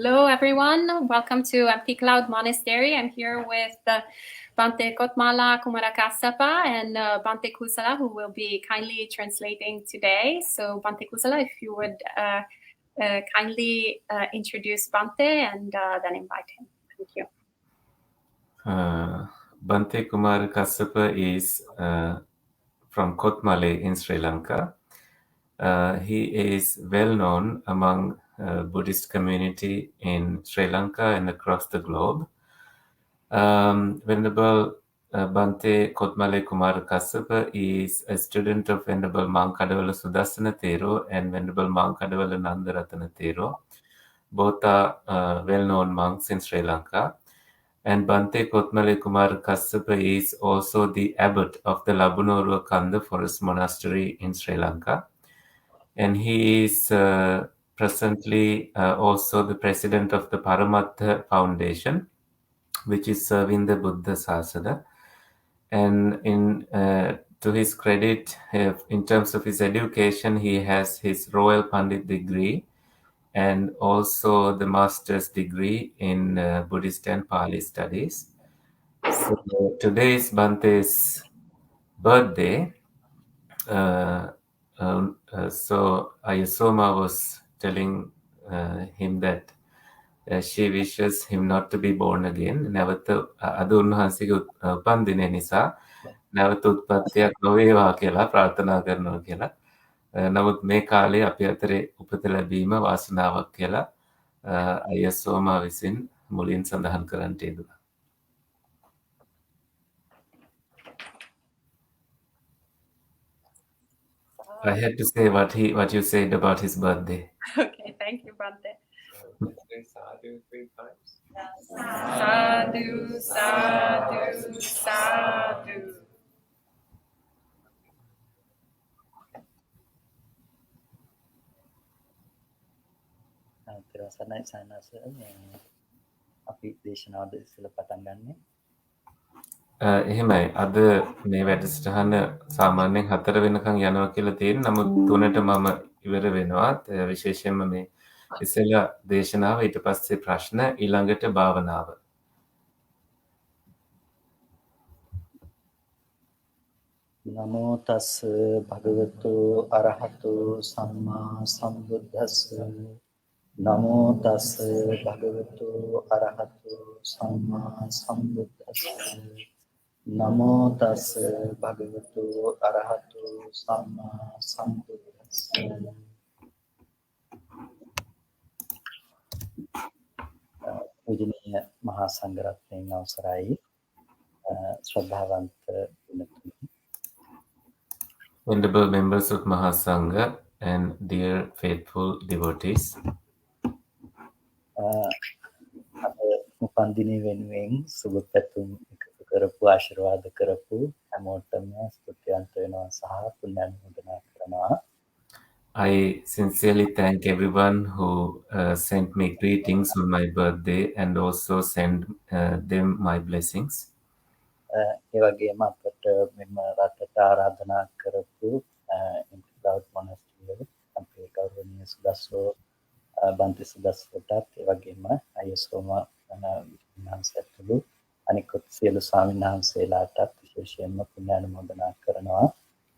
Hello, everyone. Welcome to Empty Cloud Monastery. I'm here with Bhante Kothmale Kumarakassapa and Bhante Kusala, who will be kindly translating today. So, Bhante Kusala, if you would kindly introduce Bhante and then invite him. Thank you. Bhante Kumarakassapa is from Kothmale in Sri Lanka. He is well known among Buddhist community in Sri Lanka and across the globe. Venerable Bhante Kothmale Kumarakassapa is a student of Venerable Mankadavala Sudassana Thero and Venerable Mankadavala Nandaratana Thero. Both are well-known monks in Sri Lanka. And Bhante Kothmale Kumarakassapa is also the abbot of the Labunoruwa Kanda Forest Monastery in Sri Lanka. And he is presently also the president of the Paramatha Foundation, which is serving the Buddha Sasana. And to his credit, in terms of his education, he has his Royal Pandit degree and also the master's degree in Buddhist and Pali studies. So today is Bhante's birthday. So Ayasoma was telling him that she wishes him not to be born again. නැවත අද උන්වහන්සේගේ උපන්දිනය නිසා නැවත උත්පත්තියක් නොවේවා කියලා ප්‍රාර්ථනා කරනවා කියලා. නමුත් මේ කාලේ අපි අතරේ උපත ලැබීම වාසනාවක් කියලා අයසෝමා විසින් මුලින් සඳහන් කරන්නට යෙදුණා. I had to say what you said about his birthday. Okay, thank you, Bhante. Sadhu 3 times. Sadhu, sadhu, sadhu. තිරසනයි සානස අපි දේශනාවද ඉස්සෙල්ලා පටන් ගන්නෙ. එහෙමයි. අද මේ වැඩසටහන සාමාන්‍යයෙන් 4 වෙනකන් යනවා කියලා තියෙන. නමුත් 3ට මම ඉවර වෙනවා. විශේෂයෙන්ම මේ ඉස්සෙල්ලා දේශනාව ඊට පස්සේ ප්‍රශ්න ඊළඟට භාවනාව. නමෝ තස් භගවතු අරහතු සම්මා සම්බුද්දස්ස නමෝ තස් භගවතු අරහතු සම්මා සම්බුද්දස්ස නමෝ තස් භගවතු අරහතු සම්මා සම්බුද්දස්ස. පූජනීය මහා සංඝරත්නයන් අවසරයි ශ්‍රද්ධාවන්ත පින්තුනි. Venerable members of Mahasangha and dear faithful devotees. අද උපන්දිනය වෙනුවෙන් සුබ පැතුම් එකතු කරපු ආශිර්වාද කරපු හැමෝටම ස්තුතිවන්ත වෙනවා සහ පුණ්‍යානුමෝදනා කරනවා. I sincerely thank everyone who sent me greetings on my birthday and also send them my blessings. ඒ වගේම අපට මෙම රටට ආරාධනා කරපු ඉන්ටර්ක්ලවුඩ් මොනස්ටරි අපේ ගෞරවනීය සුදස්සෝ බන්ති සුදස්සෝටත් ඒ වගේම අයසෝම වහන්සේටලු අනිකුත් සියලු ස්වාමීන් වහන්සේලාටත් විශේෂයෙන්ම පුණ්‍යානුමෝදනා කරනවා.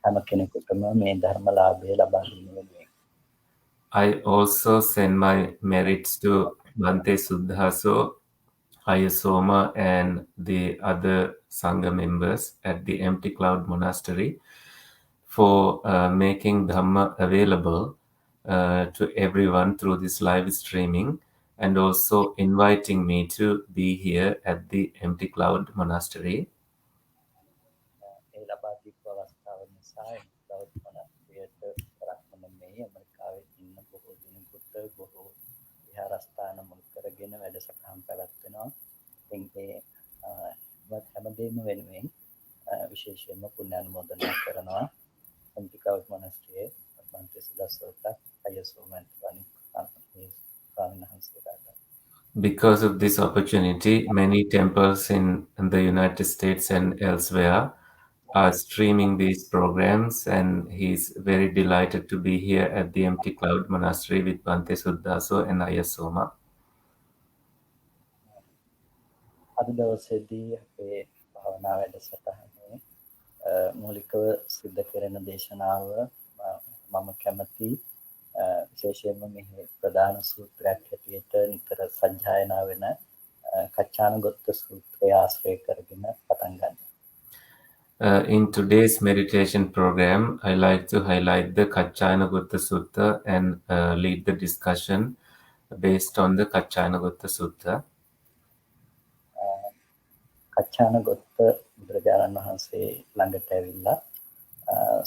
හැම කෙනෙකුටම මේ ධර්ම ලාභය ලබා ගැනීම වෙනුවෙන්. I also send my merits to Bhante Suddhaso, Ayasoma and the other Sangha members at the Empty Cloud Monastery for making Dhamma available to everyone through this live streaming and also inviting me to be here at the Empty Cloud Monastery. ඒ ලබා දීපු අවස්ථාව නිසා ඉන්ටර්ක්ලවුඩ් මොනස්ටරියට කරක්ම නෙමෙයි ඇමරිකාවේ ඉන්න බොහෝ දෙනෙකුට බොහෝ විහාරස්ථාන මුල් කරගෙන වැඩසටහන් පැවැත්වෙනවා. ඉතින් ඒ හැමදේම වෙනුවෙන් විශේෂයෙන්ම පුණ්‍යානුමෝදනා කරනවා. ඉන්ටර්ක්ලවුඩ් මොනස්ටරියේ බන්ති සුදස්සෝට අයසෝමන් Because of this opportunity, many temples in the United States and elsewhere are streaming these programs, and he's very delighted to be here at the Empty Cloud Monastery with Bhante Suddhaso and Ayasoma. අද දවසේදී අපේ භාවනා වැඩසටහනේ මූලිකව සිද්ධ කරන දේශනාව මම කැමති විශේෂයෙන්ම මෙහි ප්‍රධාන සූත්‍රයක් හැටියට නිතර සජ්ජායනා වෙන කච්චානගොත්ත සූත්‍රය ආශ්‍රය කරගෙන පටන් ගන්න. In today's meditation program, I like to highlight the Kacchayanagotta Sutta and lead the discussion based on the Kacchayanagotta Sutta. කච්චානගොත්ත බුදුරජාණන් වහන්සේ ළඟට ඇවිල්ලා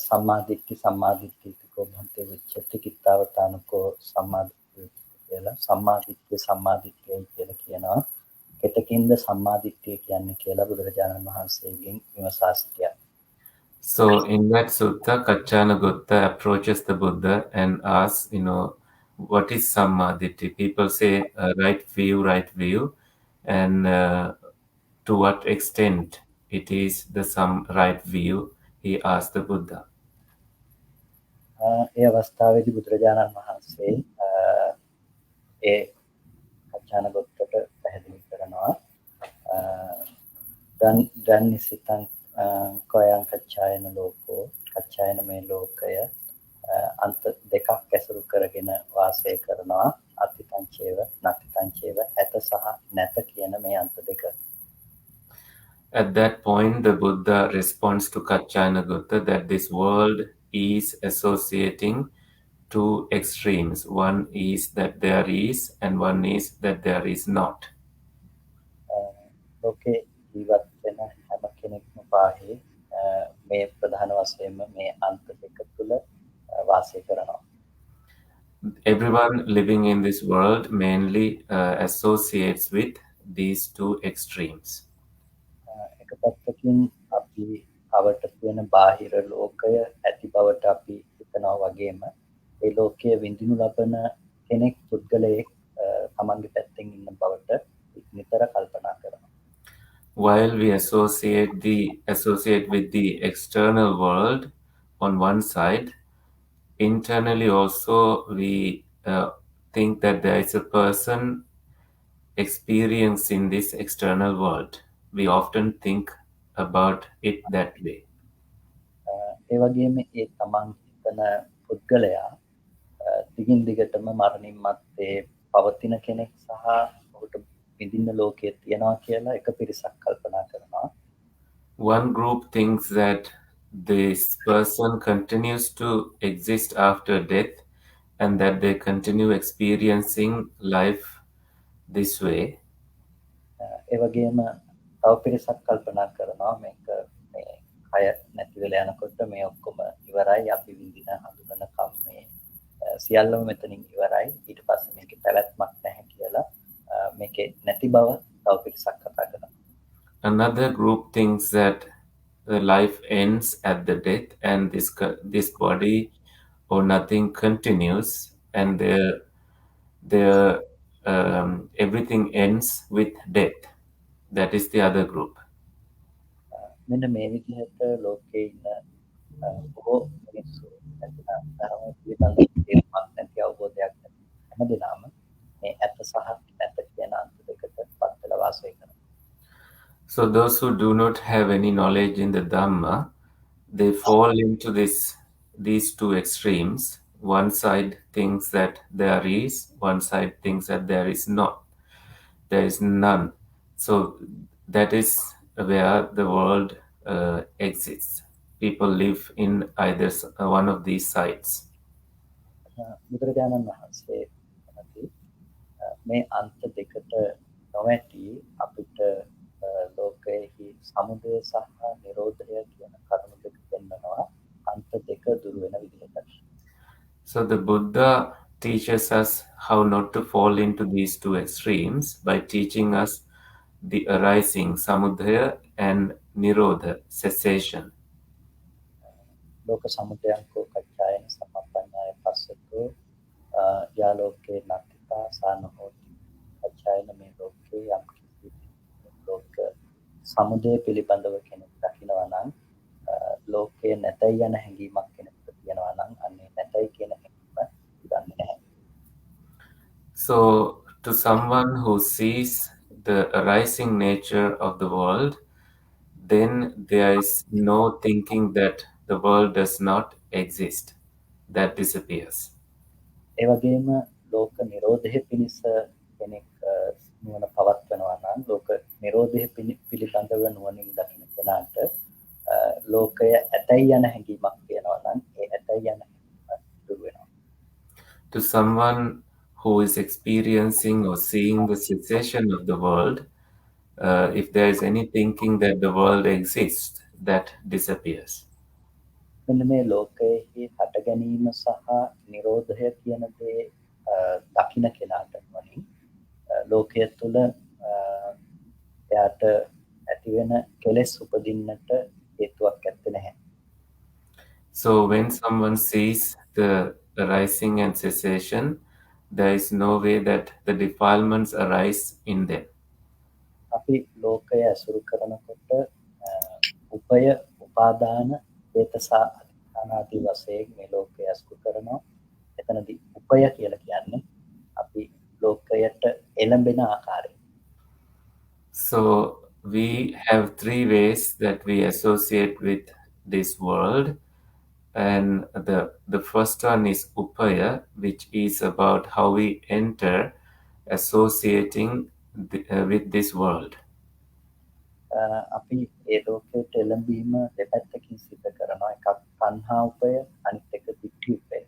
සම්මාදිට්ඨිකෝ භන්තේ විච්ඡති කිත්තාවතානකෝ සම්මාදිට්ඨිය කියලා කියනවා. කෙතකින්ද සම්මාදිට්ඨිය කියන්නේ කියලා බුදුරජාණන් වහන්සේගෙන් විමසා සිටියා. So in that sutta, Kacchanagotta approaches the Buddha and asks, what is Sammaditthi? People say right view, and to what extent it is the right view, he asked the Buddha. ඒ අවස්ථාවේදී බුදුරජාණන් වහන්සේ ඒ කච්චානගොත්තට පැහැදිලි කරනවා දන්නිසිතං කයං කච්චායන ලෝකෝ කච්චායන මේ ලෝකය අන්ත දෙකක් ඇසුරු කරගෙන වාසය කරනවා අතිතංචේව නතිතංචේව ඇත සහ නැත කියන මේ අන්ත දෙක. At that point, the Buddha responds to Kacchayanagotta that this world is associating two extremes. One is that there is, and one is that there is not. ලෝකේ ජීවත් වෙන හැම කෙනෙක්ම පාහේ මේ ප්‍රධාන වශයෙන්ම මේ අන්ත දෙක තුල වාසය කරනවා. Everyone living in this world mainly associates with these two extremes. එක පැත්තකින් අපි අවට තියෙන බාහිර ලෝකය ඇති බවට අපි හිතනවා වගේම ඒ ලෝකයේ විඳිනු ලබන කෙනෙක් පුද්ගලයෙක් තමන්ගේ පැත්තෙන් ඉන්න බවට නිතර කල්පනා කරනවා. While we associate with the external world on one side, internally also we think that there is a person experiencing this external world. We often think about it that way. ඒ වගේම ඒ තමන් හිතන පුද්ගලයා දිගින් දිගටම මරණින් මත්තේ පවතින කෙනෙක් සහ ඔහුට විඳින්න ලෝකයේ තියනවා කියලා එක පිරිසක් කල්පනා කරනවා. One group thinks that this person continues to exist after death and that they continue experiencing life this way. ඒ වගේම තව පිරිසක් කල්පනා කරනවා මේක මේ කය නැති වෙලා යනකොට මේ ඔක්කොම ඉවරයි අපි විඳින හඳුනන කම්මේ සියල්ලම මෙතනින් ඉවරයි ඊට පස්සේ මේකේ පැවැත්මක් නැහැ කියලා මේකේ නැති බව තව පිරිසක් කතා කරනවා. Another group thinks that the life ends at the death and this body or nothing continues and everything ends with death. That is the other group. මෙන්න මේ විදිහට ලෝකේ ඉන්න බොහෝ මිනිස්සු නැතිනම් ධර්ම පිළිබඳ තේරුමක් නැති අවබෝධයක් නැති හැමදෙනාම මේ ඇත්ත සහ නැත කියන අන්ත දෙකට පත් වෙලා වාසය කරනවා. So those who do not have any knowledge in the Dhamma, they fall into these two extremes. One side thinks that there is, one side thinks that there is not. There is none. So that is where the world exists. People live in either one of these sides. බුදුරජාණන් වහන්සේ මේ අන්ත දෙකට නොවැටි අපිට ලෝකයේ සමුදය සහ නිරෝධය කියන කරුණු දෙක පෙන්වනවා අන්ත දෙක දුර වෙන විදිහට. So the Buddha teaches us how not to fall into these two extremes by teaching us the arising, samudaya, and nirodha, cessation. ලෝක සමුදයංකෝ කච්චායන සම්පන්නය පස්සතෝ යාලෝකේ නත්තිතා සානහෝති කච්චායන මේ ලෝකේ යම් කිසි ලෝක සමුදය පිළිබඳව කෙනෙක් දකිනවා නම් ලෝකේ නැතයි යන හැඟීමක් කෙනෙකුට තියෙනවා නම් අන්නේ නැතයි කියන හැඟීම දන්නේ නැහැ. So to someone who sees the arising nature of the world, then there is no thinking that the world does not exist. That disappears. ඒ වගේම ලෝක නිරෝධය පිණිස කෙනෙක් නුවණ පවත්වනවා නම් ලෝක නිරෝධය පිළිබඳව නුවණින් දකින කෙනාට ලෝකය ඇතැයි යන හැඟීමක් තියෙනවා නම් ඒ ඇතැයි යන හැඟීම දුර වෙනවා. To someone who is experiencing or seeing the cessation of the world, if there is any thinking that the world exists, that disappears. මෙන්න මේ ලෝකයේ හට ගැනීම සහ නිරෝධය කියන දේ දකින්න කෙනාට වලින් ලෝකයේ තුල එයාට ඇති වෙන කෙලෙස් උපදින්නට හේතුවක් ඇත්තේ නැහැ. So when someone sees the arising and cessation, there is no way that the defilements arise in them. අපි ලෝකය ඇසුරු කරනකොට උපය උපාදාන හේතසා අධිඨානාදී වශයෙන් මේ ලෝකය ඇසුරු කරනවා. එතනදී උපය කියලා කියන්නේ අපි ලෝකයට එළඹෙන ආකාරය. So we have three ways that we associate with this world, and the first one is upaya, which is about how we enter associating with this world. අපි ඒ ලෝකයට එළඹීම දෙපැත්තකින් සිද්ධ කරනවා. එකක් තණ්හා උපය, අනිත් එක දිට්ඨි උපය.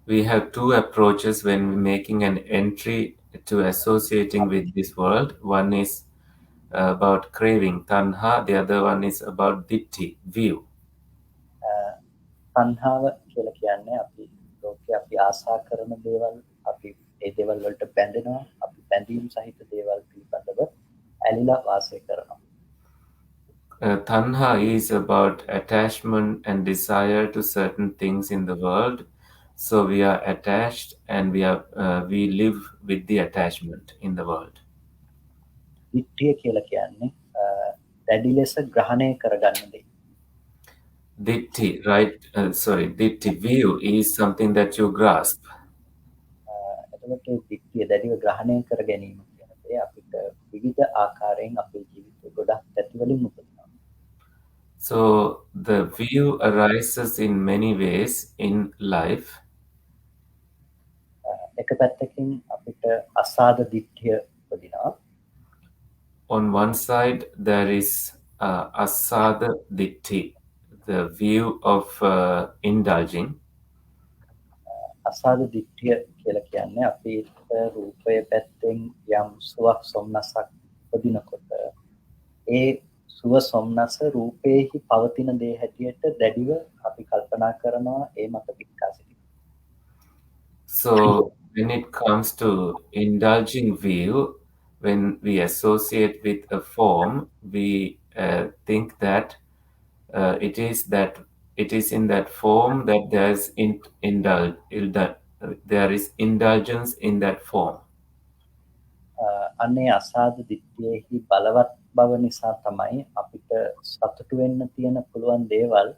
We have two approaches when making an entry to associating with this world. One is about craving, tanha. The other one is about ditti, view. තණ්හාව කියලා කියන්නේ අපි ලෝකේ අපි ආශා කරන දේවල් අපි ඒ දේවල් වලට බැඳෙනවා. අපි බැඳීම් සහිත දේවල් පිළිබඳව ඇලිලා වාසය කරනවා. Tanha is about attachment and desire to certain things in the world. So we are attached and we live with the attachment in the world. දිට්ඨිය කියලා කියන්නේ දැඩි ලෙස ග්‍රහණය කරගන්න දේ. Ditti, right? Ditti view is something that you grasp. එතකොට දිට්ඨිය දැඩිව ග්‍රහණය කර ගැනීම කියන දේ අපිට විවිධ ආකාරයෙන් අපේ ජීවිතේ ගොඩක් පැතිවලින් උපදිනවා. So the view arises in many ways in life. එක පැත්තකින් අපිට අසාද දිට්ඨිය උපදිනවා. On one side, there is asada ditti, the view of indulging. අසාද දිට්ඨිය කියලා කියන්නේ අපේ රූපය පැත්තෙන් යම් සුවක් සොම්නසක් උපදිනකොට ඒ සුව සොම්නස රූපේහි පවතින දේ හැටියට දැඩිව අපි කල්පනා කරනවා ඒ මත පිටකා සිටිනවා. So when it comes to indulging view, when we associate with a form, we think that it is in that form that there is indulgence in that form. අනේ අසාද දිට්ඨියෙහි බලවත් බව නිසා තමයි අපිට සතුටු වෙන්න තියෙන පුළුවන් දේවල්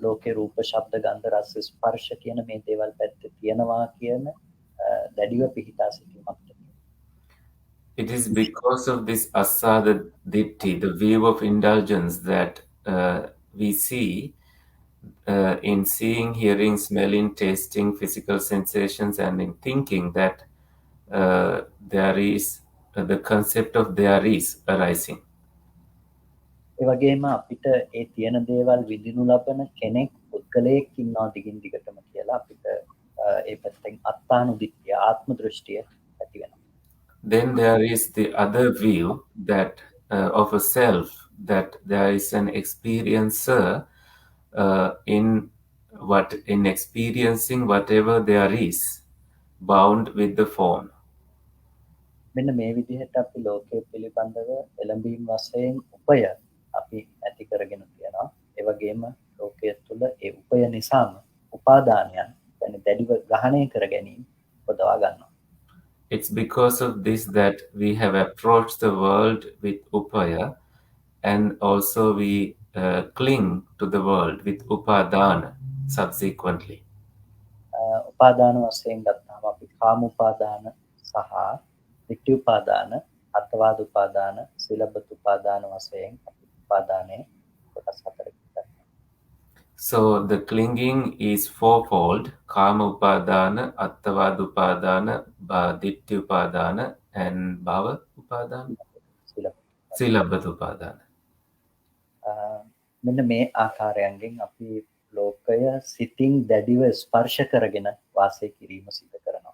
ලෝකේ රූප ශබ්ද ගන්ධ රස ස්පර්ශ කියන මේ දේවල් පැත්තේ තියෙනවා කියන දැඩිව පිහිටා සිටීමක්. It is because of this asada ditti, the view of indulgence, that we see in seeing, hearing, smelling, tasting, physical sensations, and in thinking that there is the concept of there is arising. ඒ වගේම අපිට ඒ තියෙන දේවල් විඳිනු ලබන කෙනෙක් පුද්ගලයෙක් ඉන්නවා දිගින් දිගටම කියලා අපිට ඒ පැත්තෙන් අත්තානුදිට්ඨිය ආත්ම දෘෂ්ටිය ඇති වෙනවා. Then there is the other view that of a self, that there is an experiencer in experiencing whatever there is, bound with the form. මෙන්න මේ විදිහට අපි ලෝකයේ පිළිබඳව එළඹීම් වශයෙන් උපය අපි ඇති කරගෙන තියෙනවා. ඒ වගේම ලෝකයේ තුල ඒ උපය නිසාම උපාදානයන් يعني දැඩිව ග්‍රහණය කර ගැනීම පොදවා ගන්නවා. It's because of this that we have approached the world with upaya, and also we cling to the world with upadana subsequently. උපාදාන වශයෙන් ගත්තාම අපි කාම උපාදාන සහ ditthi උපාදාන අත්වාද උපාදාන, සීලබ්බත උපාදාන වශයෙන් අපි උපාදානයේ කොටස් හතරකින් ගන්නවා. So the clinging is fourfold: Kama Upadana, Attavada Upadana, Ditti Upadana, and Bhava Upadana, සීලබ්බත. Silabhat Upadana. මෙන්න මේ ආකාරයෙන් අපි ලෝකය සිතින් දැඩිව ස්පර්ශ කරගෙන වාසය කිරීම සිදු කරනවා.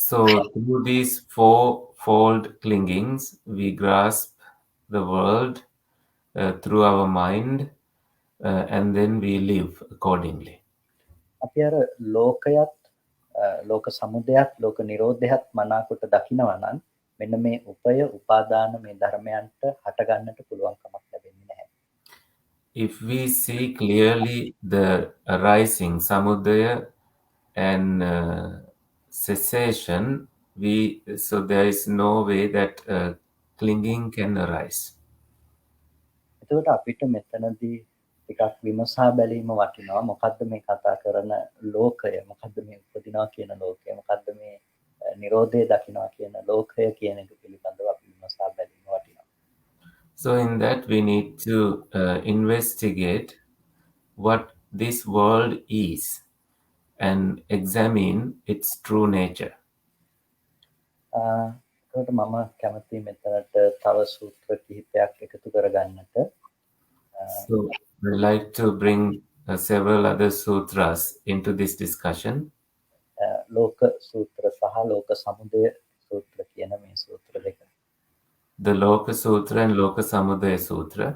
So through these fourfold clingings, we grasp the world through our mind, and then we live accordingly. අපි අර ලෝකයත් ලෝක සමුදයත් ලෝක නිරෝධයත් මනාකොට දකිනවා නම් මෙන්න මේ උපය උපාදාන මේ ධර්මයන්ට හට ගන්නට පුළුවන් කමක් ලැබෙන්නේ නැහැ. If we see clearly the arising, samudaya, and cessation, so there is no way that clinging can arise. එතකොට අපිට මෙතනදී ටිකක් විමසා බැලීම වටිනවා. මොකද්ද මේ කතා කරන ලෝකය? මොකද්ද මේ උපදිනවා කියන ලෝකය? මොකද්ද මේ නිරෝධය දකින්නවා කියන ලෝකය කියන එක පිළිබඳව අපි විමසා බැලීම වටිනවා. So in that we need to investigate what this world is and examine its true nature. එතකොට මම කැමතියි මෙතනට තව සූත්‍ර කිහිපයක් එකතු කරගන්නට. So I'd like to bring several other sutras into this discussion. ලෝක සූත්‍ර සහ ලෝක සමුදය සූත්‍ර කියන මේ සූත්‍ර දෙක. The Loka Sutra and Loka Samudaya Sutra.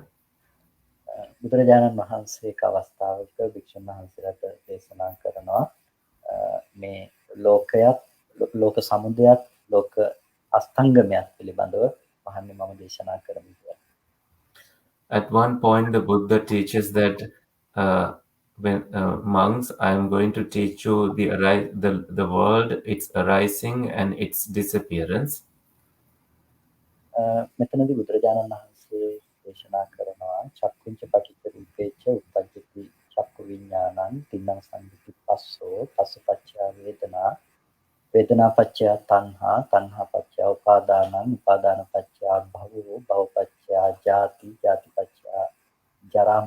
බුදුරජාණන් වහන්සේ එක් අවස්ථාවක භික්ෂුන් වහන්සේලාට දේශනා කරනවා මේ ලෝකයත් ලෝක සමුදයත් ලෝක අස්තංගමයත් පිළිබඳව මහන්නේ මම දේශනා කරමි කියලා. At one point, the Buddha teaches that when monks, I am going to teach you the world, its arising and its disappearance. මෙතනදී බුදුරජාණන් වහන්සේ දේශනා කරනවා චක්කුංච පටිච්ච රූපේච උප්පජ්ජති චක්කු විඥානං තින්නං සංගති පස්සෝ පස්සපච්චය වේදනා වේදනාපච්චය තණ්හා තණ්හාපච්චය උපාදානං උපාදානපච්චය භවෝ භවපච්චය ජාති ජාතිපච්චය ජරා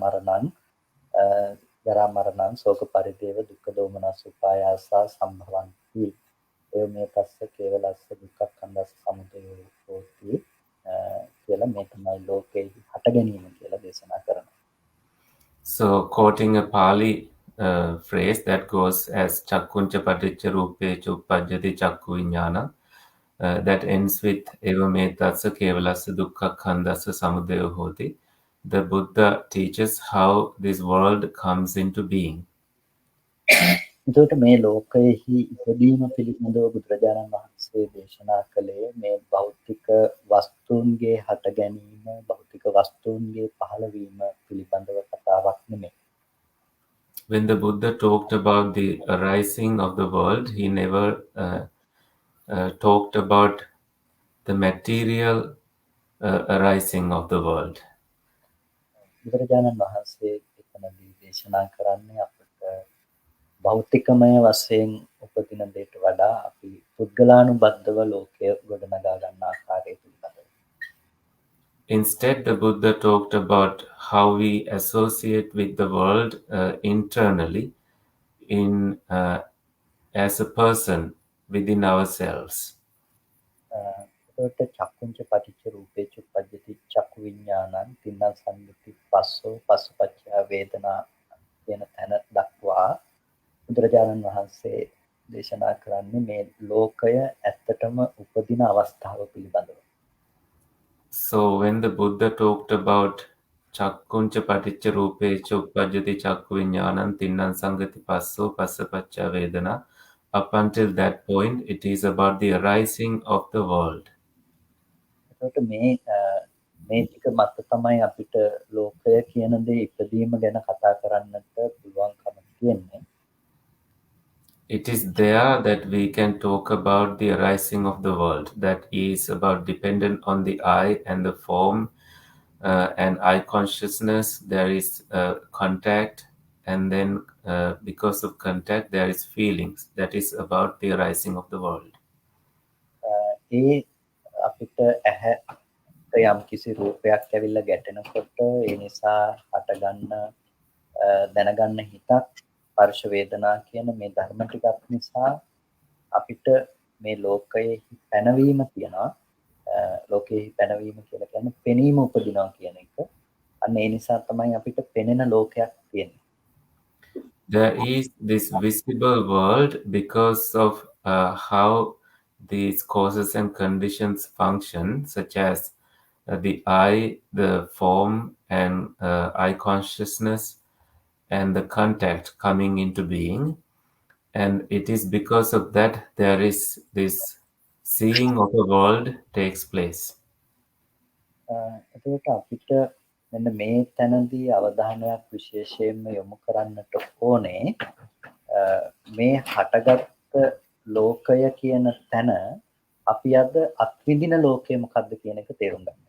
මරණං ශෝක පරිදේව දුක්ඛ දෝමනස් උපායාසා සම්භවಂತಿ එවමේ තස්ස කේවලස්ස දුක්ඛඛන්දස්ස සමුදයෝ හෝති කියලා මේ තමයි ලෝකේ හට ගැනීම කියලා දේශනා කරනවා. So quoting a Pali phrase that goes as Chakkuncha Paticca Rupecha Uppajjati Chakku Viññāna, that ends with Evametatsa Kevalassa Dukkha Khandassa Samudayo Hoti. The Buddha teaches how this world comes into being. එතකොට මේ ලෝකයෙහි ඉපදීම පිළිබඳව බුදුරජාණන් වහන්සේ දේශනා කළේ මේ භෞතික වස්තුන්ගේ හට ගැනීම භෞතික වස්තුන්ගේ පහළවීම පිළිබඳව කතාවක් නෙමෙයි. When the Buddha talked about the arising of the world, he never talked about the material arising of the world. බුදුරජාණන් වහන්සේ එතනදී දේශනා කරන්නේ අපට භෞතිකමය වශයෙන් උපදින දෙයට වඩා අපි පුද්ගලානුබද්ධව ලෝකය ගොඩනගා ගන්න ආකාරය පිළිබඳව. Instead, the Buddha talked about how we associate with the world internally as a person within ourselves. එතකොට චක්කුංච පටිච්ච රූපේච උප්පජ්ජති චක්කු විඥානං තින්නං සංගති පස්සෝ පස්සපච්චය වේදනා කියන තැන දක්වා බුදුරජාණන් වහන්සේ දේශනා කරන්නේ මේ ලෝකය ඇත්තටම උපදින අවස්ථාව පිළිබඳව. So when the Buddha talked about Chakkuncha Paticca Rupecha Uppajjati Chakku Viññānam Tinnan Sangati Passo Passapacca Vedana, up until that point, it is about the arising of the world. එතකොට මේ ටික මත තමයි අපිට ලෝකය කියන දේ ඉපදීම ගැන කතා කරන්නට පුළුවන්කම තියෙන්නේ. It is there that we can talk about the arising of the world. That is about dependent on the eye and the form and eye consciousness. There is contact, and then because of contact, there is feelings. That is about the arising of the world. ඒ අපිට ඇහැ යම් කිසි රූපයක් ඇවිල්ලා ගැටෙනකොට ඒ නිසා හටගන්න දැනගන්න හිතක් ස්පර්ශ වේදනා කියන මේ ධර්ම ටිකක් නිසා අපිට මේ ලෝකයේ පැනවීම තියනවා. ලෝකයේ පැනවීම කියලා කියන්නේ පෙනීම උපදිනවා කියන එක. අන්න ඒ නිසා තමයි අපිට පෙනෙන ලෝකයක් තියෙන්නේ. There is this visible world because of how these causes and conditions function, such as the eye, the form, and eye consciousness, and the contact coming into being. And it is because of that there is this seeing of the world takes place. එතකොට අපිට මෙන්න මේ තැනදී අවධානයක් විශේෂයෙන්ම යොමු කරන්නට ඕනේ මේ හටගත්ත ලෝකය කියන තැන අපි අද අත්විඳින ලෝකය මොකක්ද කියන එක තේරුම් ගන්න.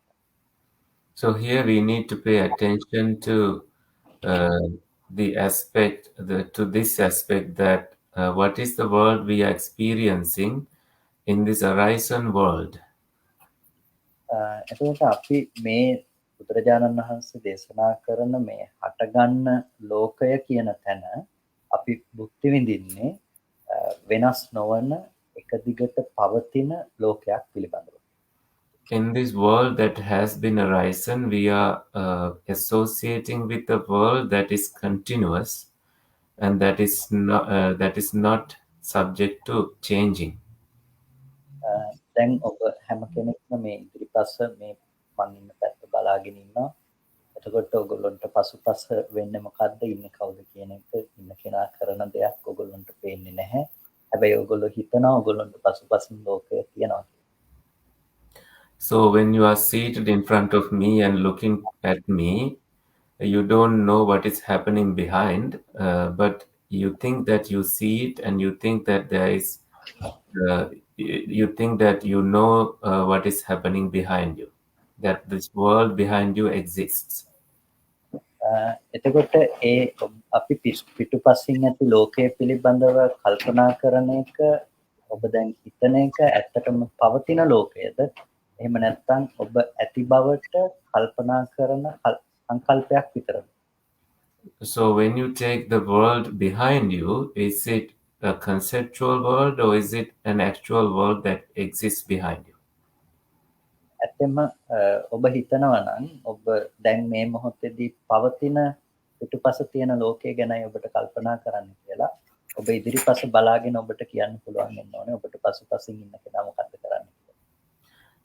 So here we need to pay attention to the aspect, to this aspect that what is the world we are experiencing in this horizon world. එතකොට අපි මේ බුදුරජාණන් වහන්සේ දේශනා කරන මේ හටගන්න ලෝකය කියන තැන අපි භුක්ති විඳින්නේ වෙනස් නොවන එක දිගට පවතින ලෝකයක් පිළිබඳව. In this world that has been arisen, we are associating with a world that is continuous and that is not subject to changing. දැන් ඔබ හැම කෙනෙක්ම මේ ඉදිරිපස්ස මේ මම ඉන්න පැත්ත බලාගෙන ඉන්නවා. එතකොට ඔයගොල්ලන්ට පසුපස වෙන්නේ මොකද්ද, ඉන්නේ කවුද කියන එක ඉන්න කෙනා කරන දෙයක් ඔයගොල්ලන්ට පේන්නේ නැහැ. හැබැයි ඔයගොල්ලෝ හිතනවා ඔයගොල්ලන්ට පසුපසින් ලෝකය තියෙනවා. So when you are seated in front of me and looking at me, you don't know what is happening behind, but you think that you see it, and you think that there is you think that you know what is happening behind you, that this world behind you exists. එතකොට ඒ අපි පිටුපසින් ඇති ලෝකයේ පිළිබඳව කල්පනා කරන එක ඔබ දැන් හිතන එක ඇත්තටම පවතින ලෝකයේද, එහෙම නැත්නම් ඔබ ඇති බවට කල්පනා කරන සංකල්පයක් විතරද? So when you take the world behind you, is it a conceptual world or is it an actual world that exists behind you? ඇත්තම ඔබ හිතනවා නම් ඔබ දැන් මේ මොහොතේදී පවතින පිටුපස තියෙන ලෝකය ගැනයි ඔබට කල්පනා කරන්න කියලා. ඔබ ඉදිරිපස බලාගෙන ඔබට කියන්න පුළුවන් වෙන්න ඕනේ ඔබට පසුපසින් ඉන්න කෙනා මොකක්ද කරන්නේ කියලා.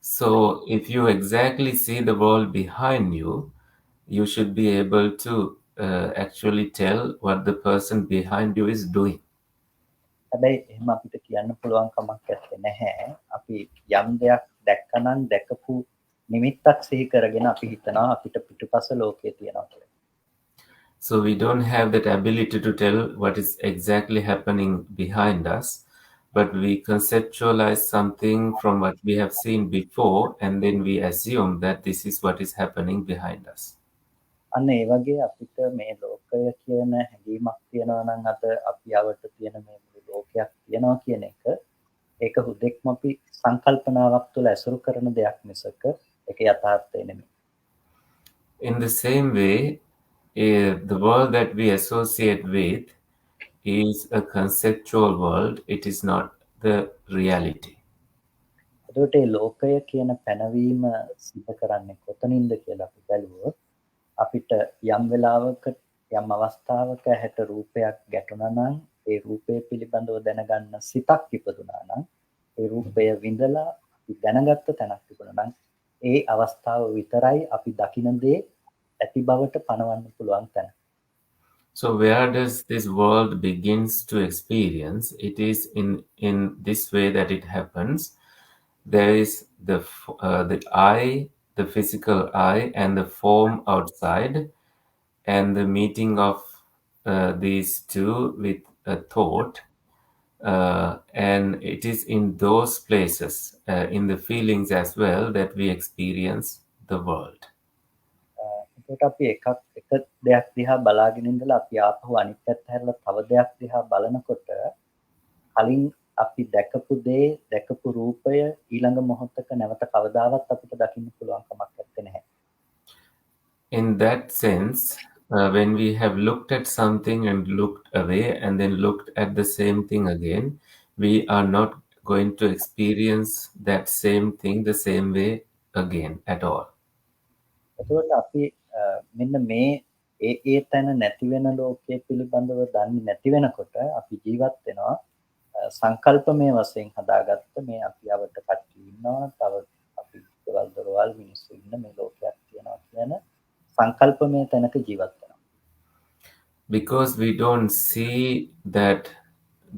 So if you exactly see the world behind you, you should be able to actually tell what the person behind you is doing. හැබැයි එහෙම අපිට කියන්න පුළුවන් කමක් නැහැ. අපි යම් දෙයක් දැක්කනම් දැකපු නිමිත්තක් සිහි කරගෙන අපි හිතනවා අපිට පිටුපස ලෝකය තියෙනවා කියලා. So we don't have that ability to tell what is exactly happening behind us, but we conceptualize something from what we have seen before, and then we assume that this is what is happening behind us. අන්න ඒ වගේ අපිට මේ ලෝකය කියන හැඟීමක් තියෙනවා නම් අද අපි යවට තියෙන මේ මුළු ලෝකයක් තියෙනවා කියන එක ඒක හුදෙක්ම අපි සංකල්පනාවක් තුළ ඇසුරු කරන දෙයක් මිසක ඒක යථාර්ථය නෙමෙයි. In the same way, the world that we associate with is a conceptual world. It is not the reality. එතකොට මේ ලෝකය කියන පැනවීම සිද්ධ කරන්නේ කොතනින්ද කියලා අපි බැලුවොත් අපිට යම් වෙලාවක යම් අවස්ථාවක හැට රූපයක් ගැටුණා නම් ඒ රූපය පිළිබඳව දැනගන්න සිතක් ඉපදුනා නම් ඒ රූපය විඳලා අපි දැනගත්ත තැනක් තිබුණා නම් ඒ අවස්ථාව විතරයි අපි දකින දේ ඇති බවට පනවන්න පුළුවන් තැන. So where does this world begins to experience? It is in this way that it happens. There is the eye, the physical eye, and the form outside, and the meeting of these two with a thought, and it is in those places, in the feelings as well, that we experience the world. එතකොට අපි එක දෙයක් දිහා බලාගෙන ඉඳලා අපි ආපහු අනිත් පැත්ත හැරලා තව දෙයක් දිහා බලනකොට කලින් අපි දැකපු දේ දැකපු රූපය ඊළඟ මොහොතක නැවත කවදාවත් අපිට දකින්න පුළුවන් කමක් නැත්තේ. In that sense, when we have looked at something and looked away and then looked at the same thing again, we are not going to experience that same thing the same way again at all. එතකොට අපි මෙන්න මේ ඒ තැන නැති වෙන ලෝකයේ පිළිබඳව දන්නේ නැති වෙනකොට අපි ජීවත් වෙනවා සංකල්පමය වශයෙන් හදාගත්ත මේ අපි අවට කට්ටිය ඉන්නවා තව අපි දේවල් දරවල් මිනිස්සු ඉන්න මේ ලෝකයක් තියෙනවා කියන සංකල්පමය තැනක ජීවත් වෙනවා. Because we don't see that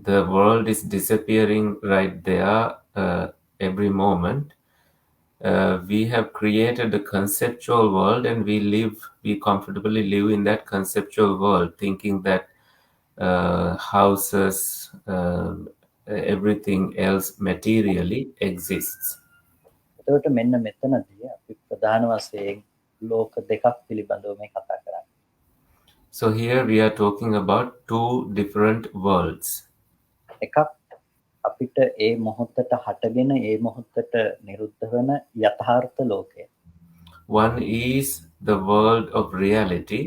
the world is disappearing right there every moment. We have created a conceptual world and we comfortably live in that conceptual world, thinking that houses, everything else materially exists. එතකොට මෙන්න මෙතනදී අපි ප්‍රධාන වශයෙන් ලෝක දෙකක් පිළිබඳව මේ කතා කරන්නේ. So here we are talking about two different worlds. එකක් අපිට ඒ මොහොතට හටගෙන ඒ මොහොතට නිරුද්ධ වෙන යථාර්ථ ලෝකය. One is the world of reality,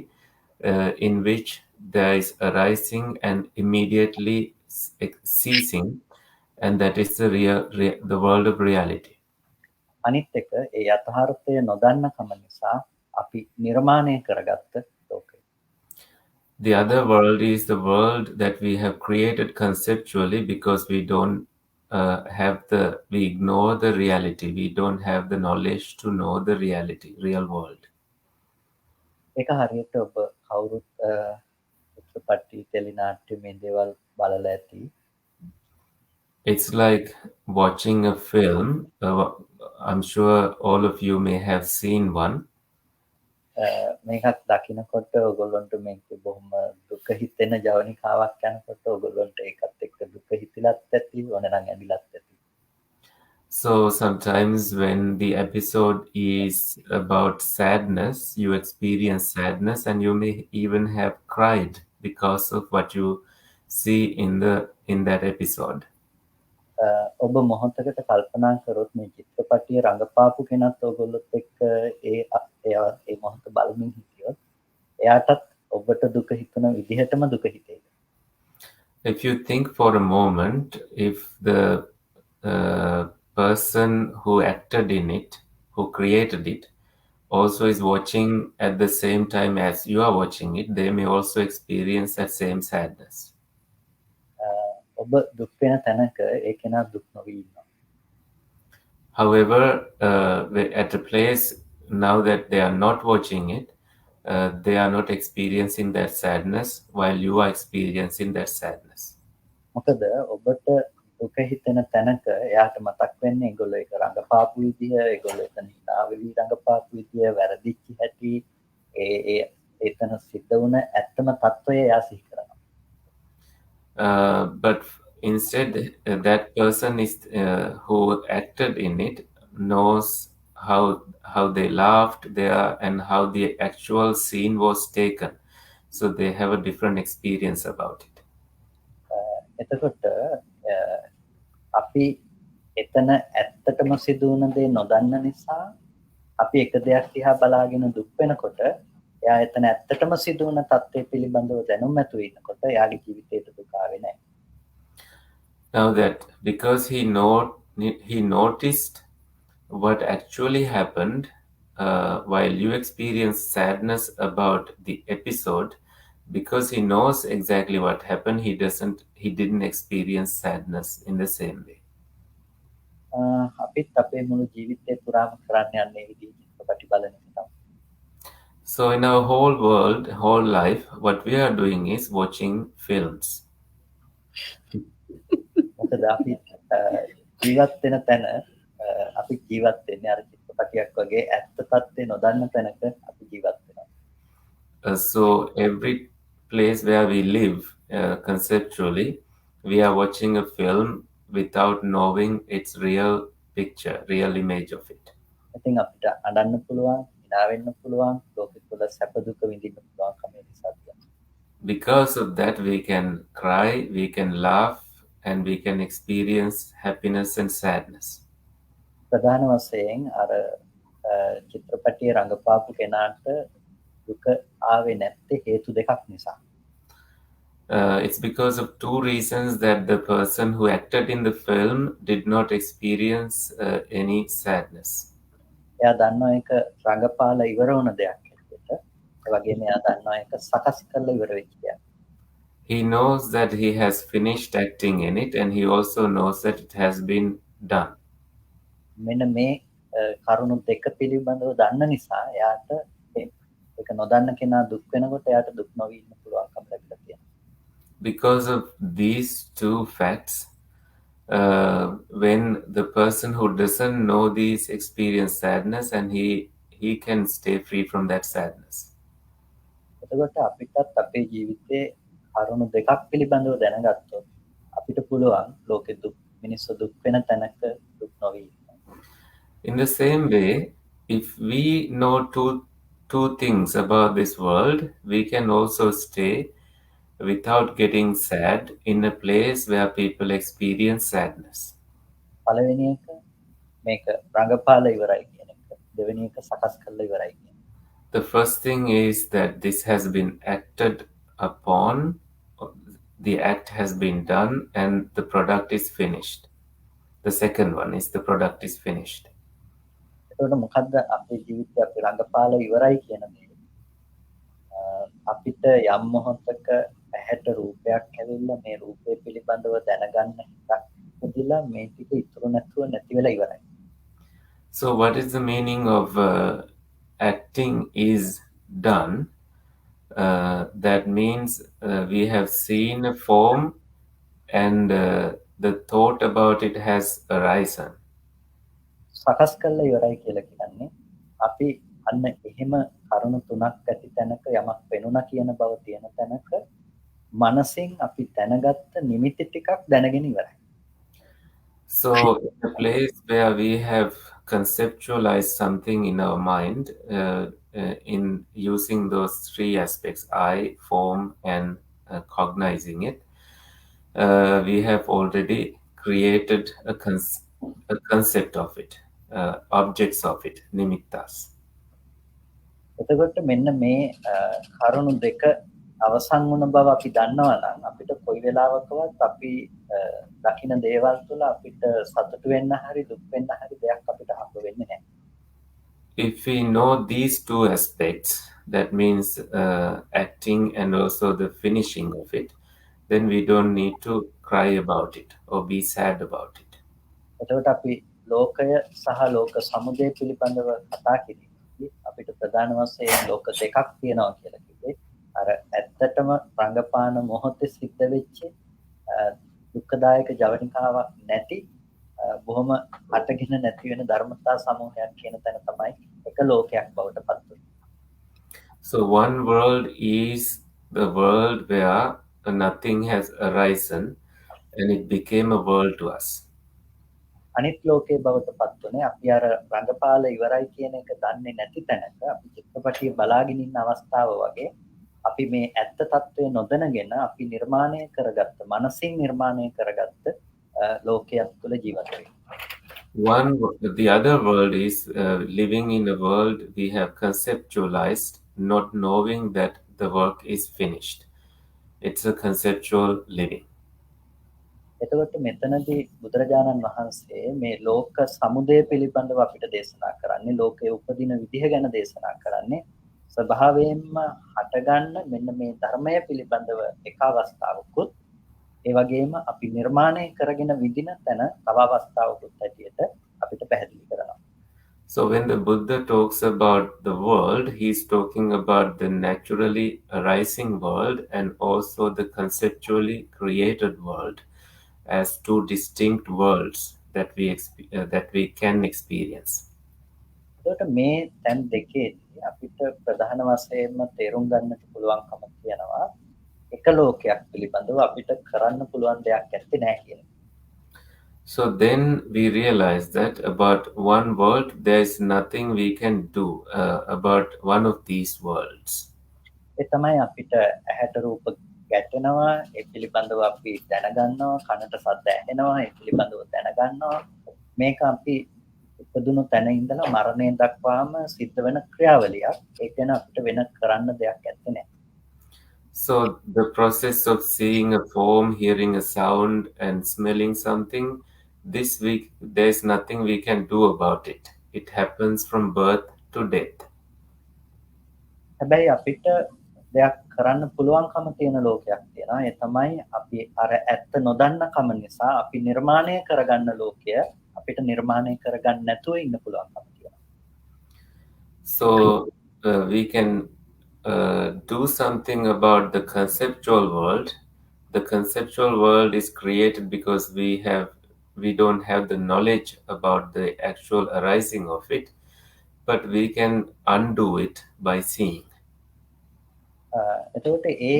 in which there is arising and immediately ceasing, and that is the world of reality. අනිත් එක ඒ යථාර්ථය නොදන්නකම නිසා අපි නිර්මාණය කරගත්ත ලෝකය. The other world is the world that we have created conceptually because we don't we ignore the reality. We don't have the knowledge to know the reality, real world. ඒක හරියට ඔබ කවුරුත් චිත්‍රපටි ටෙලිනාට්‍ය මේ දේවල් බලලා ඇති. It's like watching a film. I'm sure all of you may have seen one. මේකත් දකිනකොට ඔයගොල්ලන්ට මේක බොහොම දුක හිතෙන ජවනිකාවක් යනකොට ඔයගොල්ලන්ට ඒකත් එක්ක දුක හිතිලත් ඇති ඕන නම් ඇඳිලත් ඇති. So sometimes when the episode is about sadness, you experience sadness and you may even have cried because of what you see in that episode. ඔබ මොහොතකට කල්පනා කරොත් මේ චිත්‍රපටිය රඟපාපු කෙනත් ඔයගොල්ලොත් එක්ක ඒ මොහොත බලමින් හිටියොත් එයාටත් ඔබට දුක හිතන විදිහටම දුක හිතේද? If you think for a moment, if the person who acted in it, who created it, also is watching at the same time as you are watching it, they may also experience that same sadness. ඔබ දුක් වෙන තැනක ඒ කෙනා දුක් නොවී ඉන්නවා. However, at a place now that they are not watching it, they are not experiencing that sadness while you are experiencing that sadness. මොකද ඔබට දුක හිතෙන තැනක එයාට මතක් වෙන්නේ ඒගොල්ලෝ ඒක රඟපාපු විදිය, ඒගොල්ලෝ එතන hina වෙවි රඟපාපු විදිය, වැරදිච්ච හැටි, එතන සිද්ධ වුණ ඇත්තම තත්ත්වය එයා සිහි කරනවා. But instead, that person is who acted in it knows how they laughed there and how the actual scene was taken. So they have a different experience about it. එතකොට අපි එතන ඇත්තටම සිදු වුණ දේ නොදන්න නිසා අපි එක දෙයක් දිහා බලාගෙන දුක් වෙනකොට එයා එතන ඇත්තටම සිදු වුණ තත්ත්වය පිළිබඳව දැනුම් නැතුව ඉන්නකොට එයාගේ ජීවිතේට දුක ආවේ නැහැ. Now that because he noticed what actually happened while you experience sadness about the episode, because he knows exactly what happened, he didn't experience sadness in the same way. අපිත් අපේ මුළු ජීවිතේ පුරාම කරන්න යන්නේ විදිහ චිත්‍රපටි බලන එක. So in our whole world, whole life, what we are doing is watching films. මොකද අපි ජීවත් වෙන තැන අපි ජීවත් වෙන්නේ අර චිත්‍රපටියක් වගේ ඇත්ත තත්ත්වය නොදන්න තැනක අපි ජීවත් වෙනවා. So every place where we live conceptually, we are watching a film without knowing its real picture, real image of it. ඉතින් අපිට අඬන්න පුළුවන්, hina වෙන්න පුළුවන්, ලෝකෙ තුල සැප දුක විඳින්න පුළුවන් කම නිසා. Because of that, we can cry, we can laugh, and we can experience happiness and sadness. ප්‍රධාන වශයෙන් අර චිත්‍රපටයේ රඟපාපු කෙනාට දුක ආවේ නැත්තේ හේතු දෙකක් නිසා. It's because of two reasons that the person who acted in the film did not experience any sadness. එයා දන්නවා ඒක රඟපාලා ඉවර වුණ දෙයක් හැටියට. ඒ වගේම එයා දන්නවා ඒක සකස් කරලා ඉවර වෙච්ච දෙයක්. He knows that he has finished acting in it, and he also knows that it has been done. මෙන්න මේ කරුණු දෙක පිළිබඳව දන්න නිසා එයාට ඒක නොදන්න කෙනා දුක් වෙනකොට එයාට දුක් නොවී ඉන්න පුළුවන්කම ලැබිලා තියෙනවා. Because of these two facts, when the person who doesn't know these experience sadness, and he can stay free from that sadness. එතකොට අපිටත් අපේ ජීවිතේ කරුණු දෙකක් පිළිබඳව දැනගත්තොත් අපිට පුළුවන් ලෝකෙ දුක් මිනිස්සු දුක් වෙන තැනක දුක් නොවී ඉන්න. In the same way, if we know two things about this world, we can also stay without getting sad in a place where people experience sadness. පළවෙනි එක මේක රඟපාලා ඉවරයි කියන එක. දෙවෙනි එක සකස් කරලා ඉවරයි කියන එක. The first thing is that this has been acted upon, the act has been done, and the product is finished. The second one is the product is finished. එතකොට මොකද්ද අපේ ජීවිතේ අපි රඟපාලා ඉවරයි කියන දේ? අපිට යම් මොහොතක ඇහැට රූපයක් ඇවිල්ලා මේ රූපය පිළිබඳව දැනගන්න හිතක් උදිලා මේ ටික ඉතුරු නැතුව නැති වෙලා ඉවරයි. So what is the meaning of acting is done? That means we have seen a form and the thought about it has arisen. සකස් කරලා ඉවරයි කියලා කියන්නේ අපි අන්න එහෙම කරුණු තුනක් ඇති තැනක යමක් වෙනුණා කියන බව තියෙන තැනක මනසින් අපි දැනගත්ත නිමිති ටිකක් දැනගෙන ඉවරයි. So a place where we have conceptualized something in our mind, in using those three aspects, I, form, and cognizing it, we have already created a concept of it, objects of it, nimittas. එතකොට මෙන්න මේ කරුණු දෙක අවසන් වුණ බව අපි දන්නවා නම් අපිට කොයි වෙලාවකවත් අපි දකින දේවල් තුළ අපිට සතුටු වෙන්න හරි දුක් වෙන්න හරි දෙයක් අපිට හම්බ වෙන්නේ නැහැ. If we know these two aspects, that means acting and also the finishing of it, then we don't need to cry about it or be sad about it. එතකොට අපි ලෝකය සහ ලෝක සමුදය පිළිබඳව කතා කිරීමේදී අපිට ප්‍රධාන වශයෙන් ලෝක දෙකක් තියෙනවා කියලා කිව්වේ. අර ඇත්තටම රංගපාන මොහොතේ සිද්ධ වෙච්ච දුක්ඛදායක ජවනිකාවක් නැති බොහොම අටගෙන නැති වෙන ධර්මතා සමූහයක් කියන තැන තමයි එක ලෝකයක් බවට පත් වෙන්නේ. So one world is the world where nothing has arisen and it became a world to us. අනිත් ලෝකයේ බවට පත් වුණේ අපි අර රංගපාල ඉවරයි කියන එක දන්නේ නැති තැනක අපි චිත්‍රපටිය බලාගෙන ඉන්න අවස්ථාව වගේ අපි මේ ඇත්ත తත්වය නොදැනගෙන අපි නිර්මාණය කරගත්ත මනසින් නිර්මාණය කරගත්ත ලෝකයක් තුළ ජීවත් වෙනවා. The other world is living in a world we have conceptualized, not knowing that the work is finished. It's a conceptual living. එතකොට මෙතනදී බුදුරජාණන් වහන්සේ මේ ලෝක සමුදය පිළිබඳව අපිට දේශනා කරන්නේ ලෝකයේ උපදින විදිහ ගැන දේශනා කරන්නේ ස්වභාවයෙන්ම හටගන්න මෙන්න මේ ධර්මය පිළිබඳව එක අවස්ථාවකුත් ඒ වගේම අපි නිර්මාණය කරගෙන විදින තැන තව අවස්ථාවකුත් ඇටියට අපිට පැහැදිලි කරනවා. So when the Buddha talks about the world, he's talking about the naturally arising world and also the conceptually created world as two distinct worlds that we can experience. එතකොට මේ තැන් දෙකේදී අපිට ප්‍රධාන වශයෙන්ම තේරුම් ගන්නට පුළුවන්කම තියෙනවා එක ලෝකයක් පිළිබඳව අපිට කරන්න පුළුවන් දෙයක් ඇත්තේ නැහැ කියන එක. So then we realize that about one world there is nothing we can do about one of these worlds. ඒ තමයි අපිට ඇහැට රූප ගැටෙනවා ඒ පිළිබඳව අපි දැනගන්නවා කනට සද්ද ඇහෙනවා ඒ පිළිබඳව දැනගන්නවා මේක අපි ඉපදුණු තැන ඉඳලා මරණය දක්වාම සිද්ධ වෙන ක්‍රියාවලියක් ඒක ගැන අපිට වෙන කරන්න දෙයක් ඇත්තේ නැහැ. So the process of seeing a form, hearing a sound, and smelling something, this week there's nothing we can do about it. It happens from birth to death. හැබැයි අපිට දෙයක් කරන්න පුළුවන්කම තියෙන ලෝකයක් තියෙනවා. ඒ තමයි අපි අර ඇත්ත නොදන්නකම නිසා අපි නිර්මාණය කරගන්න ලෝකය අපිට නිර්මාණය කරගන්න නැතුව ඉන්න පුළුවන්කම තියෙනවා. So we can do something about the conceptual world. The conceptual world is created because we don't have the knowledge about the actual arising of it, but we can undo it by seeing. එතකොට ඒ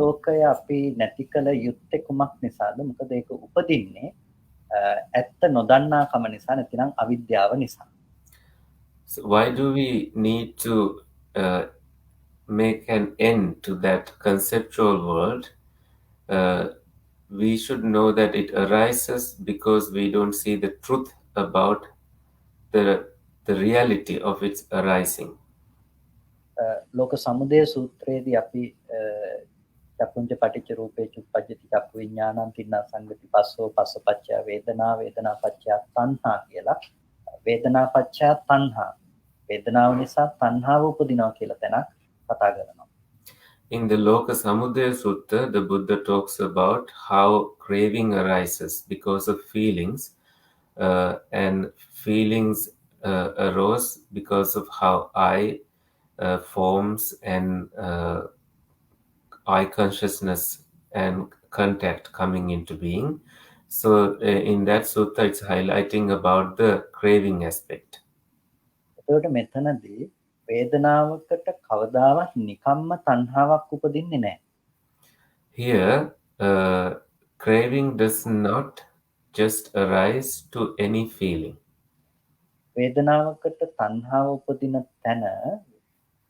ලෝකය අපි නැති කළ යුත්තේ කුමක් නිසාද? මොකද ඒක උපදින්නේ ඇත්ත නොදන්නාකම නිසා නැතිනම් අවිද්‍යාව නිසා. So why do we need to make an end to that conceptual world? We should know that it arises because we don't see the truth about the reality of its arising. ලෝක සමුදය සූත්‍රයේදී අපි චක්කුංච පටිච්ච රූපේ චුප්පජ්ජති චක්කු විඥානං තින්නා සංගති පස්සෝ පස්සපච්චය වේදනා වේදනා පච්චය තණ්හා කියලා වේදනා පච්චය තණ්හා වේදනාව නිසා තණ්හාව උපදිනවා කියලා තැනක් කතා කරනවා. In the Loka Samudaya Sutta, the Buddha talks about how craving arises because of feelings, and feelings arose because of how I forms and eye consciousness and contact coming into being. So in that sutta, it's highlighting about the craving aspect. එතකොට මෙතනදී වේදනාවකට කවදාවත් නිකම්ම තණ්හාවක් උපදින්නේ නැහැ. Here, craving does not just arise to any feeling. වේදනාවකට තණ්හාව උපදින තැන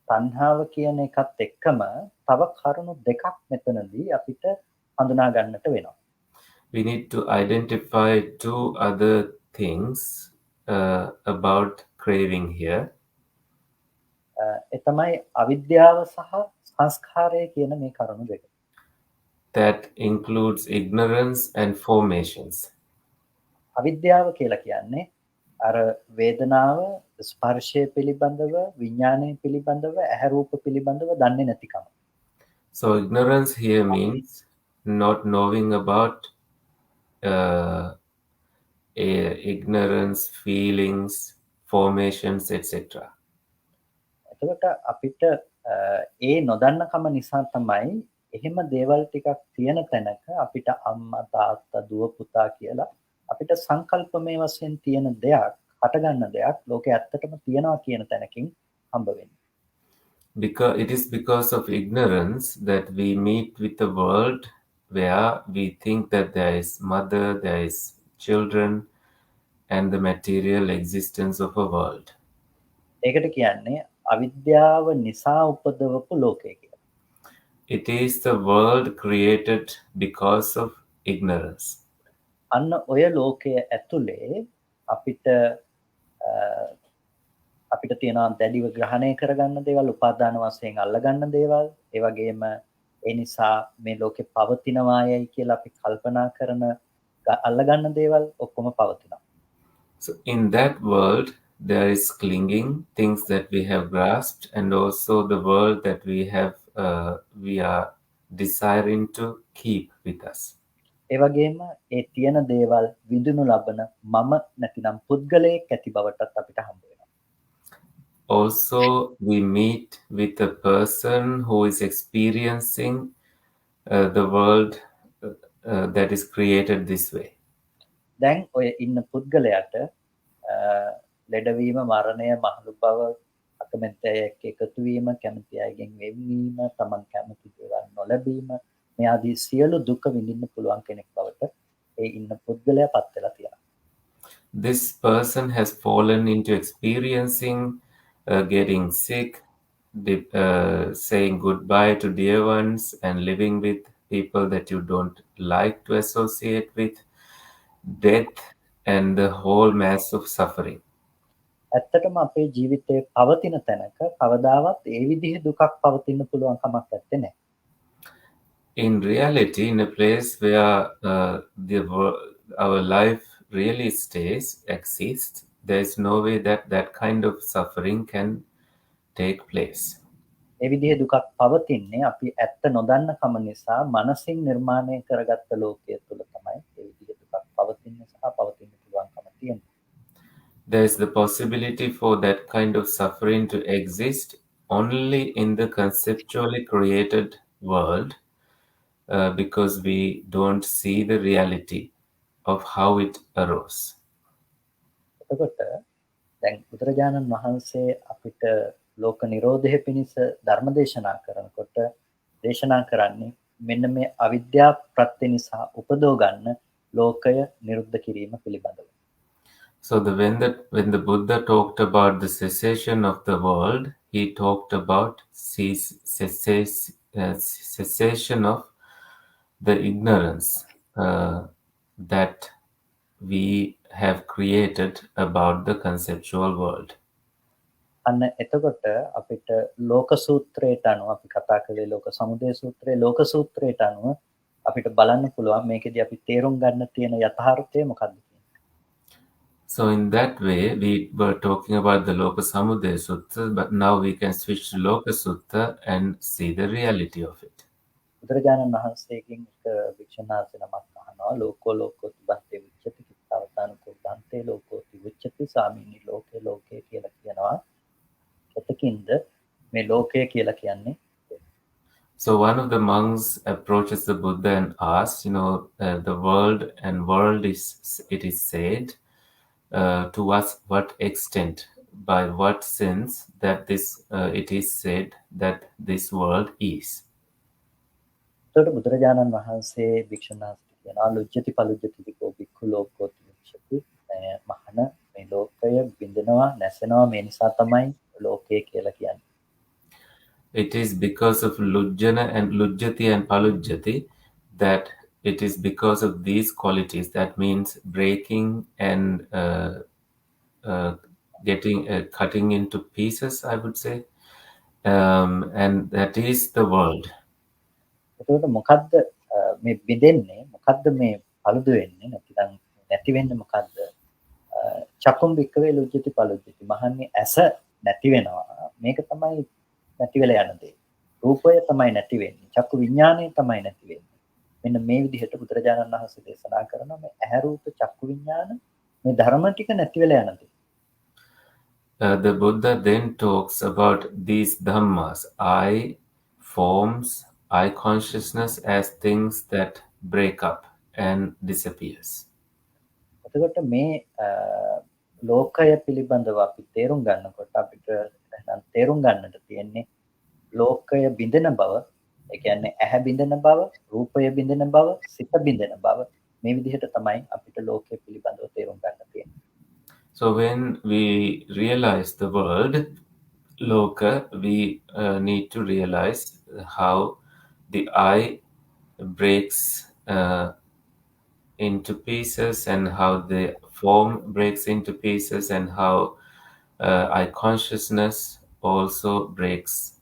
තණ්හාව කියන එකත් එක්කම තව කරුණු දෙකක් මෙතනදී අපිට හඳුනා ගන්නට වෙනවා. We need to identify two other things about craving here. ඒ තමයි අවිද්‍යාව සහ සංස්කාරය කියන මේ කරුණු දෙක. That includes ignorance and formations. අවිද්‍යාව කියලා කියන්නේ අර වේදනාව ස්පර්ශය පිළිබඳව විඥානය පිළිබඳව ඇහැ රූප පිළිබඳව දන්නේ නැතිකම. So ignorance here means not knowing about ignorance, feelings, formations, etc. එතකොට අපිට ඒ නොදන්නකම නිසා තමයි එහෙම දේවල් ටිකක් තියෙන තැනක අපිට අම්මා තාත්තා දුව පුතා කියලා අපිට සංකල්පමය වශයෙන් තියෙන දෙයක් හටගන්න දෙයක් ලෝකේ ඇත්තටම තියනවා කියන තැනකින් හම්බ වෙන්නේ. Because it is because of ignorance that we meet with the world where we think that there is mother, there is children, and the material existence of a world. ඒකට කියන්නේ අවිද්‍යාව නිසා උපදවපු ලෝකය කියලා. It is the world created because of ignorance. අන්න ඔය ලෝකය ඇතුලේ අපිට තියෙනවා දැඩිව ග්‍රහණය කරගන්න දේවල් උපාදාන වශයෙන් අල්ලගන්න දේවල් ඒ වගේම ඒ නිසා මේ ලෝකේ පවතිනවායයි කියලා අපි කල්පනා කරන අල්ලගන්න දේවල් ඔක්කොම පවතිනවා. So in that world there is clinging, things that we have grasped, and also the world that we are desiring to keep with us. ඒ වගේම ඒ තියෙන දේවල් විඳිනු ලබන මම නැතිනම් පුද්ගලයෙක් ඇති බවටත් අපිට හම්බ වෙනවා. Also, we meet with a person who is experiencing the world that is created this way. දැන් ඔය ඉන්න පුද්ගලයාට ලෙඩවීම මරණය මහලු බව අකමැති අයෙක් එකතු වීම කැමති අයගෙන් වෙන්වීම තමන් කැමති දේවල් නොලැබීම මේ ආදී සියලු දුක විඳින්න පුළුවන් කෙනෙක් බවට ඒ ඉන්න පුද්ගලයා පත් වෙලා තියෙනවා. This person has fallen into experiencing getting sick, saying goodbye to dear ones, and living with people that you don't like to associate with, death, and the whole mass of suffering. ඇත්තටම අපේ ජීවිතයේ පවතින තැනක කවදාවත් ඒ විදිහේ දුකක් පවතින්න පුළුවන් කමක් නැත්තේ නෑ. In reality, in a place where our life really exists, there is no way that that kind of suffering can take place. ඒ විදිහේ දුකක් පවතින්නේ අපි ඇත්ත නොදන්න කම නිසා මනසින් නිර්මාණය කරගත්ත ලෝකයේ තුල තමයි ඒ විදිහේ දුකක් පවතින්නේ සහ පවතින්න පුළුවන්කම තියෙන්නේ. There is the possibility for that kind of suffering to exist only in the conceptually created world, because we don't see the reality of how it arose. එතකොට දැන් බුදුරජාණන් වහන්සේ අපිට ලෝක නිරෝධය පිණිස ධර්ම දේශනා කරනකොට දේශනා කරන්නේ මෙන්න මේ අවිද්‍යා ප්‍රත්‍ය නිසා උපදව ගන්න ලෝකය නිරුද්ධ කිරීම පිළිබඳව. So when the Buddha talked about the cessation of the world, he talked about cessation of the ignorance that we have created about the conceptual world. අන්න එතකොට අපිට ලෝක සූත්‍රයට අනුව අපි කතා කළේ ලෝක සමුදය සූත්‍රයේ ලෝක සූත්‍රයට අනුව අපිට බලන්න පුළුවන් මේකෙදී අපි තේරුම් ගන්න තියෙන යථාර්ථය මොකක්ද කියන්නේ. So in that way, we were talking about the Loka Samudaya Sutta, but now we can switch to Loka Sutta and see the reality of it. බුදුරජාණන් වහන්සේගෙන් එක වික්ෂුන් වහන්සේ නමක් අහනවා ලෝකෝ ලෝකෝති බන්තේ උච්චති කිත්තවතානකෝ බන්තේ ලෝකෝති උච්චති සාමිනී ලෝකේ ලෝකේ කියලා කියනවා. එතකින්ද මේ ලෝකය කියලා කියන්නේ. So one of the monks approaches the Buddha and asks, the world is said, to what extent, by what sense that it is said that this world is. එතකොට බුදුරජාණන් වහන්සේ වික්ෂුන් වහන්සේට කියනවා ලුජ්ජති පලුජ්ජති විකෝ භික්ඛු ලෝකෝති උච්චති මහණ මේ ලෝකය බිඳෙනවා නැසෙනවා මේ නිසා තමයි ලෝකය කියලා කියන්නේ. It is because of lujjana and lujjati and palujjati that it is because of these qualities, that means breaking and cutting into pieces, I would say, and that is the world. එතකොට මොකද්ද මේ බිඳෙන්නේ මොකද්ද මේ පළුදු වෙන්නේ නැතිනම් නැති වෙන්නේ මොකද්ද? චක්කුම් වික්කවේ ලුජ්ජති පලුජ්ජති මහන්නේ ඇස නැති වෙනවා මේක තමයි නැති වෙලා යන දේ. රූපය තමයි නැති වෙන්නේ. චක්කු විඥානය තමයි නැති වෙන්නේ. මෙන්න මේ විදිහට බුදුරජාණන් වහන්සේ දේශනා කරනවා මේ ඇහැ රූප චක්කු විඥාන මේ ධර්ම ටික නැති වෙලා යන දේ. The Buddha then talks about these dhammas, eye, forms, eye consciousness as things that break up and disappears. එතකොට මේ ලෝකය පිළිබඳව අපි තේරුම් ගන්නකොට අපිට තේරුම් ගන්නට තියෙන්නේ ලෝකය බිඳෙන බව, ඒ කියන්නේ ඇහැ බිඳෙන බව, රූපය බිඳෙන බව, සිත බිඳෙන බව මේ විදිහට තමයි අපිට ලෝකය පිළිබඳව තේරුම් ගන්න තියෙන්නේ. So when we realize the word loka, we need to realize how the eye breaks into pieces and how the form breaks into pieces and how eye consciousness also breaks.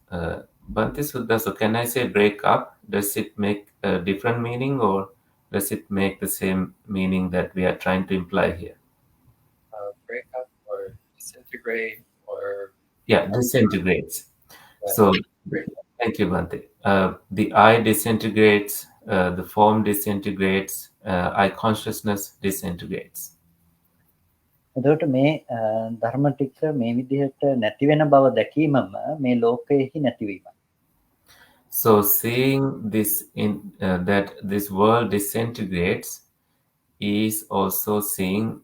Bhante Sudha, so can I say break up? Does it make a different meaning or does it make the same meaning that we are trying to imply here? Break up or disintegrate or... Yeah, disintegrates. So, thank you, Bhante. The eye disintegrates, the form disintegrates, eye consciousness disintegrates. එතකොට මේ ධර්ම ටික මේ විදිහට නැති වෙන බව දැකීමම මේ ලෝකයේහි නැතිවීමයි. So seeing this that this world disintegrates is also seeing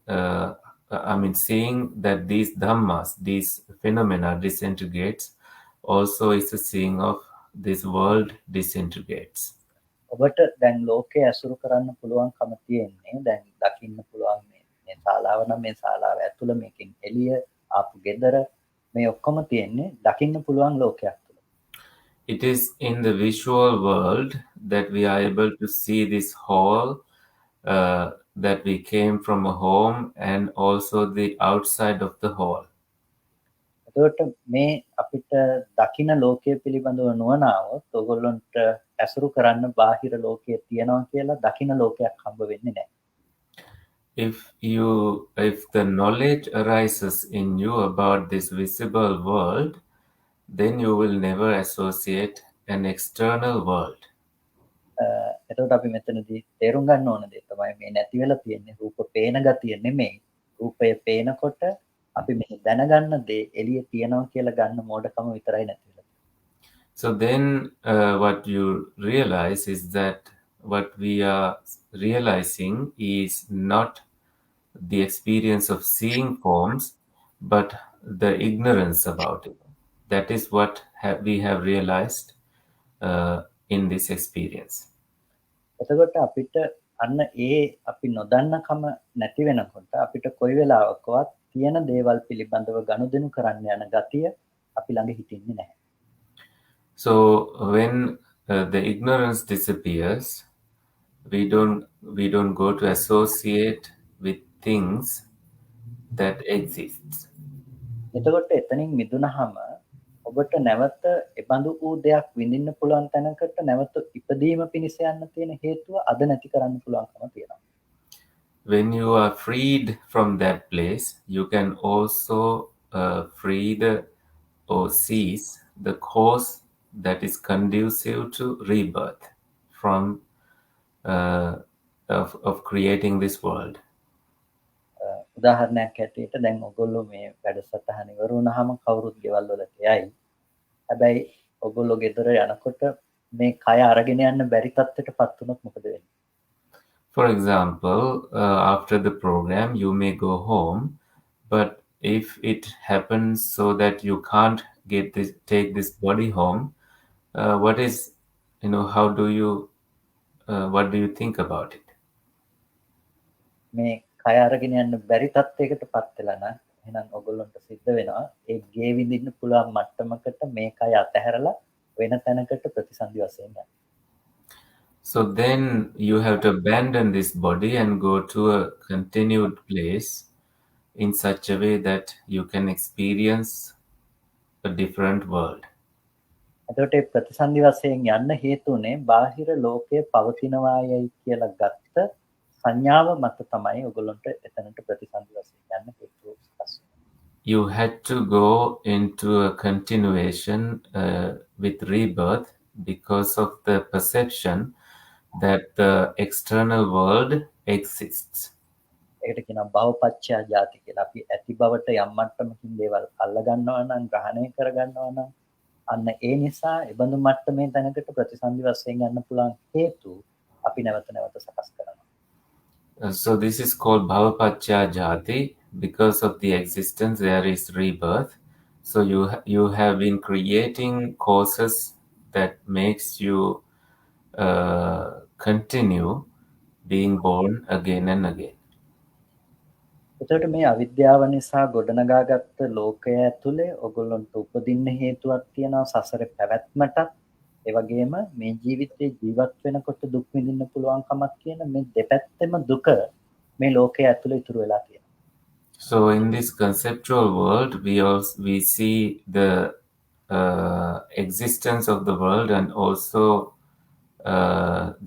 that these dhammas, these phenomena disintegrates, also is a seeing of this world disintegrates. ඔබට දැන් ලෝකය අසුරු කරන්න පුළුවන්කම තියෙන්නේ දැන් දකින්න පුළුවන් මේ ශාලාව නම් මේ ශාලාව ඇතුළ මේකෙන් එළිය ආපු ගෙදර මේ ඔක්කොම තියෙන්නේ දකින්න පුළුවන් ලෝකයක් තුළ. It is in the visual world that we are able to see this hall, that we came from a home, and also the outside of the hall. එතකොට මේ අපිට දකින ලෝකයේ පිළිබඳව නුවණාවොත් ඔයගොල්ලන්ට ඇසුරු කරන්න බාහිර ලෝකයේ තියෙනවා කියලා දකින ලෝකයක් හම්බ වෙන්නේ නැහැ. If the knowledge arises in you about this visible world, then you will never associate an external world. එතකොට අපි මෙතනදී තේරුම් ගන්න ඕන දේ තමයි මේ නැති වෙලා තියෙන්නේ රූප පේන ගතිය නෙමෙයි. රූපය පේනකොට අපි මේ දැනගන්න දේ එළිය තියෙනවා කියලා ගන්න මෝඩකම විතරයි නැති වෙලා. So then what you realize is that what we are realizing is not the experience of seeing forms, but the ignorance about it. That is what we have realized in this experience. එතකොට අපිට අන්න ඒ අපි නොදන්නකම නැති වෙනකොට අපිට කොයි වෙලාවකවත් තියෙන දේවල් පිළිබඳව ගනුදෙනු කරන්න යන ගතිය අපි ළඟ හිටින්නේ නැහැ. So when the ignorance disappears, we don't go to associate with things that exists. එතකොට එතනින් මිදුනහම ඔබට නැවත එබඳු වූ දෙයක් විඳින්න පුළුවන් තැනකට නැවත ඉපදීම පිණිස යන්න තියෙන හේතුව අද නැති කරන්න පුළුවන්කම තියෙනවා. When you are freed from that place, you can also free or cease the cause that is conducive to rebirth of creating this world. උදාහරණයක් ඇටියට දැන් ඔයගොල්ලෝ මේ වැඩසටහන ඉවර වුණාම කවුරුත් ගෙවල් වලට යයි. හැබැයි ඔයගොල්ලෝ ගෙදර යනකොට මේ කය අරගෙන යන්න බැරි තත්ත්වයටපත් වුණොත් මොකද වෙන්නේ? For example, after the program, you may go home, but if it happens so that you can't take this body home, what do you think about it? මේ කය අරගෙන යන්න බැරි තත්ත්වයකටපත් වෙලා නම් එහෙනම් ඔයගොල්ලන්ට සිද්ධ වෙනවා ඒ ගේ විඳින්න පුළුවන් මට්ටමකට මේ කය අතහැරලා වෙන තැනකට ප්‍රතිසන්දි වශයෙන් යන්න. So then you have to abandon this body and go to a continued place in such a way that you can experience a different world. එතකොට ඒ ප්‍රතිසන්දි වශයෙන් යන්න හේතුනේ බාහිර ලෝකයේ පවතිනවායයි කියලා ගත්ත සංඥාව මත තමයි ඔයගොල්ලන්ට එතනට ප්‍රතිසන්දි වශයෙන් යන්න හේතුව සකස් වෙන්නේ. You had to go into a continuation with rebirth because of the perception that the external world exists. ඒකට කියනවා භවපච්චය ජාති කියලා. අපි ඇති බවට යම් මට්ටමකින් දේවල් අල්ල ගන්නවා නම් ග්‍රහණය කර ගන්නවා නම් අන්න ඒ නිසා එබඳු මට්ටමේ තැනකට ප්‍රතිසන්දි වශයෙන් යන්න පුළුවන් හේතු අපි නැවත නැවත සකස් කරනවා. So this is called bhavapacchya jati. Because of the existence, there is rebirth. So you have been creating causes that makes you continue being born again and again. එතකොට මේ අවිද්‍යාව නිසා ගොඩනගාගත්ත ලෝකය ඇතුලේ ඔයගොල්ලන්ට උපදින්න හේතුවක් තියෙනවා සසරේ පැවැත්මටත් ඒ වගේම මේ ජීවිතේ ජීවත් වෙනකොට දුක් විඳින්න පුළුවන්කමක් කියන මේ දෙපැත්තෙම දුක මේ ලෝකයේ ඇතුලේ ඉතුරු වෙලා තියෙනවා. So in this conceptual world, we see the existence of the world and also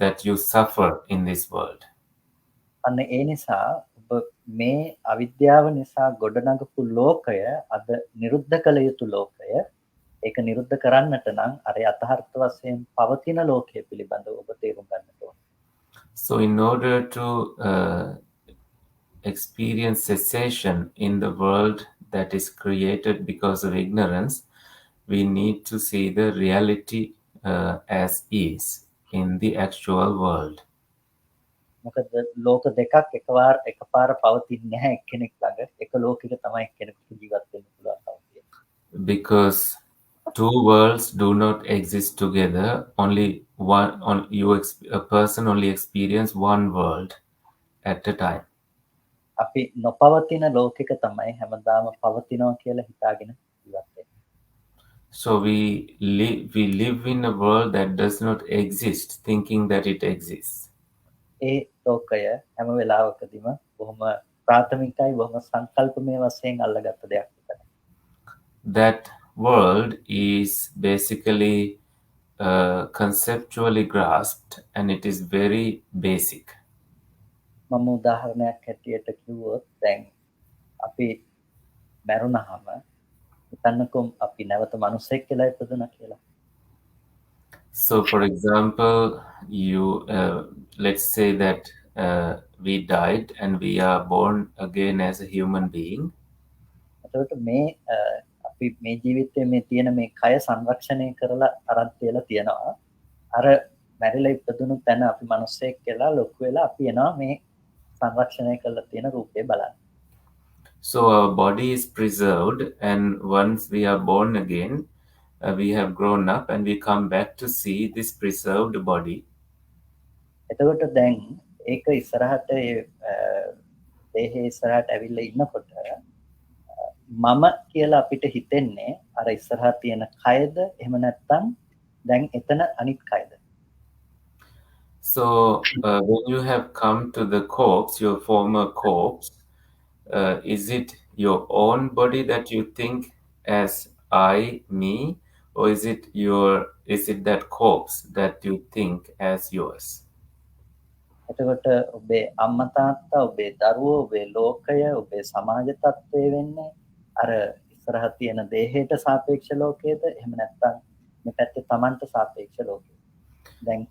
that you suffer in this world. අන්න ඒ නිසා ඔබ මේ අවිද්‍යාව නිසා ගොඩනගපු ලෝකය අද නිරුද්ධ කළ යුතු ලෝකය. ඒක නිරුද්ධ කරන්නට නම් අර යථාර්ථ වශයෙන් පවතින ලෝකයේ පිළිබඳව ඔබ තේරුම් ගන්නට ඕන. So in order to experience cessation in the world that is created because of ignorance, we need to see the reality as is in the actual world. මොකද ලෝක දෙකක් එකපාර පවතින්නේ නැහැ එක්කෙනෙක් ළඟ. එක ලෝකයක තමයි එක්කෙනෙකුට ජීවත් වෙන්න පුළුවන්කම තියෙන්නේ. Because two worlds do not exist together. A person only experience one world at a time. අපි නොපවතින ලෝකයක තමයි හැමදාම පවතිනවා කියලා හිතාගෙන ජීවත් වෙන්නේ. So we live in a world that does not exist, thinking that it exists. ඒ ලෝකය හැම වෙලාවකදීම බොහොම ප්‍රාථමිකයි බොහොම සංකල්පමය වශයෙන් අල්ලගත්ත දෙයක් විතරයි. That world is basically conceptually grasped and it is very basic. මම උදාහරණයක් හැටියට කිව්වොත් දැන් අපි මැරුණාම හිතන්නකෝ අපි නැවත මිනිසෙක් කියලා ඉපදුණා කියලා. So, for example, let's say that we died and we are born again as a human being. එතකොට මේ අපි මේ ජීවිතයේ මේ තියෙන මේ කය සංරක්ෂණය කරලා අරන් තියලා තියෙනවා. අර මැරිලා ඉපදුණු තැන අපි මිනිසෙක් කියලා ලොකු වෙලා අපි එනවා මේ සංරක්ෂණය කරලා තියෙන රූපේ බලන්න. So our body is preserved, and once we are born again, we have grown up and we come back to see this preserved body. එතකොට දැන් ඒක ඉස්සරහට දේහේ ඉස්සරහට ඇවිල්ලා ඉන්නකොට මම කියලා අපිට හිතෙන්නේ අර ඉස්සරහා තියෙන කයද එහෙම නැත්නම් දැන් එතන අනිත් කයද? So when you have come to the corpse, your former corpse, is it your own body that you think as I, me, or is it that corpse that you think as yours? එතකොට ඔබේ අම්මා තාත්තා ඔබේ දරුවෝ ඔබේ ලෝකය ඔබේ සමාජ තත්ත්වය වෙන්නේ අර ඉස්සරහ තියෙන දේහයට සාපේක්ෂ ලෝකයේද එහෙම නැත්නම් මේ පැත්තේ Tamanට සාපේක්ෂ ලෝකයේද? දැන්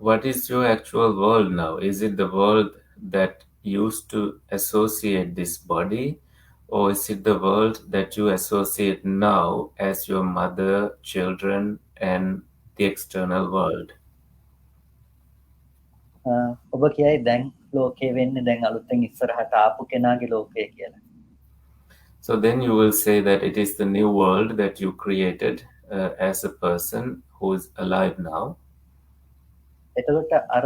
what is your actual world now? Is it the world that used to associate this body, or is it the world that you associate now as your mother, children, and the external world? ඔබ කියයි දැන් ලෝකේ වෙන්නේ දැන් අලුතෙන් ඉස්සරහට ආපු කෙනාගේ ලෝකය කියලා. So then you will say that it is the new world that you created as a person who is alive now. එතකොට අර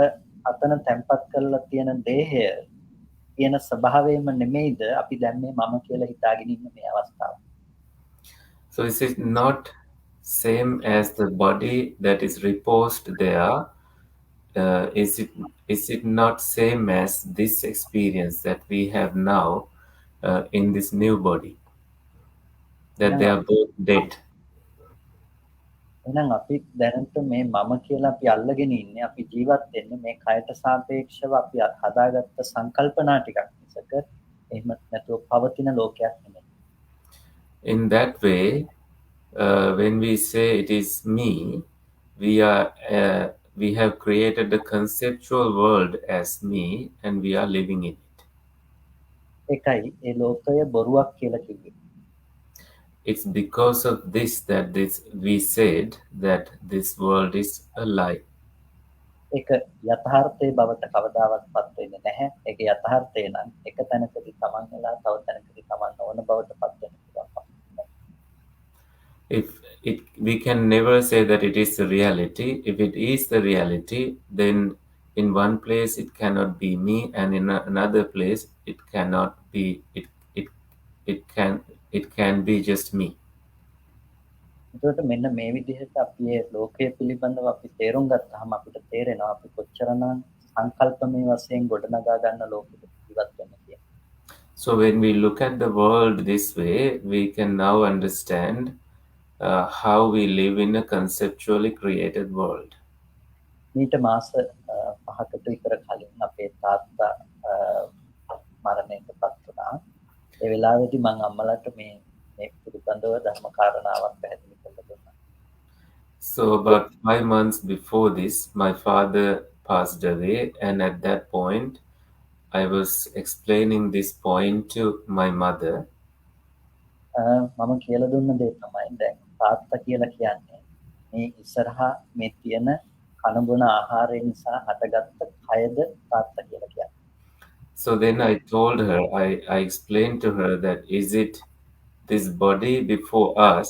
අතන තැම්පත් කරලා තියෙන දේහය තියෙන ස්වභාවයම නෙමෙයිද අපි දැන් මේ මම කියලා හිතාගෙන ඉන්න මේ අවස්ථාව. So is it not same as the body that is reposed there? Is it not same as this experience that we have now in this new body? That they are both dead. එහෙනම් අපි දැනට මේ මම කියලා අපි අල්ලගෙන ඉන්නේ අපි ජීවත් වෙන්නේ මේ කයට සාපේක්ෂව අපි හදාගත්ත සංකල්පනා ටිකක් මිසක එහෙම නැතුව පවතින ලෝකයක් නෙමෙයි. In that way, when we say it is me, we have created the conceptual world as me and we are living in it. ඒකයි ඒ ලෝකය බොරුවක් කියලා කිව්වේ. It's because of this that we said that this world is a lie. ඒක යථාර්ථයේ බවට කවදාවත් පත් වෙන්නේ නැහැ. ඒක යථාර්ථය නම් එක තැනකදී තමන් වෙලා තව තැනකදී තමන් නොවන බවට පත් වෙන්න පුළුවන්. We can never say that it is the reality. If it is the reality, then in one place it cannot be me, and in another place it cannot be. It can be just me. එතකොට මෙන්න මේ විදිහට අපි මේ ලෝකය පිළිබඳව අපි තේරුම් ගත්තාම අපිට තේරෙනවා අපි කොච්චරනම් සංකල්පමය වශයෙන් ගොඩනගා ගන්න ලෝකෙක ජීවත් වෙන්නේ කියලා. So when we look at the world this way, we can now understand how we live in a conceptually created world. මීට මාස 5කට විතර කලින් අපේ තාත්තා මරණයටපත් වුණා. ඒ වෙලාවේදී මම අම්මලාට මේ පිළිබඳව ධර්ම කාරණාවක් පැහැදිලි කරලා දුන්නා. So about 5 months before this, my father passed away, and at that point, I was explaining this point to my mother. මම කියලා දුන්න දේ තමයි දැන් තාත්තා කියලා කියන්නේ මේ ඉස්සරහා මේ තියෙන කනබුන ආහාරය නිසා හටගත්ත කයද තාත්තා කියලා කියන්නේ. So then I told her, I explained to her that is it this body before us,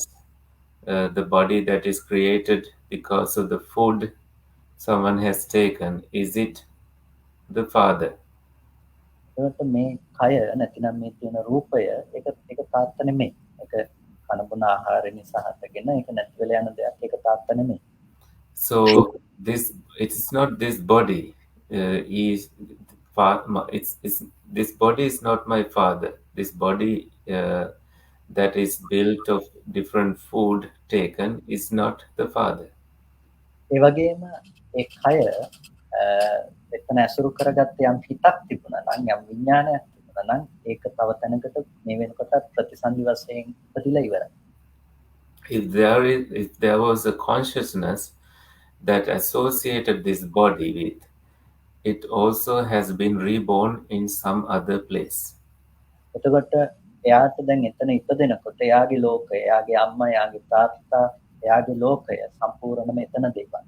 the body that is created because of the food someone has taken, is it the father? ඒකට මේ කය නැතිනම් මේ තියෙන රූපය ඒක තාත්තා නෙමෙයි. ඒක කනබුන ආහාර නිසා හටගෙන ඒක නැති වෙලා යන දෙයක්. ඒක තාත්ත නෙමෙයි. So it is not this body. This body is not my father. This body that is built of different food taken is not the father. ඒ වගේම ඒ කය එතන ඇසුරු කරගත්ත යම් හිතක් තිබුණා නම් යම් විඥානයක් තිබුණා නම් ඒක තව තැනකට මේ වෙනකොට ප්‍රතිසන්දි වශයෙන් ඉපදිලා ඉවරයි. If there was a consciousness that associated this body with, it also has been reborn in some other place. එතකොට එයාට දැන් එතන ඉපදෙනකොට එයාගේ ලෝකය, එයාගේ අම්මා, එයාගේ තාත්තා, එයාගේ ලෝකය සම්පූර්ණයෙන්ම එතන දෙපා.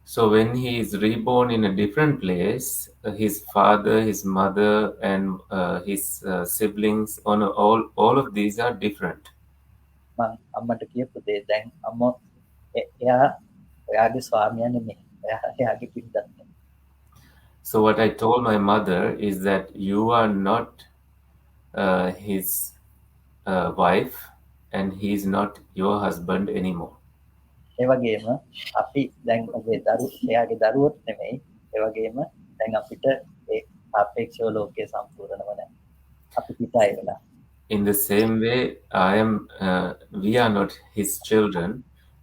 So when he is reborn in a different place, his father, his mother, and his siblings, all of these are different. මම අම්මට කියපු දේ දැන් අම්මා එයා එයාගේ ස්වාමියා නෙමෙයි. එයාගේ පිටත් නෙමෙයි. So what I told my mother is that you are not his wife, and he is not your husband anymore. ඒ වගේම අපි දැන් ඔබේ එයාගේ දරුවොත් නෙමෙයි. ඒ වගේම දැන් අපිට ඒ සාපේක්ෂව ලෝකයේ සම්පූර්ණව නැහැ. අපි පිටයි වෙලා. In the same way, we are not his children,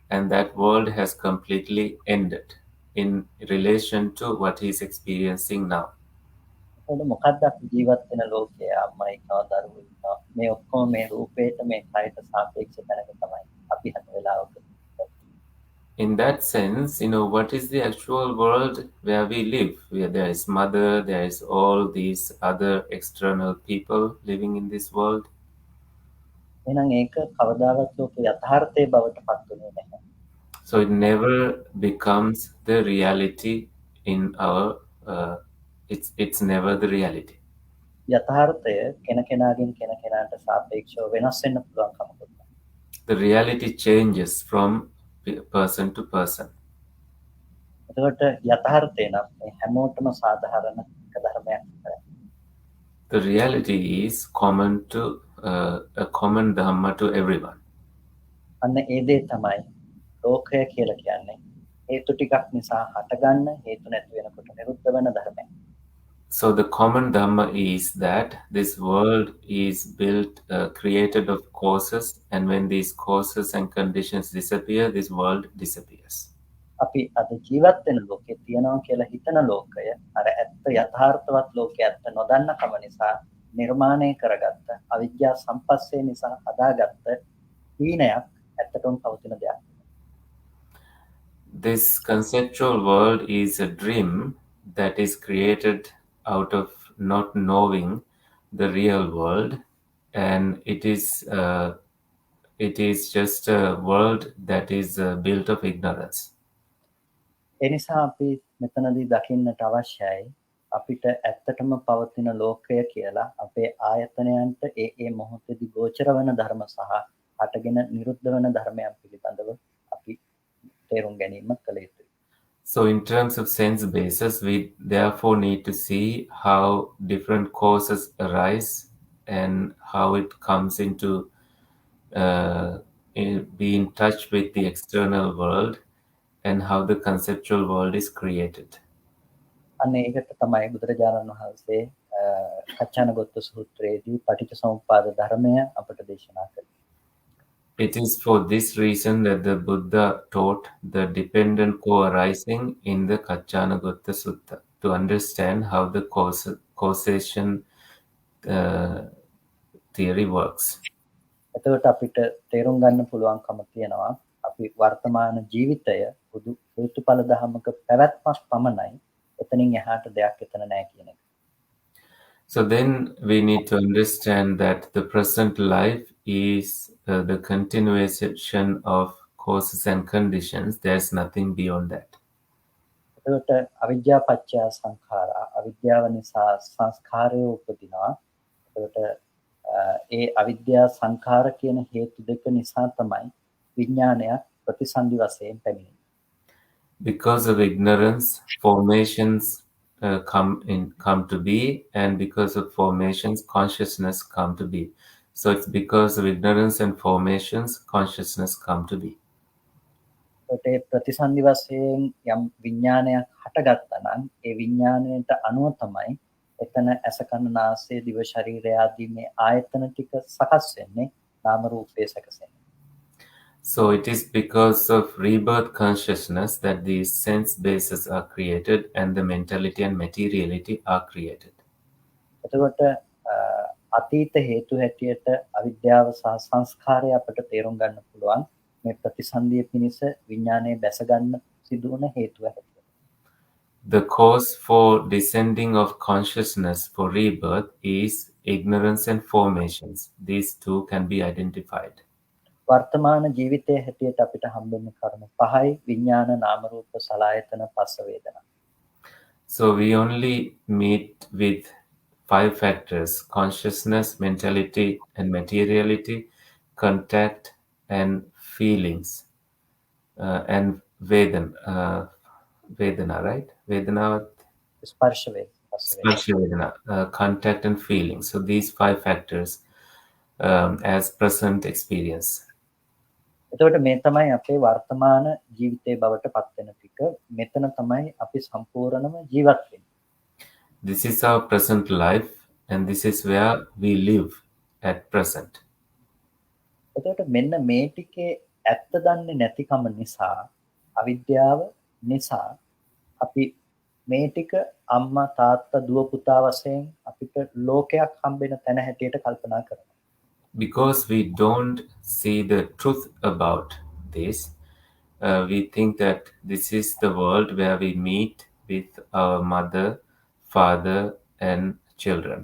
and that world has completely ended in relation to what he is experiencing now. එතකොට මොකද්ද අපි ජීවත් වෙන ලෝකය අම්මා ඉන්නවා දරුවෝ ඉන්නවා මේ ඔක්කොම මේ රූපේට මේ කයට සාපේක්ෂ තැනක තමයි අපි හැම වෙලාවකම. In that sense, what is the actual world where we live, where there is mother, there is all these other external people living in this world? එහෙනම් ඒක කවදාවත් ලෝකේ යථාර්ථයේ බවට පත් වෙන්නේ නැහැ. So it never becomes the reality in our, it's never the reality. යථාර්ථය කෙනකෙනාගෙන් කෙනකෙනාට සාපේක්ෂව වෙනස් වෙන්න පුළුවන් කමකුත් නැහැ. The reality changes from person to person. එතකොට යථාර්ථය නම් මේ හැමෝටම සාධාරණ එක ධර්මයක් විතරයි. The reality is common to a common Dhamma to everyone. අන්න ඒ දේ තමයි ලෝකය කියලා කියන්නේ. හේතු ටිකක් නිසා හටගන්න හේතු නැති වෙනකොට නිරුද්ධ වෙන ධර්මයක්. So the common Dhamma is that this world is built, created of causes, and when these causes and conditions disappear, this world disappears. අපි අද ජීවත් වෙන ලෝකේ තියනවා කියලා හිතන ලෝකය අර ඇත්ත යථාර්ථවත් ලෝකයේ ඇත්ත නොදන්නකම නිසා නිර්මාණය කරගත්ත අවිද්‍යා සම්පස්සේ නිසා හදාගත්ත හීනයක් ඇත්තටම පවතින දෙයක්. This conceptual world is a dream that is created out of not knowing the real world, and it is just a world that is built of ignorance. ඒ නිසා අපි මෙතනදී දකින්නට අවශ්‍යයි අපිට ඇත්තටම පවතින ලෝකය කියලා අපේ ආයතනයන්ට ඒ මොහොතේදී ගෝචර වෙන ධර්ම සහ හටගෙන නිරුද්ධ වෙන ධර්මයන් පිළිබඳව අපි තේරුම් ගැනීමක් කළ යුතුයි. So in terms of sense basis, we therefore need to see how different causes arise and how it comes into be in touch with the external world and how the conceptual world is created. අන්න ඒකට තමයි බුදුරජාණන් වහන්සේ කච්චානගොත්ත සූත්‍රයේදී පටිච්චසමුප්පාද ධර්මය අපට දේශනා කළේ. It is for this reason that the Buddha taught the dependent co-arising in the Kacchanagotta Sutta, to understand how the causation theory works. එතකොට අපිට තේරුම් ගන්න පුළුවන්කම තියෙනවා අපි වර්තමාන ජීවිතය බුදු හේතුඵල ධර්මක පැවැත්මක් පමණයි. එතනින් එහාට දෙයක් එතන නැහැ කියන එක. So then we need to understand that the present life is the continuation of causes and conditions. There's nothing beyond that. එතකොට අවිද්‍යා පත්‍ය සංඛාරා අවිද්‍යාව නිසා සංස්කාරය උපදිනවා. එතකොට ඒ අවිද්‍යා සංඛාර කියන හේතු දෙක නිසා තමයි විඥානයක් ප්‍රතිසන්දි වශයෙන් පැමිණෙන්නේ. Because of ignorance, formations come to be, and because of formations, consciousness come to be. So it's because of ignorance and formations consciousness come to be. ඒ ප්‍රතිසන්දි වශයෙන් යම් විඥානයක් හටගත්තා නම් ඒ විඥාණයට අනුව තමයි එතන ඇස කන නාසය දිව ශරීරය ආදී මේ ආයතන ටික සකස් වෙන්නේ නාම රූපේ සකසෙන්නේ. So it is because of rebirth consciousness that these sense bases are created and the mentality and materiality are created. එතකොට අතීත හේතු හැටියට අවිද්‍යාව සහ සංස්කාරය අපට තේරුම් ගන්න පුළුවන් මේ ප්‍රතිසන්දිය පිණිස විඥානයේ බැස ගන්න සිදු වන හේතුව හැටියට. The cause for descending of consciousness for rebirth is ignorance and formations. These two can be identified. වර්තමාන ජීවිතයේ හැටියට අපිට හම්බෙන්නේ කර්ම පහයි විඥාන නාම රූප සලආයතන පස්ස වේදනා. So we only meet with 5 factors: consciousness, mentality and materiality, contact and feelings, and Vedana, right? Vedana, ස්පර්ශ වේදනා Sparsha Vedana, contact and feeling. So these 5 factors as present experience. එතකොට මේ තමයි අපේ වර්තමාන ජීවිතයේ බවට පත් වෙන ටික. මෙතන තමයි අපි සම්පූර්ණම ජීවත් වෙන්නේ. This is our present life and this is where we live at present. එතකොට මෙන්න මේ ටිකේ ඇත්ත දන්නේ නැතිකම නිසා අවිද්‍යාව නිසා අපි මේ ටික අම්මා තාත්තා දුව පුතා වශයෙන් අපිට ලෝකයක් හම්බෙන තැන හැටියට කල්පනා කරනවා. Because we don't see the truth about this, we think that this is the world where we meet with our mother, father and children.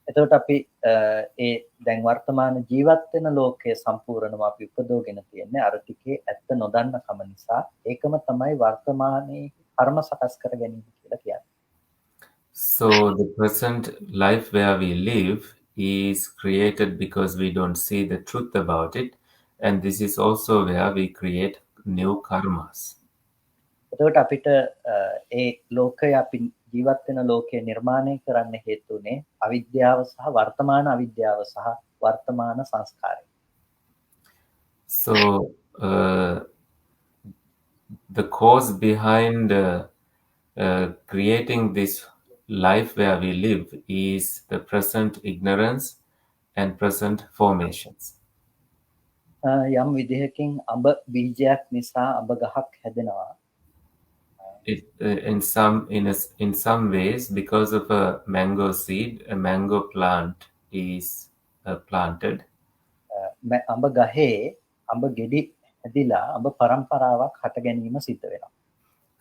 එතකොට අපි ඒ දැන් වර්තමාන ජීවත් වෙන ලෝකයේ සම්පූර්ණව අපි උපදවගෙන තියෙන්නේ අර ටිකේ ඇත්ත නොදන්න කම නිසා ඒකම තමයි වර්තමානයේ කර්ම සකස් කර ගැනීම කියලා කියන්නේ. So the present life where we live is created because we don't see the truth about it, and this is also where we create new karmas. එතකොට අපිට ඒ ලෝකය අපි ජීවත් වෙන ලෝකය නිර්මාණය කරන්න හේතුනේ අවිද්‍යාව සහ වර්තමාන අවිද්‍යාව සහ වර්තමාන සංස්කාරය. So the cause behind creating this life where we live is the present ignorance and present formations. යම් විදිහකින් අඹ බීජයක් නිසා අඹ ගහක් හැදෙනවා. In some ways, because of a mango seed, a mango plant is planted. අඹ ගහේ අඹ ගෙඩි හැදිලා අඹ පරම්පරාවක් හට ගැනීම සිද්ධ වෙනවා.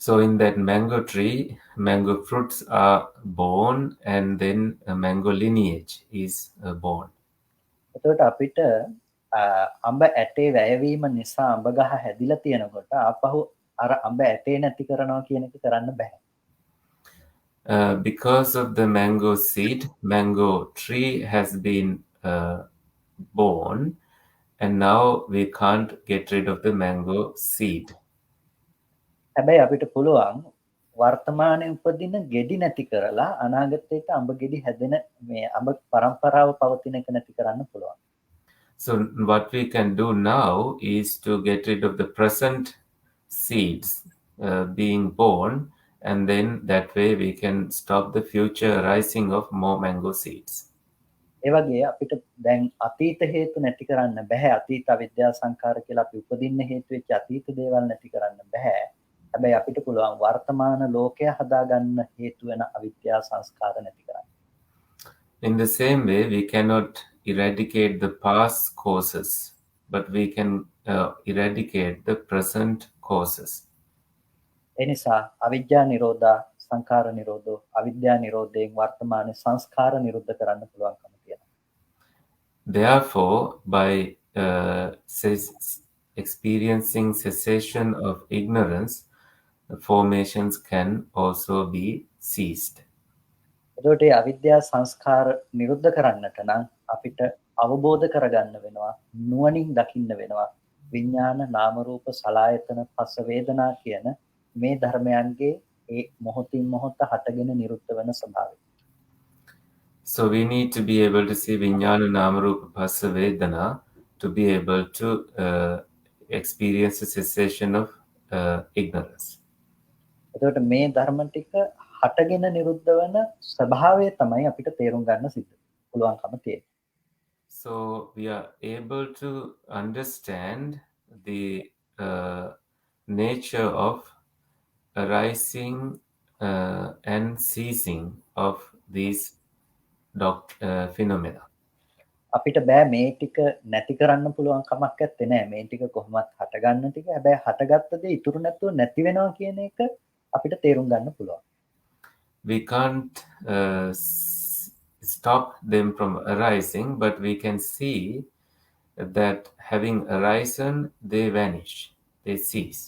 So in that mango tree, mango fruits are born and then a mango lineage is born. එතකොට අපිට අඹ ඇටේ වැයවීම නිසා අඹ ගහ හැදිලා තියෙනකොට ආපහු අර අඹ ඇටේ නැති කරනවා කියන එක කරන්න බෑ. Because of the mango seed, mango tree has been born, and now we can't get rid of the mango seed. හැබැයි අපිට පුළුවන් වර්තමානයේ උපදින ගෙඩි නැති කරලා අනාගතයට අඹ ගෙඩි හැදෙන මේ අඹ පරම්පරාව පවතින එක නැති කරන්න පුළුවන්. So what we can do now is to get rid of the present seeds being born, and then that way we can stop the future rising of more mango seeds. ඒ වගේ අපිට දැන් අතීත හේතු නැති කරන්න බෑ. අතීත අවිද්‍යා සංකාර කියලා අපි උපදින්න හේතු වෙච්ච අතීත දේවල් නැති කරන්න බෑ. හැබැයි අපිට පුළුවන් වර්තමාන ලෝකය හදාගන්න හේතු වෙන අවිද්‍යා සංස්කාර නැති කරන්න. In the same way, we cannot eradicate the past causes, but we can eradicate the present causes. ඒ නිසා අවිද්‍යා නිරෝධා සංකාර නිරෝධෝ අවිද්‍යා නිරෝධයෙන් වර්තමානයේ සංස්කාර නිරුද්ධ කරන්න පුළුවන්කම තියෙනවා. Therefore, by experiencing cessation of ignorance, the formations can also be ceased. එතකොට මේ අවිද්‍යා සංස්කාර නිරුද්ධ කරන්නට නම් අපිට අවබෝධ කරගන්න වෙනවා නුවණින් දකින්න වෙනවා විඥාන නාම රූප සලආයතන පස්ස වේදනා කියන මේ ධර්මයන්ගේ ඒ මොහොතින් මොහොත හටගෙන නිරුද්ධ වෙන ස්වභාවය. So we need to be able to see Vijnana Namarupa Phassa Vedana to be able to experience the cessation of ignorance. එතකොට මේ ධර්ම ටික හටගෙන නිරුද්ධ වෙන ස්වභාවය තමයි අපිට තේරුම් ගන්න පුළුවන්කම තියෙන්නේ. So we are able to understand the nature of arising and ceasing of these phenomena. අපිට බෑ මේ ටික නැති කරන්න පුළුවන් කමක් නැත්තේ නෑ. මේ ටික කොහොමත් හටගන්න ටික. හැබැයි හටගත්ත දේ ඉතුරු නැතුව නැති වෙනවා කියන එක අපිට තේරුම් ගන්න පුළුවන්. We can't stop them from arising, but we can see that having arisen, they vanish, they cease.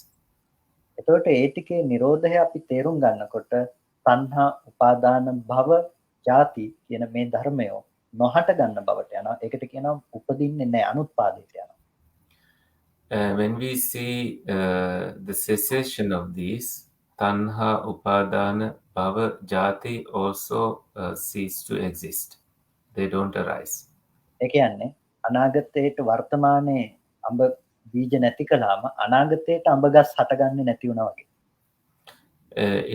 එතකොට ඒ ටිකේ නිරෝධය අපි තේරුම් ගන්නකොට තණ්හා, උපාදාන, භව, ජාති කියන මේ ධර්මයෝ නොහට ගන්න බවට යනවා. ඒකට කියනවා උපදින්නේ නැහැ, අනුත්පාදයට යනවා. When we see the cessation of these, tanha, upadana, bhava, jati also cease to exist. They don't arise. ඒ කියන්නේ අනාගතයට වර්තමානයේ අඹ බීජ නැති කළාම අනාගතයට අඹ ගස් හටගන්නේ නැති වුණා වගේ.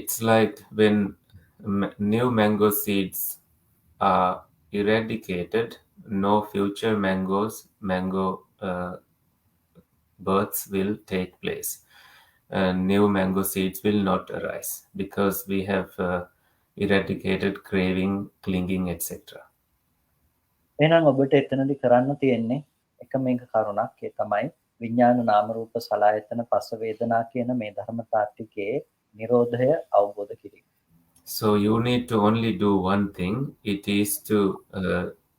It's like when new mango seeds are eradicated, no future mango births will take place. New mango seeds will not arise because we have eradicated craving, clinging, etc. එහෙනම් ඔබට එතනදී කරන්න තියෙන්නේ එකම එක කරුණක්. ඒ තමයි විඥාන නාම රූප සලආයතන පස්ස වේදනා කියන මේ ධර්මතා ටිකේ නිරෝධය අවබෝධ කිරීම. So you need to only do one thing. It is to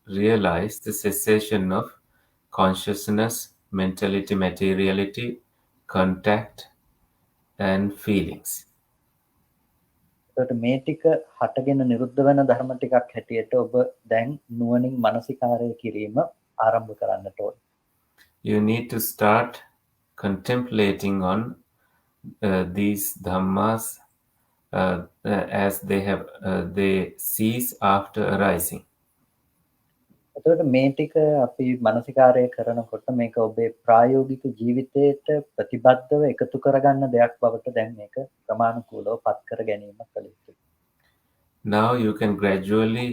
realize the cessation of consciousness, mentality, materiality, contact, and feelings. එතකොට මේ ටික හටගෙන නිරුද්ධ වෙන ධර්ම ටිකක් හැටියට ඔබ දැන් නුවණින් මානසිකාරය කිරීම ආරම්භ කරන්නට ඕනේ. You need to start contemplating on these dhammas as they cease after arising. එතකොට මේ ටික අපි මානසිකාරය කරනකොට මේක ඔබේ ප්‍රායෝගික ජීවිතයට ප්‍රතිබද්ධව එකතු කරගන්න දෙයක් බවට දැන් මේක ප්‍රමාණිකූලව පත් කර ගැනීම කළ යුතුයි. Now you can gradually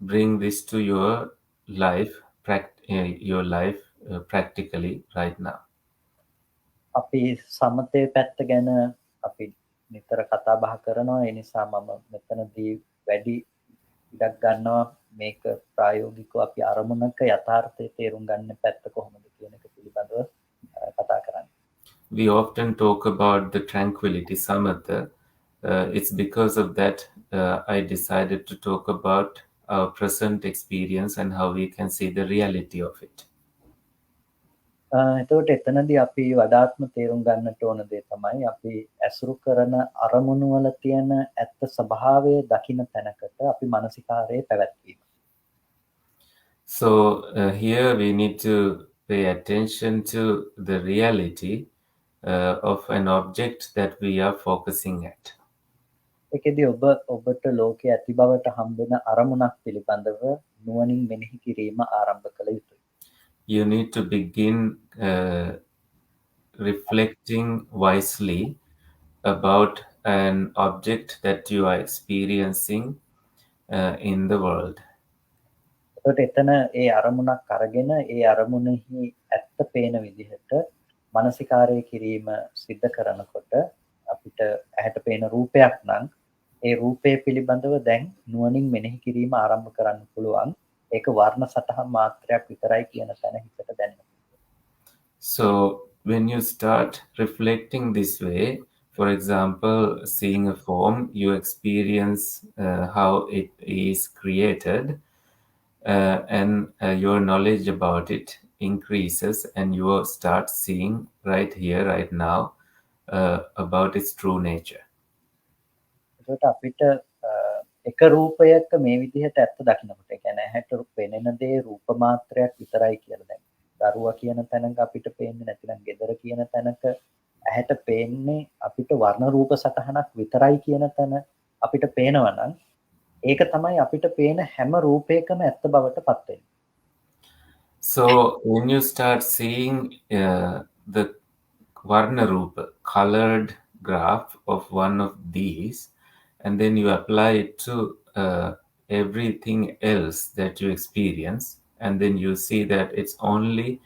bring this to your life practically right now. අපි සමතේ පැත්ත ගැන අපි නිතර කතා බහ කරනවා. ඒ නිසා මම මෙතනදී වැඩි ඉඩක් ගන්නවා මේක ප්‍රායෝගිකව අපි අරමුණක යථාර්ථය තේරුම් ගන්න පැත්ත කොහොමද කියන එක පිළිබඳව කතා කරන්නේ. We often talk about the tranquility samatha. It's because of that I decided to talk about our present experience and how we can see the reality of it. එතකොට එතනදී අපි වඩාත්ම තේරුම් ගන්නට ඕන දේ තමයි අපි ඇසුරු කරන අරමුණු වල තියෙන ඇත්ත ස්වභාවය දකින්න තැනකට අපි මානසිකාරයේ පැවැත්වීම. So here we need to pay attention to the reality of an object that we are focusing at. ඒකෙදී ඔබට ලෝකයේ ඇති බවට හම්බෙන අරමුණක් පිළිබඳව නුවණින් මෙනෙහි කිරීම ආරම්භ කළ යුතුයි. You need to begin reflecting wisely about an object that you are experiencing in the world. එතකොට එතන ඒ අරමුණක් අරගෙන ඒ අරමුණෙහි ඇත්ත පේන විදිහට මානසිකාරය කිරීම සිද්ධ කරනකොට අපිට ඇහැට පේන රූපයක් නම් ඒ රූපය පිළිබඳව දැන් නුවණින් මෙනෙහි කිරීම ආරම්භ කරන්න පුළුවන්. ඒක වර්ණ සටහන් මාත්‍රයක් විතරයි කියන තැන හිතට දැනෙනවා. So when you start reflecting this way, for example, seeing a form, you experience how it is created, and your knowledge about it increases, and you start seeing right here, right now, about its true nature. ඒකට අපිට එක රූපයක මේ විදිහට ඇත්ත දකින්නකොට ඒ කියන්නේ ඇහැට පෙනෙන දේ රූප මාත්‍රයක් විතරයි කියලා දැන්. දරුවා කියන තැනක අපිට පේන්නේ නැතිනම් ගෙදර කියන තැනක ඇහැට පේන්නේ අපිට වර්ණ රූප සටහනක් විතරයි කියන තැන අපිට පේනවා නම් ඒක තමයි අපිට පේන හැම රූපයකම ඇත්ත බවට පත් වෙන්නේ. So when you start seeing the Varna Rupa, colored graph of one of these, and then you apply it to everything else that you experience, and then you see that it's only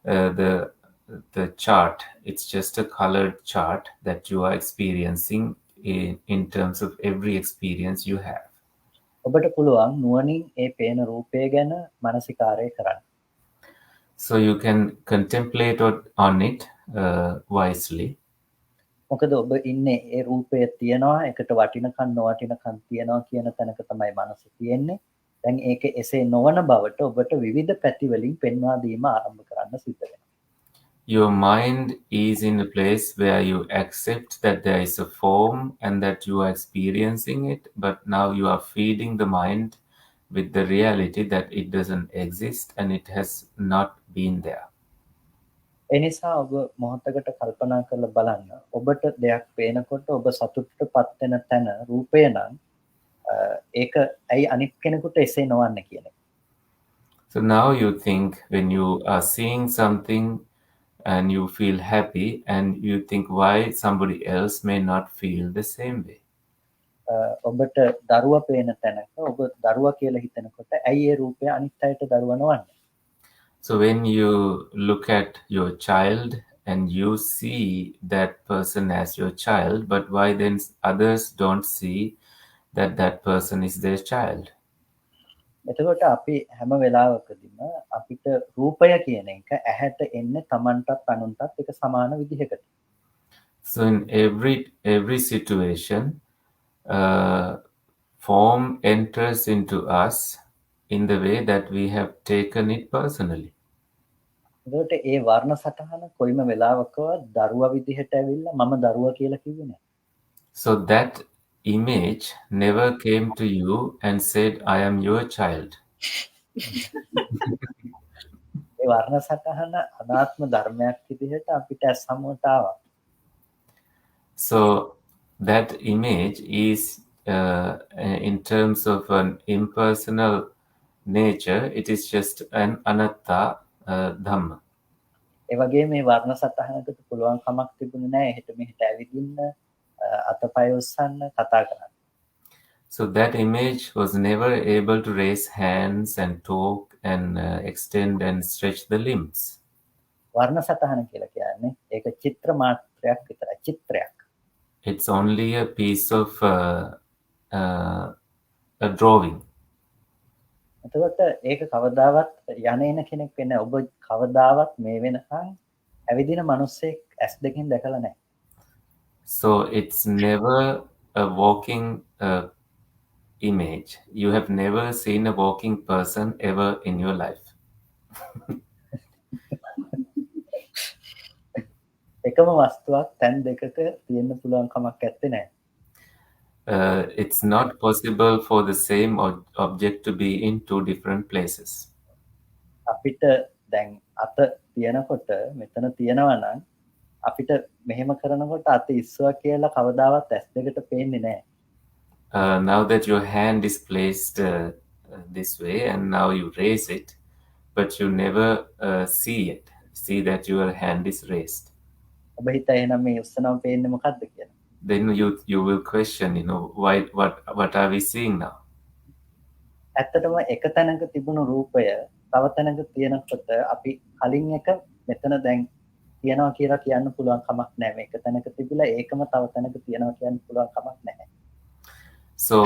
the chart. It's just a colored chart that you are experiencing in terms of every experience you have. ඔබට පුළුවන් නුවණින් ඒ පේන රූපය ගැන මානසිකාරය කරන්න. So you can contemplate on it wisely. මොකද ඔබ ඉන්නේ ඒ රූපය තියනවා එකට වටිනකම් නොවටිනකම් තියනවා කියන තැනක තමයි මනස තියෙන්නේ. දැන් ඒක එසේ නොවන බවට ඔබට විවිධ පැති වලින් පෙන්වා දීම ආරම්භ කරන්න සිද්ධ වෙනවා. Your mind is in a place where you accept that there is a form and that you are experiencing it, but now you are feeding the mind with the reality that it doesn't exist and it has not been there. ඒ නිසා ඔබ මොහොතකට කල්පනා කරලා බලන්න ඔබට දෙයක් පේනකොට ඔබ සතුටටපත් වෙන තැන රූපය නම් ඒක ඇයි අනිත් කෙනෙකුට එසේ නොවන්නේ කියන එක. So now you think when you are seeing something and you feel happy and you think why somebody else may not feel the same way. ඔබට දරුවා පේන තැනක ඔබ දරුවා කියලා හිතනකොට ඇයි ඒ රූපය අනිත් අයට දරුවා නොවන්නේ? So when you look at your child and you see that person as your child, but why then others don't see that that person is their child? එතකොට අපි හැම වෙලාවකදීම අපිට රූපය කියන එක ඇහැට එන්නේ Tamanටත් අනුන්ටත් එක සමාන විදිහකට. So in every situation, form enters into us in the way that we have taken it personally. එතකොට ඒ වර්ණ සටහන කොයිම වෙලාවකවත් දරුවා විදිහට ඇවිල්ලා මම දරුවා කියලා කිව්වේ නැහැ. So that image never came to you and said, I am your child. ඒ වර්ණ සටහන අනාත්ම ධර්මයක් විදිහට අපිට සම්මුත ආවා. So that image is in terms of an impersonal nature, it is just an anatta dhamma. ඒ වගේ මේ වර්ණ සටහනකට පුළුවන් කමක් තිබුණේ නැහැ එහෙට මෙහෙට ඇවිදින්න අතපය උස්සන්න කතා කරන්න. So that image was never able to raise hands and talk and extend and stretch the limbs. වර්ණ සටහන කියලා කියන්නේ ඒක චිත්‍ර මාත්‍රයක් විතරයි චිත්‍රයක්. It's only a piece of a drawing. එතකොට ඒක කවදාවත් යන්නේන කෙනෙක් වෙන්නේ ඔබ කවදාවත් මේ වෙනකන් ඇවිදින මිනිස්සෙක් ඇස් දෙකෙන් දැකලා නැහැ. So it's never a walking image. You have never seen a walking person ever in your life. එකම වස්තුවක් තැන් දෙකක තියෙන්න පුළුවන් කමක් නැත්තේ නෑ. It's not possible for the same object to be in two different places. අපිට දැන් අත තියනකොට මෙතන තියනවා නම් අපිට මෙහෙම කරනකොට අත ඉස්සුවා කියලා කවදාවත් ඇස් දෙකට පේන්නේ නෑ. Now that your hand is placed this way and now you raise it, but you never see that your hand is raised. ඔබ හිතා එහෙනම් මේ උස්සනවා පේන්නේ මොකද්ද කියලා. Then you will question, what are we seeing now? ඇත්තටම එක තැනක තිබුණු රූපය තව තැනක තියෙනකොට අපි කලින් එක මෙතන දැන් තියනවා කියලා කියන්න පුළුවන් කමක් නැහැ. මේක තැනක තිබිලා ඒකම තව තැනක තියනවා කියන්න පුළුවන් කමක් නැහැ. So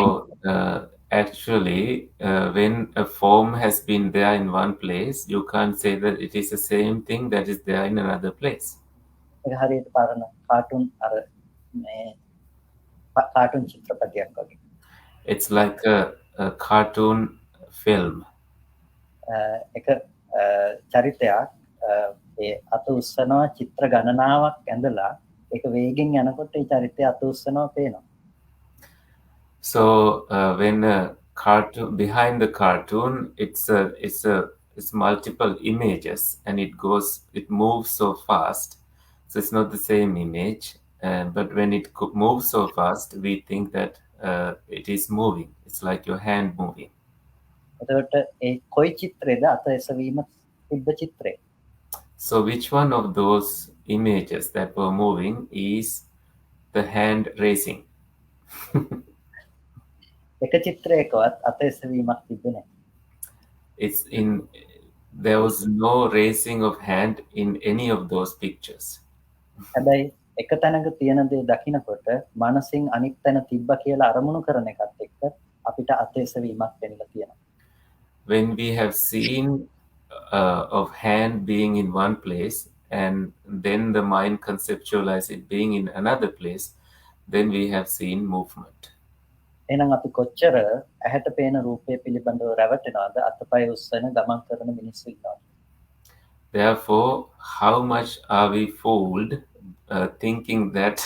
actually, when a form has been there in one place, you can't say that it is the same thing that is there in another place. ඒක හරියට පාරන කාටුන් අර මේ කාටුන් චිත්‍රපටයක් වගේ. It's like a cartoon film. එක චරිතයක් ඒ අත උස්සනවා චිත්‍ර ගණනාවක් ඇඳලා ඒක වේගෙන් යනකොට ඒ චරිතය අත උස්සනවා පේනවා. So when a cartoon behind the cartoon, it's multiple images and it moves so fast. So it's not the same image, but when it moves so fast, we think that it is moving. It's like your hand moving. එතකොට ඒ කොයි චිත්‍රයේද අත එසවීම තිබ්බ චිත්‍රය? So which one of those images that were moving is the hand raising? එක චිත්‍රයකවත් අත එසවීමක් තිබ්බේ නැහැ. It's in there was no raising of hand in any of those pictures. හැබැයි එක තැනක තියෙන දේ දකිනකොට මනසින් අනිත් තැන තිබ්බ කියලා අරමුණු කරන එකත් එක්ක අපිට අත එසවීමක් වෙන්නලා තියෙනවා. When we have seen of hand being in one place and then the mind conceptualize it being in another place, then we have seen movement. එහෙනම් අපි කොච්චර ඇහැට පේන රූපය පිළිබඳව රැවටෙනවද අතපය උස්සන ගමන් කරන මිනිස්සු ඉන්නවා. Therefore, how much are we fooled thinking that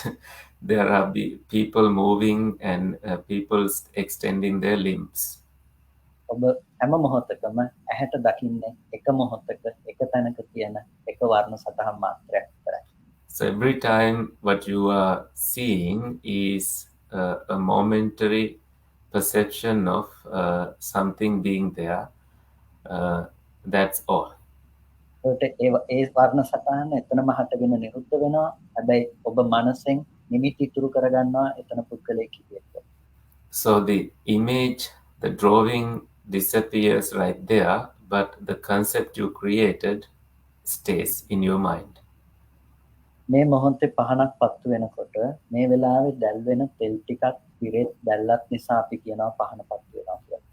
there are people moving and people extending their limbs? ඔබ හැම මොහොතකම ඇහැට දකින්නේ එක මොහොතක එක තැනක තියෙන එක වර්ණ සටහන් මාත්‍රයක් විතරයි. So every time what you are seeing is a momentary perception of something being there. That's all. ඒකට ඒ වර්ණ සටහන එතනම හටගෙන නිරුද්ධ වෙනවා. හැබැයි ඔබ මනසෙන් නිමිති ඉතුරු කරගන්නවා එතන පුද්ගලයෙක් විදියට. So the image, the drawing disappears right there, but the concept you created stays in your mind. මේ මොහොතේ පහනක් පත්තු වෙනකොට මේ වෙලාවේ දැල් වෙන තෙල් ටිකක් පිරෙත් දැල්ලත් නිසා අපි කියනවා පහන පත්තු වෙනවා කියලා.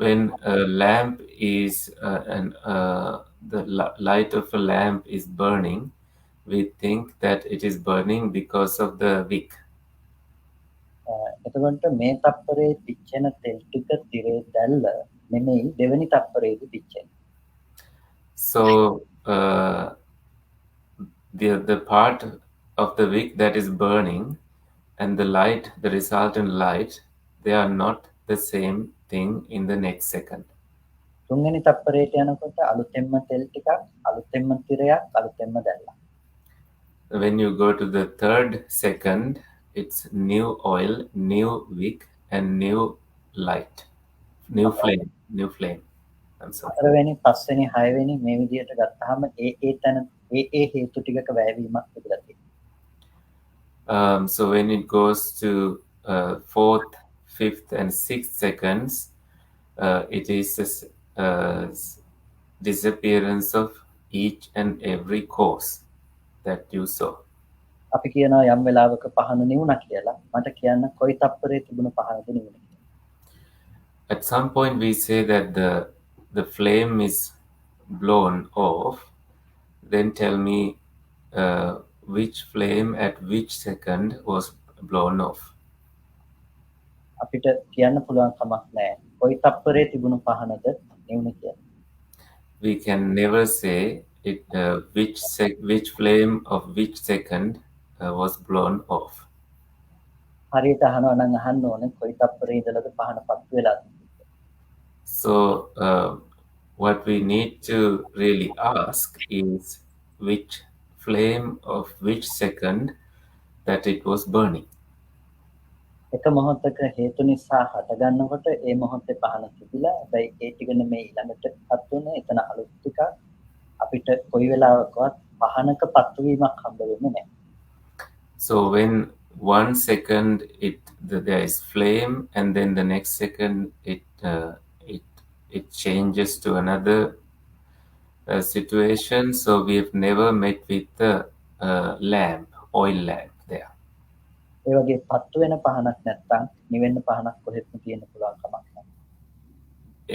When a lamp is the light of a lamp is burning, we think that it is burning because of the wick. එතකොට මේ තප්පරේ පිච්චෙන තෙල් ටික තිරේ දැල්ල නෙමෙයි දෙවෙනි තප්පරේදී පිච්චෙන්නේ. So the part of the wick that is burning and the light, the resultant light, they are not the same thing in the next second. තුන්වෙනි තප්පරේට යනකොට අලුතෙන්ම තෙල් ටිකක් අලුතෙන්ම තිරයක් අලුතෙන්ම දැල්ලක්. When you go to the third second, it's new oil, new wick, and new light, new flame. I'm sorry. හතරවෙනි පස්වෙනි හයවෙනි මේ විදිහට ගත්තාම ඒ තැන ඒ හේතු ටිකක වැයවීමක් තිබුණා තියෙනවා. So when it goes to fourth, fifth, and sixth seconds, it is disappearance of each and every cause that you saw. අපි කියනවා යම් වෙලාවක පහන නිවුණා කියලා. මට කියන්න කොයි තප්පරේ තිබුණ පහනද නිවුනේ. At some point we say that the flame is blown off. Then tell me which flame at which second was blown off. අපිට කියන්න පුළුවන් කමක් නැහැ. කොයි තප්පරේ තිබුණු පහනද නිවුනේ කියලා. We can never say it which flame of which second was blown off. හරියට අහනවා නම් අහන්න ඕනේ කොයි තප්පරේ ඉඳලාද පහන පත්තු වෙලාද. So what we need to really ask is which flame of which second that it was burning. එක මොහොතක හේතු නිසා හටගන්නකොට ඒ මොහොතේ පහන තිබිලා හැබැයි ඒ ටික නෙමෙයි ළඟට පත් වුණේ එතන අලුත් ටික අපිට කොයි වෙලාවකවත් පහනක පත්තු වීමක් හම්බ වෙන්නේ නැහැ. So when 1 second there is flame and then the next second it changes to another situation, so we have never met with the lamp, oil lamp there. ඒ වගේ පත්තු වෙන පහනක් නැත්තම් නිවෙන්න පහනක් කොහෙත්ම තියෙන්න පුළුවන් කමක් නැහැ.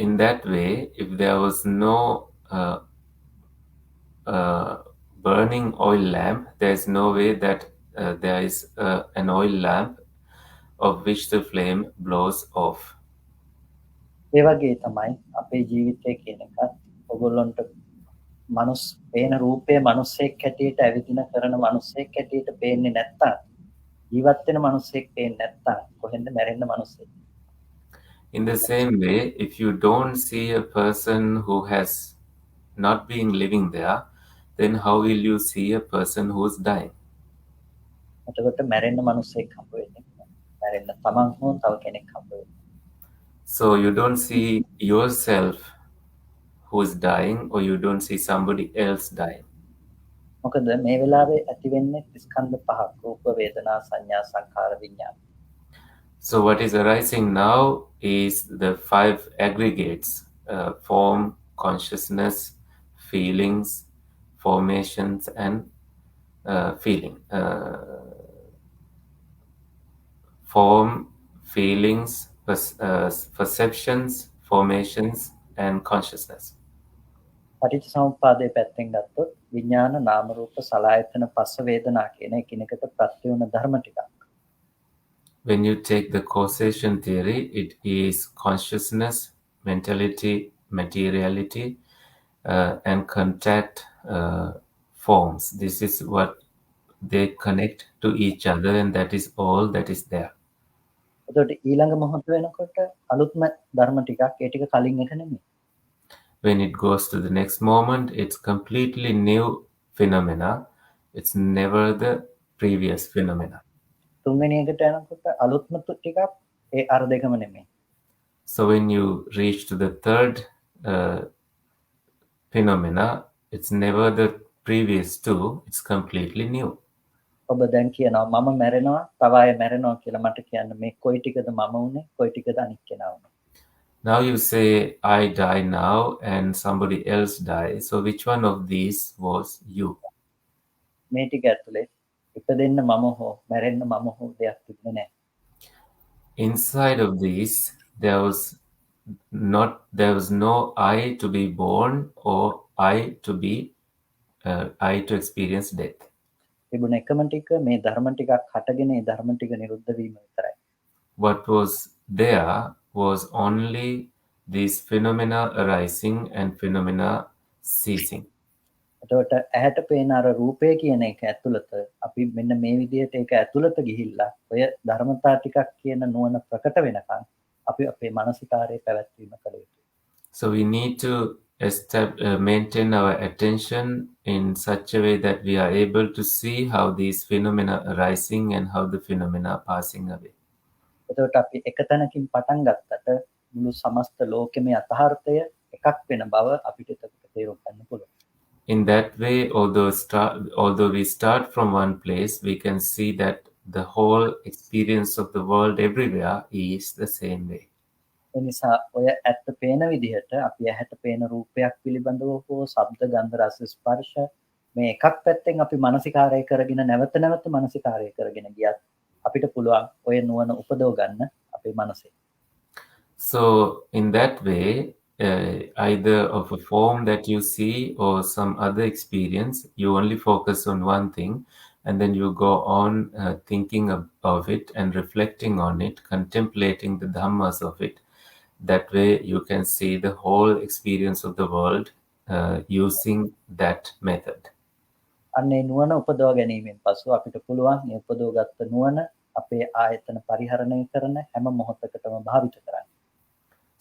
In that way, if there was no burning oil lamp, there is no way that there is an oil lamp of which the flame blows off. ඒ වගේ තමයි අපේ ජීවිතය කියන එකත් ඔයගොල්ලන්ට මනුස්ස පේන රූපය මනුස්සයෙක් හැටියට ඇවිදින කරන මනුස්සයෙක් හැටියට පේන්නේ නැත්තම් ජීවත් වෙන මනුස්සයෙක් පේන්නේ නැත්තම් කොහෙන්ද මැරෙන්න මනුස්සයෙක්. In the same way, if you don't see a person who has not been living there, then how will you see a person who's dying? එතකොට මැරෙන්න මනුස්සයෙක් හම්බ වෙන්නේ. මැරෙන්න තමන් හෝ තව කෙනෙක් හම්බ වෙනවා. So you don't see yourself who's dying, or you don't see somebody else dying. මොකද මේ වෙලාවේ ඇති වෙන්නේ ස්කන්ධ පහක් රූප වේදනා සංඥා සංඛාර විඥාන. So what is arising now is the 5 aggregates: form, consciousness, feelings, formations, and feeling. Form, feelings, perceptions, formations, and consciousness. පටිච්චසමුප්පාදයේ පැත්තෙන් ගත්තොත් විඥාන නාම රූප සලආයතන පස්ස වේදනා කියන එකිනෙකට ප්‍රත්‍ය වුණ ධර්ම ටිකක්. When you take the causation theory, it is consciousness, mentality, materiality, and contact forms. This is what they connect to each other, and that is all that is there. එතකොට ඊළඟ මොහොත වෙනකොට අලුත්ම ධර්ම ටිකක් ඒ ටික කලින් එක නෙමෙයි. When it goes to the next moment, it's completely new phenomena. It's never the previous phenomena. තුන්වෙනි එකට යනකොට අලුත්ම ටිකක් ඒ අර දෙකම නෙමෙයි. So when you reach to the third phenomena, it's never the previous two, it's completely new. ඔබ දැන් කියනවා මම මැරෙනවා තව අය මැරෙනවා කියලා මට කියන්න මේ කොයි ටිකද මම උනේ කොයි ටිකද අනිත් කෙනා උනේ. Now you say, I die now and somebody else dies. So which one of these was you? මේ ටික ඇතුලේ ඉපදෙන්න මම හෝ මැරෙන්න මම හෝ දෙයක් තිබුණේ නැහැ. Inside of these, there was no I to be born or I to experience death. තිබුණ එකම ටික මේ ධර්ම ටිකක් හටගෙන ඒ ධර්ම ටික නිරුද්ධ වීම විතරයි. What was there was only these phenomena arising and phenomena ceasing. එතකොට ඇහැට පේන අර රූපය කියන එක ඇතුළත අපි මෙන්න මේ විදිහට ඒක ඇතුළත ගිහිල්ලා ඔය ධර්මතා ටිකක් කියන නුවණ ප්‍රකට වෙනකන් අපි අපේ මානසිකාරයේ පැවැත්වීම කළ යුතුයි. So we need to maintain our attention in such a way that we are able to see how these phenomena arising and how the phenomena are passing away. එතකොට අපි එක තැනකින් පටන් ගත්තට මුළු සමස්ත ලෝකෙම යථාර්ථය එකක් වෙන බව අපිට තේරුම් ගන්න පුළුවන්. In that way, although we start from one place, we can see that the whole experience of the world everywhere is the same way. එනිසා ඔය ඇත්ත පේන විදිහට අපි ඇහැට පේන රූපයක් පිළිබඳව හෝ ශබ්ද ගන්ධ රස ස්පර්ශ මේ එකක් පැත්තෙන් අපි මානසිකාරය කරගෙන නැවත නැවත මානසිකාරය කරගෙන ගියත් අපිට පුළුවන් ඔය නුවණ උපදව ගන්න අපේ මනසේ. So in that way, either of a form that you see or some other experience, you only focus on one thing, and then you go on thinking of it and reflecting on it, contemplating the dhammas of it. That way you can see the whole experience of the world using that method. අන්න ඒ නුවණ උපදව ගැනීමෙන් පසු අපිට පුළුවන් මේ උපදවගත්ත නුවණ අපේ ආයතන පරිහරණය කරන හැම මොහොතකටම භාවිත කරන්න.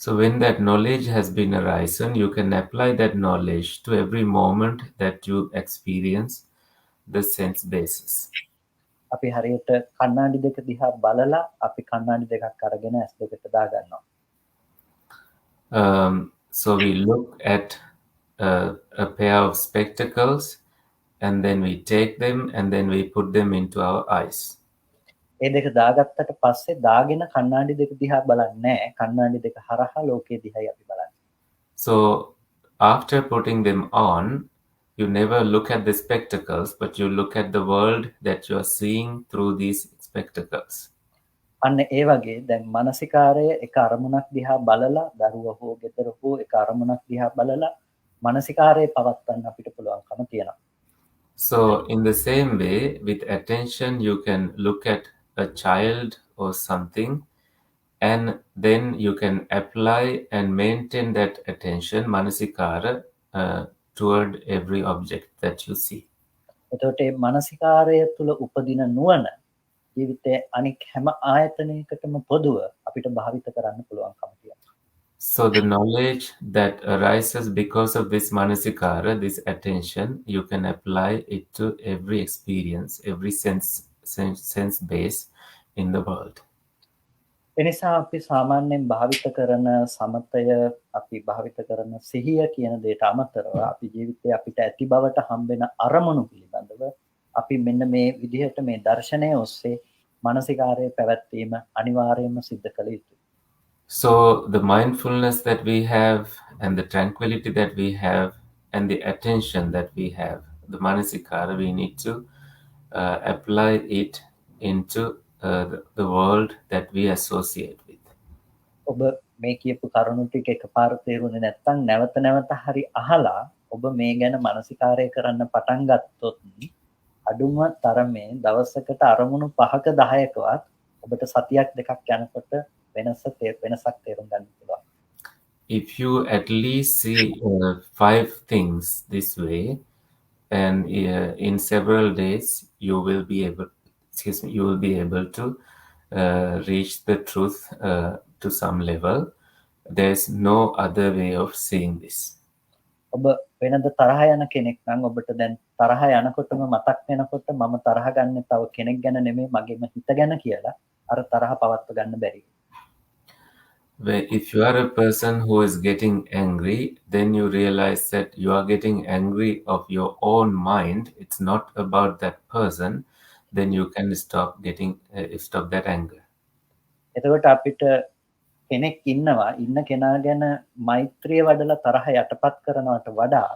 So when that knowledge has been arisen, you can apply that knowledge to every moment that you experience the sense basis. අපි හරියට කණ්ණාඩි දෙක දිහා බලලා අපි කණ්ණාඩි දෙකක් අරගෙන ඇස් දෙකට දාගන්නවා. So we look at a pair of spectacles, and then we take them and then we put them into our eyes. ඒ දෙක දාගත්තට පස්සේ දාගෙන කණ්ණාඩි දෙක දිහා බලන්නේ නැහැ. කණ්ණාඩි දෙක හරහා ලෝකයේ දිහායි අපි බලන්නේ. So after putting them on, you never look at the spectacles, but you look at the world that you are seeing through these spectacles. අන්න ඒ වගේ දැන් මානසිකාරය එක අරමුණක් දිහා බලලා දරුවා හෝ ගෙදර හෝ එක අරමුණක් දිහා බලලා මානසිකාරය පවත්වන්න අපිට පුළුවන්කම තියෙනවා. So in the same way, with attention, you can look at a child or something, and then you can apply and maintain that attention, manasikara, toward every object that you see. එතකොට මේ මානසිකාරය තුල උපදින නුවණ ජීවිතයේ අනික් හැම ආයතනයකටම පොදුව අපිට භාවිත කරන්න පුළුවන්කම තියෙනවා. So the knowledge that arises because of this manasikara, this attention, you can apply it to every experience, every sense base in the world. එනිසා අපි සාමාන්‍යයෙන් භාවිත කරන සමතය අපි භාවිත කරන සිහිය කියන දේට අමතරව අපි ජීවිතේ අපිට ඇති බවට හම්බෙන අරමුණු පිළිබඳව අපි මෙන්න මේ විදිහට මේ දර්ශනය ඔස්සේ මානසිකාරය පැවැත්වීම අනිවාර්යයෙන්ම සිද්ධ කළ යුතුයි. So the mindfulness that we have and the tranquility that we have and the attention that we have, the manasikara, we need to apply it into the world that we associate with. ඔබ මේ කියපු කරුණු ටික එකපාර තේරුනේ නැත්නම් නැවත නැවත හරි අහලා ඔබ මේ ගැන මානසිකාරය කරන්න පටන් ගත්තොත් අඩුම තරමේ දවසකට අරමුණු 5ක 10කවත් ඔබට සතියක් දෙකක් යනකොට වෙනසක් තේරුම් ගන්න පුළුවන්. If you at least see 5 things this way, and in several days you will be able to reach the truth to some level. There's no other way of seeing this. ඔබ වෙනද තරහ යන කෙනෙක් නම් ඔබට දැන් තරහ යනකොටම මතක් වෙනකොට මම තරහ ගන්න තව කෙනෙක් ගැන නෙමෙයි මගේම හිත ගැන කියලා අර තරහ පවත්ව ගන්න බැරි. If you are a person who is getting angry, then you realize that you are getting angry of your own mind. It's not about that person. Then you can stop that anger. එතකොට අපිට කෙනෙක් ඉන්නවා ඉන්න කෙනා ගැන මෛත්‍රිය වඩලා තරහ යටපත් කරනවට වඩා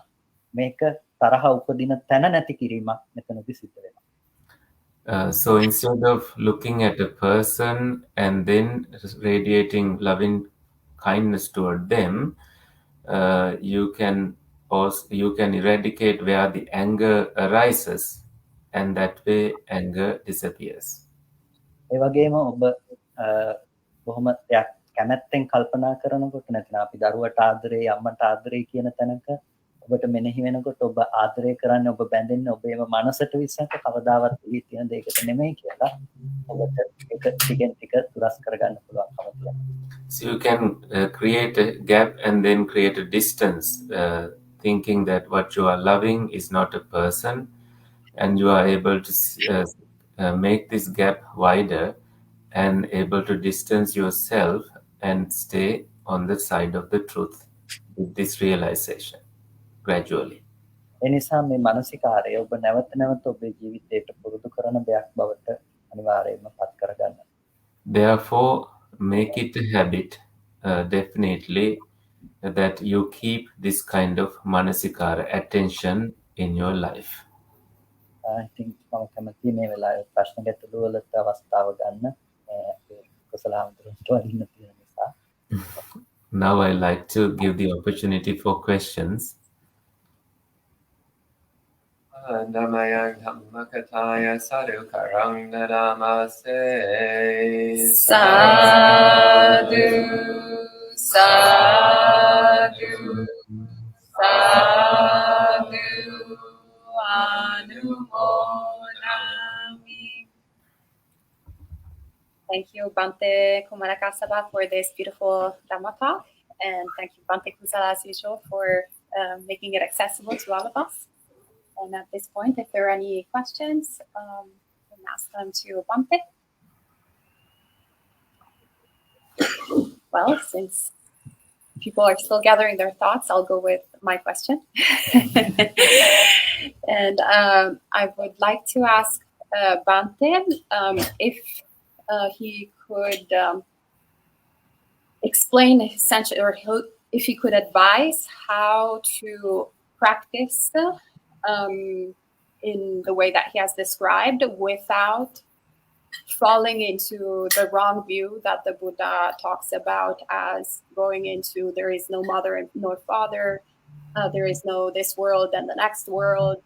මේක තරහ උපදින තැන නැති කිරීමක් මෙතනදී සිද්ධ වෙනවා. So instead of looking at a person and then radiating loving kindness toward them, you can eradicate where the anger arises, and that way anger disappears. ඒ වගේම ඔබ බොහොම කැමැත්තෙන් කල්පනා කරනකොට නැත්නම් අපි දරුවට ආදරේ අම්මට ආදරේ කියන තැනක ඔබට මෙනෙහි වෙනකොට ඔබ ආදරය කරන්නේ ඔබ බැඳෙන්නේ ඔබේම මනසට විසක කවදාවත් එළිය තියෙන දෙයකට නෙමෙයි කියලා ඔබට ඒක ටිකෙන් ටික දුරස් කරගන්න පුළුවන්කම තියෙනවා. So you can create a gap and then create a distance, thinking that what you are loving is not a person, and you are able to make this gap wider and able to distance yourself and stay on the side of the truth with this realization gradually. එනිසා මේ මානසිකාරය ඔබ නැවත නැවත ඔබේ ජීවිතයට පුරුදු කරන දෙයක් බවට අනිවාර්යයෙන්ම පත් කරගන්න. Therefore, make it a habit, definitely, that you keep this kind of manasikara attention in your life. I think මම කැමතියි මේ වෙලාවේ ප්‍රශ්න ගැටළු වලට අවස්ථාව ගන්න. කුසල හඳුනට වදින්න තියෙන නිසා. Now I like to give the opportunity for questions. Namayang Dhammakataya Sadhukarang Nadamase. Sadhu, sadhu, sadhu, anumodami. Thank you, Bhante Kumarakassapa, for this beautiful Dhamma talk. And thank you, Bhante Kusala, as usual, for making it accessible to all of us. And at this point, if there are any questions, we can ask them to Bhante. Well, since people are still gathering their thoughts, I'll go with my question. And I would like to ask Bhante if he could explain essentially, or if he could advise how to practice in the way that he has described without falling into the wrong view that the Buddha talks about as going into there is no mother nor father, there is no this world and the next world.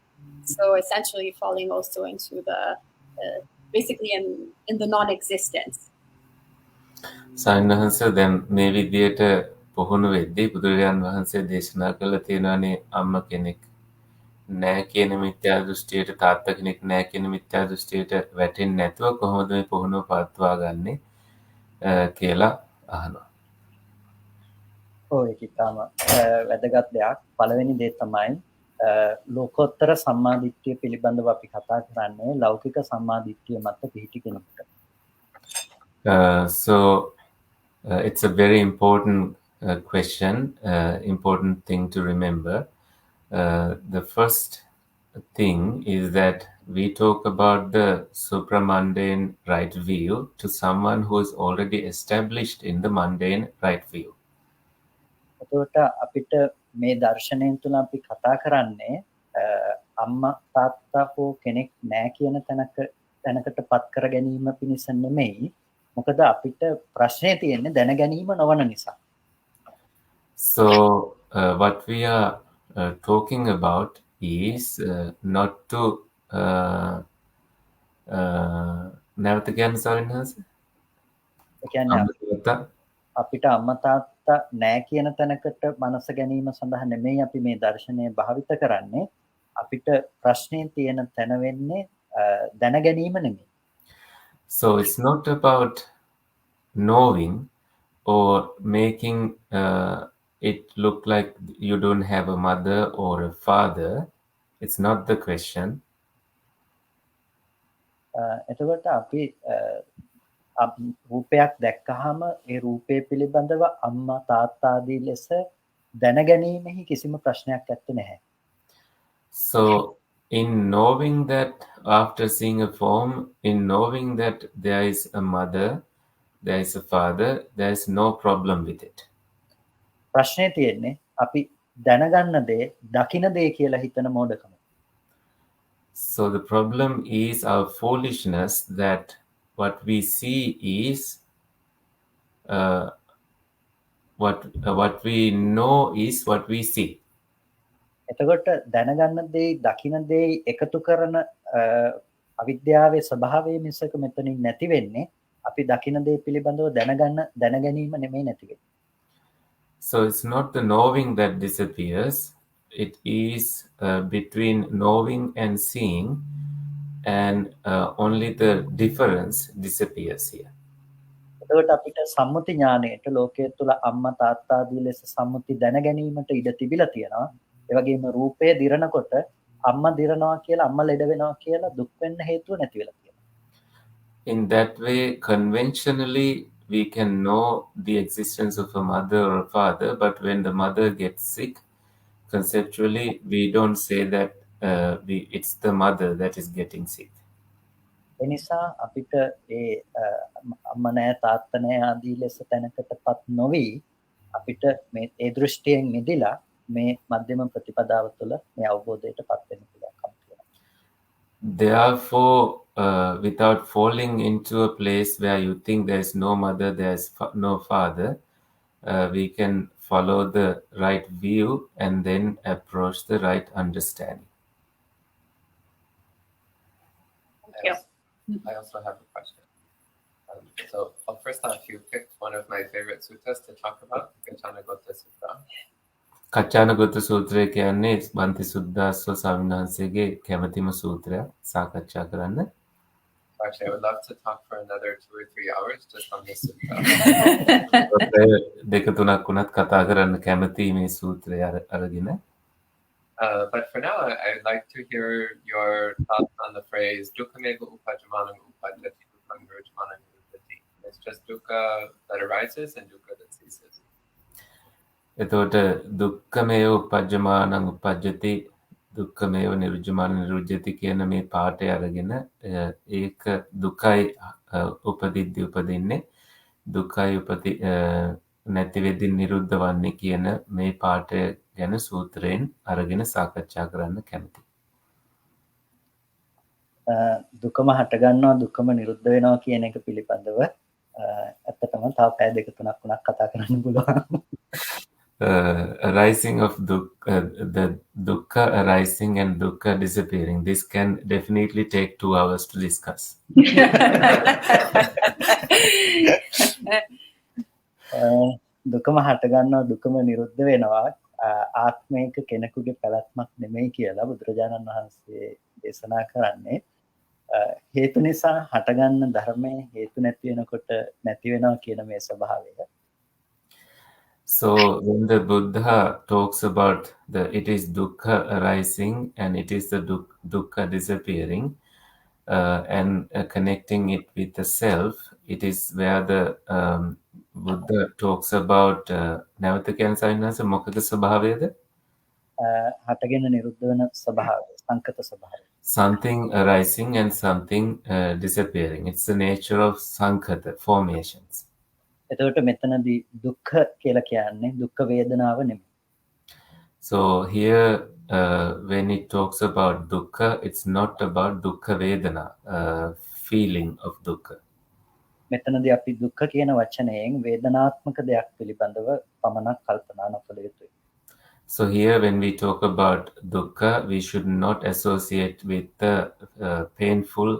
So essentially falling also into the basically in the non-existence. සායනහන්ස දැන් මේ විදියට පුහුණු වෙද්දී බුදුරජාණන් වහන්සේ දේශනා කළ තියෙනවානේ අම්ම කෙනෙක් නෑ කියන මිත්‍යා දෘෂ්ටියට තාත්තා කෙනෙක් නෑ කියන මිත්‍යා දෘෂ්ටියට වැටෙන්නේ නැතුව කොහොමද මේ පුහුණුව පවත්වා ගන්නෙ කියලා අහනවා. ඔව් ඒක ඉතාම වැදගත් දෙයක්. පළවෙනි දේ තමයි ලෝකෝත්තර සම්මාදිට්ඨිය පිළිබඳව අපි කතා කරන්නේ ලෞකික සම්මාදිට්ඨිය මත පිහිටි කෙනෙකුට. So It's a very important question, important thing to remember. The first thing is that we talk about the supramundane right view to someone who is already established in the mundane right view. එතකොට අපිට මේ දර්ශනයෙන් තුල අපි කතා කරන්නේ අම්මා තාත්තා හෝ කෙනෙක් නැහැ කියන තැනකට පත් කර ගැනීම පිණිස නෙමෙයි. මොකද අපිට ප්‍රශ්නේ තියෙන්නේ දැන ගැනීම නොවන නිසා. So what we are talking about is not to නැවත කියන්න සරින්හස. ඒ කියන්නේ අපිට අම්මා තාත්තා නැහැ කියන තැනකට මනස ගැනීම සඳහා නෙමෙයි අපි මේ දර්ශනය භාවිත කරන්නේ. අපිට ප්‍රශ්නේ තියෙන තැන වෙන්නේ දැන ගැනීම නෙමෙයි. So it's not about knowing or making it look like you don't have a mother or a father. It's not the question. එතකොට අපි රූපයක් දැක්කහම ඒ රූපය පිළිබඳව අම්මා තාත්තා ආදී ලෙස දැනගැනීමෙහි කිසිම ප්‍රශ්නයක් ඇත්තේ නැහැ. So in knowing that after seeing a form, in knowing that there is a mother, there is a father, there is no problem with it. ප්‍රශ්නේ තියෙන්නේ අපි දැනගන්න දේ දකින දේ කියලා හිතන මෝඩකම. So the problem is our foolishness that what we see is what we know is what we see. එතකොට දැනගන්න දේ දකින දේ එකතු කරන අවිද්‍යාවේ ස්වභාවය මිසක මෙතනින් නැති වෙන්නේ අපි දකින දේ පිළිබඳව දැනගැනීම නෙමෙයි නැති වෙන්නේ. So it's not the knowing that disappears. It is between knowing and seeing, and only the difference disappears here. එතකොට අපිට සම්මුති ඥාණයට ලෝකයේ තුල අම්මා තාත්තා ආදී ලෙස සම්මුති දැනගැනීමට ඉඩ තිබිලා තියෙනවා. ඒ වගේම රූපය දිරනකොට අම්මා දිරනවා කියලා අම්මා ලෙඩ වෙනවා කියලා දුක් වෙන්න හේතුව නැති වෙලා තියෙනවා. In that way, conventionally, we can know the existence of a mother or a father, but when the mother gets sick, conceptually, we don't say that it's the mother that is getting sick. එනිසා අපිට ඒ අම්මා නැහැ තාත්තා නැහැ ආදී ලෙස තැනකටපත් නොවි අපිට මේ ඒ දෘෂ්ටියෙන් මිදලා මේ මධ්‍යම ප්‍රතිපදාව තුළ මේ අවබෝධයටපත් වෙන්න පුළුවන්කම තියෙනවා. Therefore, without falling into a place where you think there is no mother, there is no father, we can follow the right view and then approach the right understanding. Thank you. I also have a question. So first off, you picked one of my favorite suttas to talk about, Gacchanagotta Sutta. කච්චානගොත්ත සූත්‍රය කියන්නේ බන්ති සුද්දාස්ව ස්වාමීන් වහන්සේගේ කැමැතිම සූත්‍රය සාකච්ඡා කරන්න. Actually, I would love to talk for another 2 or 3 hours just on this sutta. දෙක තුනක් වුණත් කතා කරන්න කැමැති මේ සූත්‍රය අරගෙන. But for now, I'd like to hear your thoughts on the phrase "dukkhameva upajjamanam upajjati, dukkham virujjamanam nirujjati." It's just dukkha that arises and dukkha that ceases. එතකොට දුක්ඛමේව උපජ්ජමානං උපජ්ජති දුක්ඛමේව නිරුජ්ජමානං නිරුජ්ජති කියන මේ පාඩය අරගෙන ඒක දුකයි උපදිද්දී උපදින්නේ දුකයි නැති වෙද්දී නිරුද්ධ වන්නේ කියන මේ පාඩය ගැන සූත්‍රයෙන් අරගෙන සාකච්ඡා කරන්න කැමතියි. දුකම හට ගන්නවා දුකම නිරුද්ධ වෙනවා කියන එක පිළිබඳව ඇත්තටම තව පැය දෙක තුනක් වුණත් කතා කරන්න පුළුවන්. Arising of the dukkha arising and dukkha disappearing. This can definitely take 2 hours to discuss. දුකම හට ගන්නවා දුකම නිරුද්ධ වෙනවා ආත්මයක කෙනෙකුගේ පැවැත්මක් නෙමෙයි කියලා බුදුරජාණන් වහන්සේ දේශනා කරන්නේ. හේතු නිසා හටගන්න ධර්මයේ හේතු නැති වෙනකොට නැති වෙනවා කියන මේ ස්වභාවය. So when the Buddha talks about it is dukkha arising and it is the dukkha disappearing and connecting it with the self, it is where the Buddha talks about නැවත කියන සවිනාස මොකද ස්වභාවයද? හටගෙන නිරුද්ධ වෙන ස්වභාවය, සංකත ස්වභාවය. Something arising and something disappearing. It's the nature of sankata, formations. එතකොට මෙතනදී දුක්ඛ කියලා කියන්නේ දුක්ඛ වේදනාව නෙමෙයි. So here, when it talks about dukkha, it's not about dukkha vedana, feeling of dukkha. මෙතනදී අපි දුක්ඛ කියන වචනයෙන් වේදනාත්මක දෙයක් පිළිබඳව පමණක් කල්පනා නොකළ යුතුයි. So here, when we talk about dukkha, we should not associate with the painful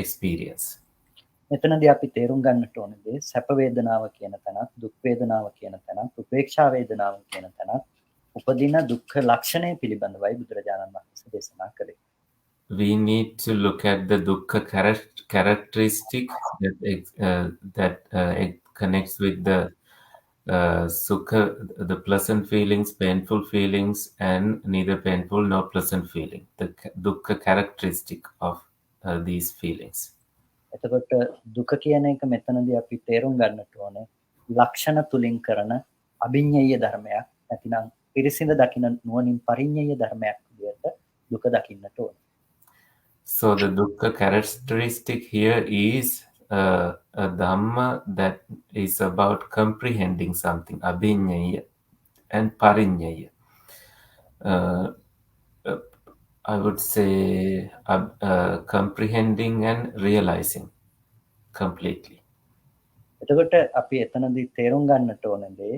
experience. මෙතනදී අපි තේරුම් ගන්නට ඕනේ සැප වේදනාව කියන තැනත්, දුක් වේදනාව කියන තැනත්, උපේක්ෂා වේදනාව කියන තැනත් උපදින දුක්ඛ ලක්ෂණය පිළිබඳවයි බුදුරජාණන් වහන්සේ දේශනා කළේ. We need to look at the dukkha characteristic that it connects with the sukha, the pleasant feelings, painful feelings, and neither painful nor pleasant feeling. The dukkha characteristic of these feelings. එතකොට දුක කියන එක මෙතනදී අපි තේරුම් ගන්නට ඕනේ ලක්ෂණ තුලින් කරන අභිඤ්ඤය ධර්මයක් නැතිනම් පිරිසිඳ දකින නුවණින් පරිඤ්ඤය ධර්මයක් විදිහට දුක දකින්නට ඕනේ. So the dukkha characteristic here is a dhamma that is about comprehending something, abhinyaya and parinyaya. I would say comprehending and realizing completely. එතකොට අපි එතනදී තේරුම් ගන්නට ඕනේ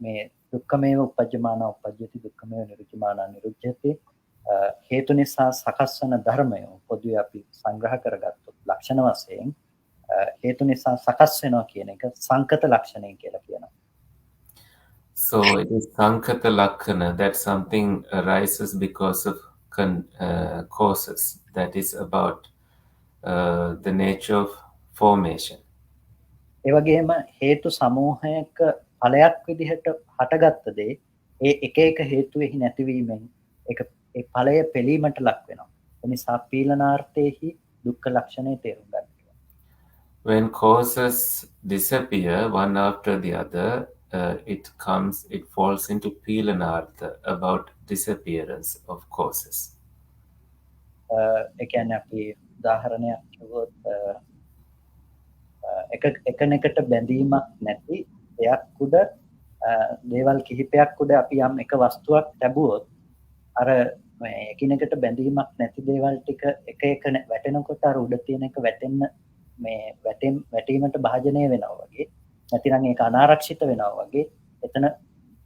මේ දුක්ඛමේව උපජ්ජමාන උපජ්ජති දුක්ඛමේව නිරුච්චමාන නිරුච්චති හේතු නිසා සකස් වන ධර්මය පොදුවේ අපි සංග්‍රහ කරගත්තොත් ලක්ෂණ වශයෙන් හේතු නිසා සකස් වෙනවා කියන එක සංකත ලක්ෂණය කියලා කියනවා. So it is sankata lakkana, that something arises because of causes, that is about the nature of formation. ඒ වගේම හේතු සමූහයක ඵලයක් විදිහට හටගත්ත දේ ඒ එක එක හේතුෙහි නැතිවීමෙන් ඒ ඵලය පෙළීමට ලක් වෙනවා. ඒ නිසා පීලනාර්ථයේහි දුක්ඛ ලක්ෂණය තේරුම් ගන්න. When causes disappear one after the other, it falls into Pilanartha, about disappearance of causes. ඒ කියන්නේ අපි උදාහරණයක් කිව්වොත් එකනකට බැඳීමක් නැති දෙයක් උඩ දේවල් කිහිපයක් උඩ අපි යම් එක වස්තුවක් ලැබුවොත් අර මේ එකිනෙකට බැඳීමක් නැති දේවල් ටික එක එක වැටෙනකොට අර උඩ තියෙන එක වැටෙන්න මේ වැටීමට භාජනය වෙනවා වගේ නැතිනම් ඒක අනාරක්ෂිත වෙනවා වගේ එතන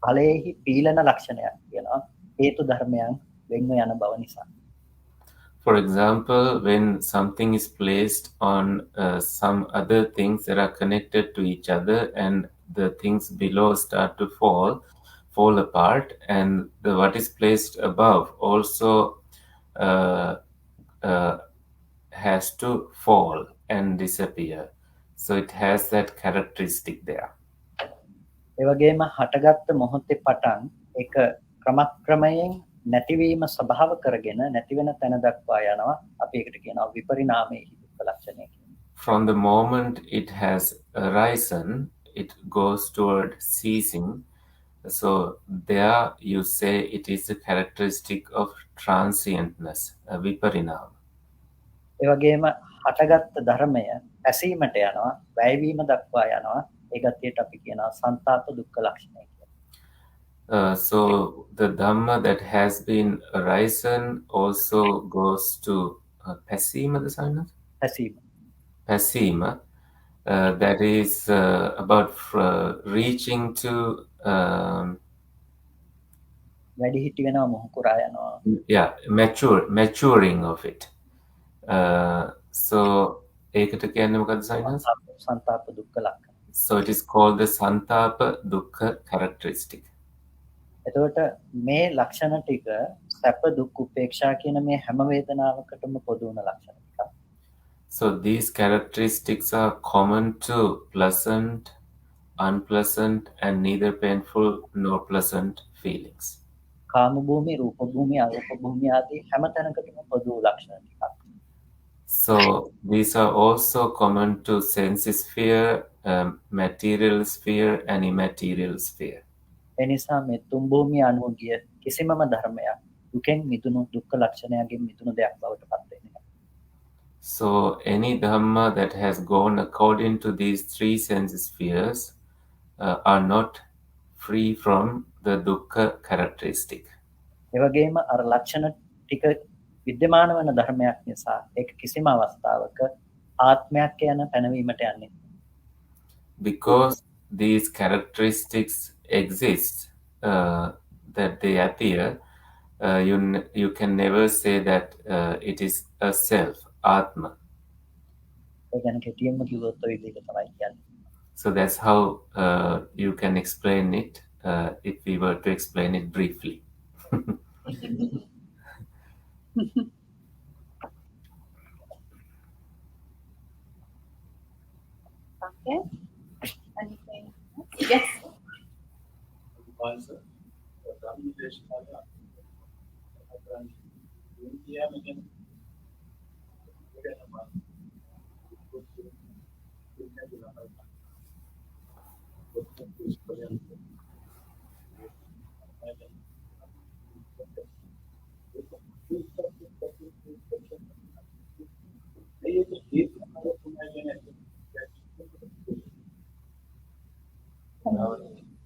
ඵලයේහි පීලන ලක්ෂණයක් කියනවා හේතු ධර්මයන් වෙන්ව යන බව නිසා. For example, when something is placed on some other things that are connected to each other and the things below start to fall apart, and what is placed above also has to fall and disappear. So it has that characteristic there. ඒ වගේම හටගත්ත මොහොතේ පටන් ඒක ක්‍රමක්‍රමයෙන් නැතිවීම ස්වභාව කරගෙන නැති වෙන තැන දක්වා යනවා. අපි ඒකට කියනවා විපරිණාමයේ දුක්ඛ ලක්ෂණය කියලා. From the moment it has arisen, it goes toward ceasing. So there you say it is a characteristic of transientness, a viparinama. ඒ වගේම හටගත්ත ධර්මය ඇසීමට යනවා, වැයවීම දක්වා යනවා. ඒ ගතියට අපි කියනවා සංතාප දුක්ඛ ලක්ෂණය කියලා. So the Dhamma that has been arisen also goes to Pasima, the sign? ඇසීම. Pasima. That is about reaching to වැඩි හිටි වෙනවා මොහු කුරා යනවා. Yeah, maturing of it. So ඒකට කියන්නේ මොකද්ද සයිනස්? සංතාප දුක්ඛ ලක්ෂණ. So it is called the Santapa Dukkha characteristic. එතකොට මේ ලක්ෂණ ටික සැප දුක් උපේක්ෂා කියන මේ හැම වේදනාවකටම පොදු වන ලක්ෂණ ටික. So these characteristics are common to pleasant, unpleasant, and neither painful nor pleasant feelings. කාම භූමි, රූප භූමි, අරූප භූමි ආදී හැම තැනකටම පොදු ලක්ෂණ ටිකක්. So these are also common to sense sphere, material sphere, and immaterial sphere. ඒ නිසා මේ තුන් භූමිය අනුව ගිය කිසිමම ධර්මයක් දුකෙන් මිදුණු දුක්ඛ ලක්ෂණයන්ගෙන් මිදුණු දෙයක් බවට පත් වෙන්නේ නැහැ. So any dhamma that has gone according to these three sense spheres are not free from the dukkha characteristic. ඒ වගේම අර ලක්ෂණ ටික විද්‍යමාන වන ධර්මයක් නිසා ඒක කිසිම අවස්ථාවක ආත්මයක් යන පැනවීමට යන්නේ. Because these characteristics exist, that they appear, you can never say that it is a self, atma. ඒ ගැන කෙටියෙන්ම කිව්වොත් ඔය විදිහට තමයි කියන්නේ. So that's how you can explain it if we were to explain it briefly. Okay. Anything else? Yes.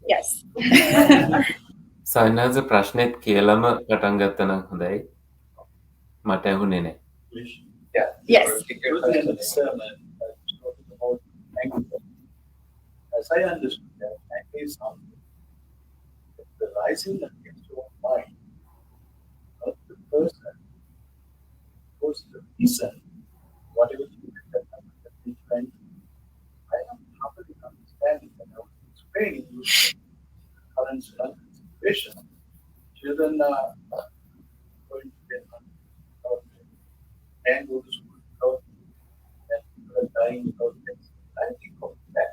Yes. සයිනල්ස ප්‍රශ්නෙත් කියලම පටන් ගත්ත නම් හොඳයි. මට ඇහුනේ නැහැ. Yeah. Yes. As I understood that, anger is something the rising against your mind, not the person, was the reason, whatever you did that different. I am happily understanding that I was explaining you the current situation. Children are going to get and go to school without and people are dying without things. I think of that.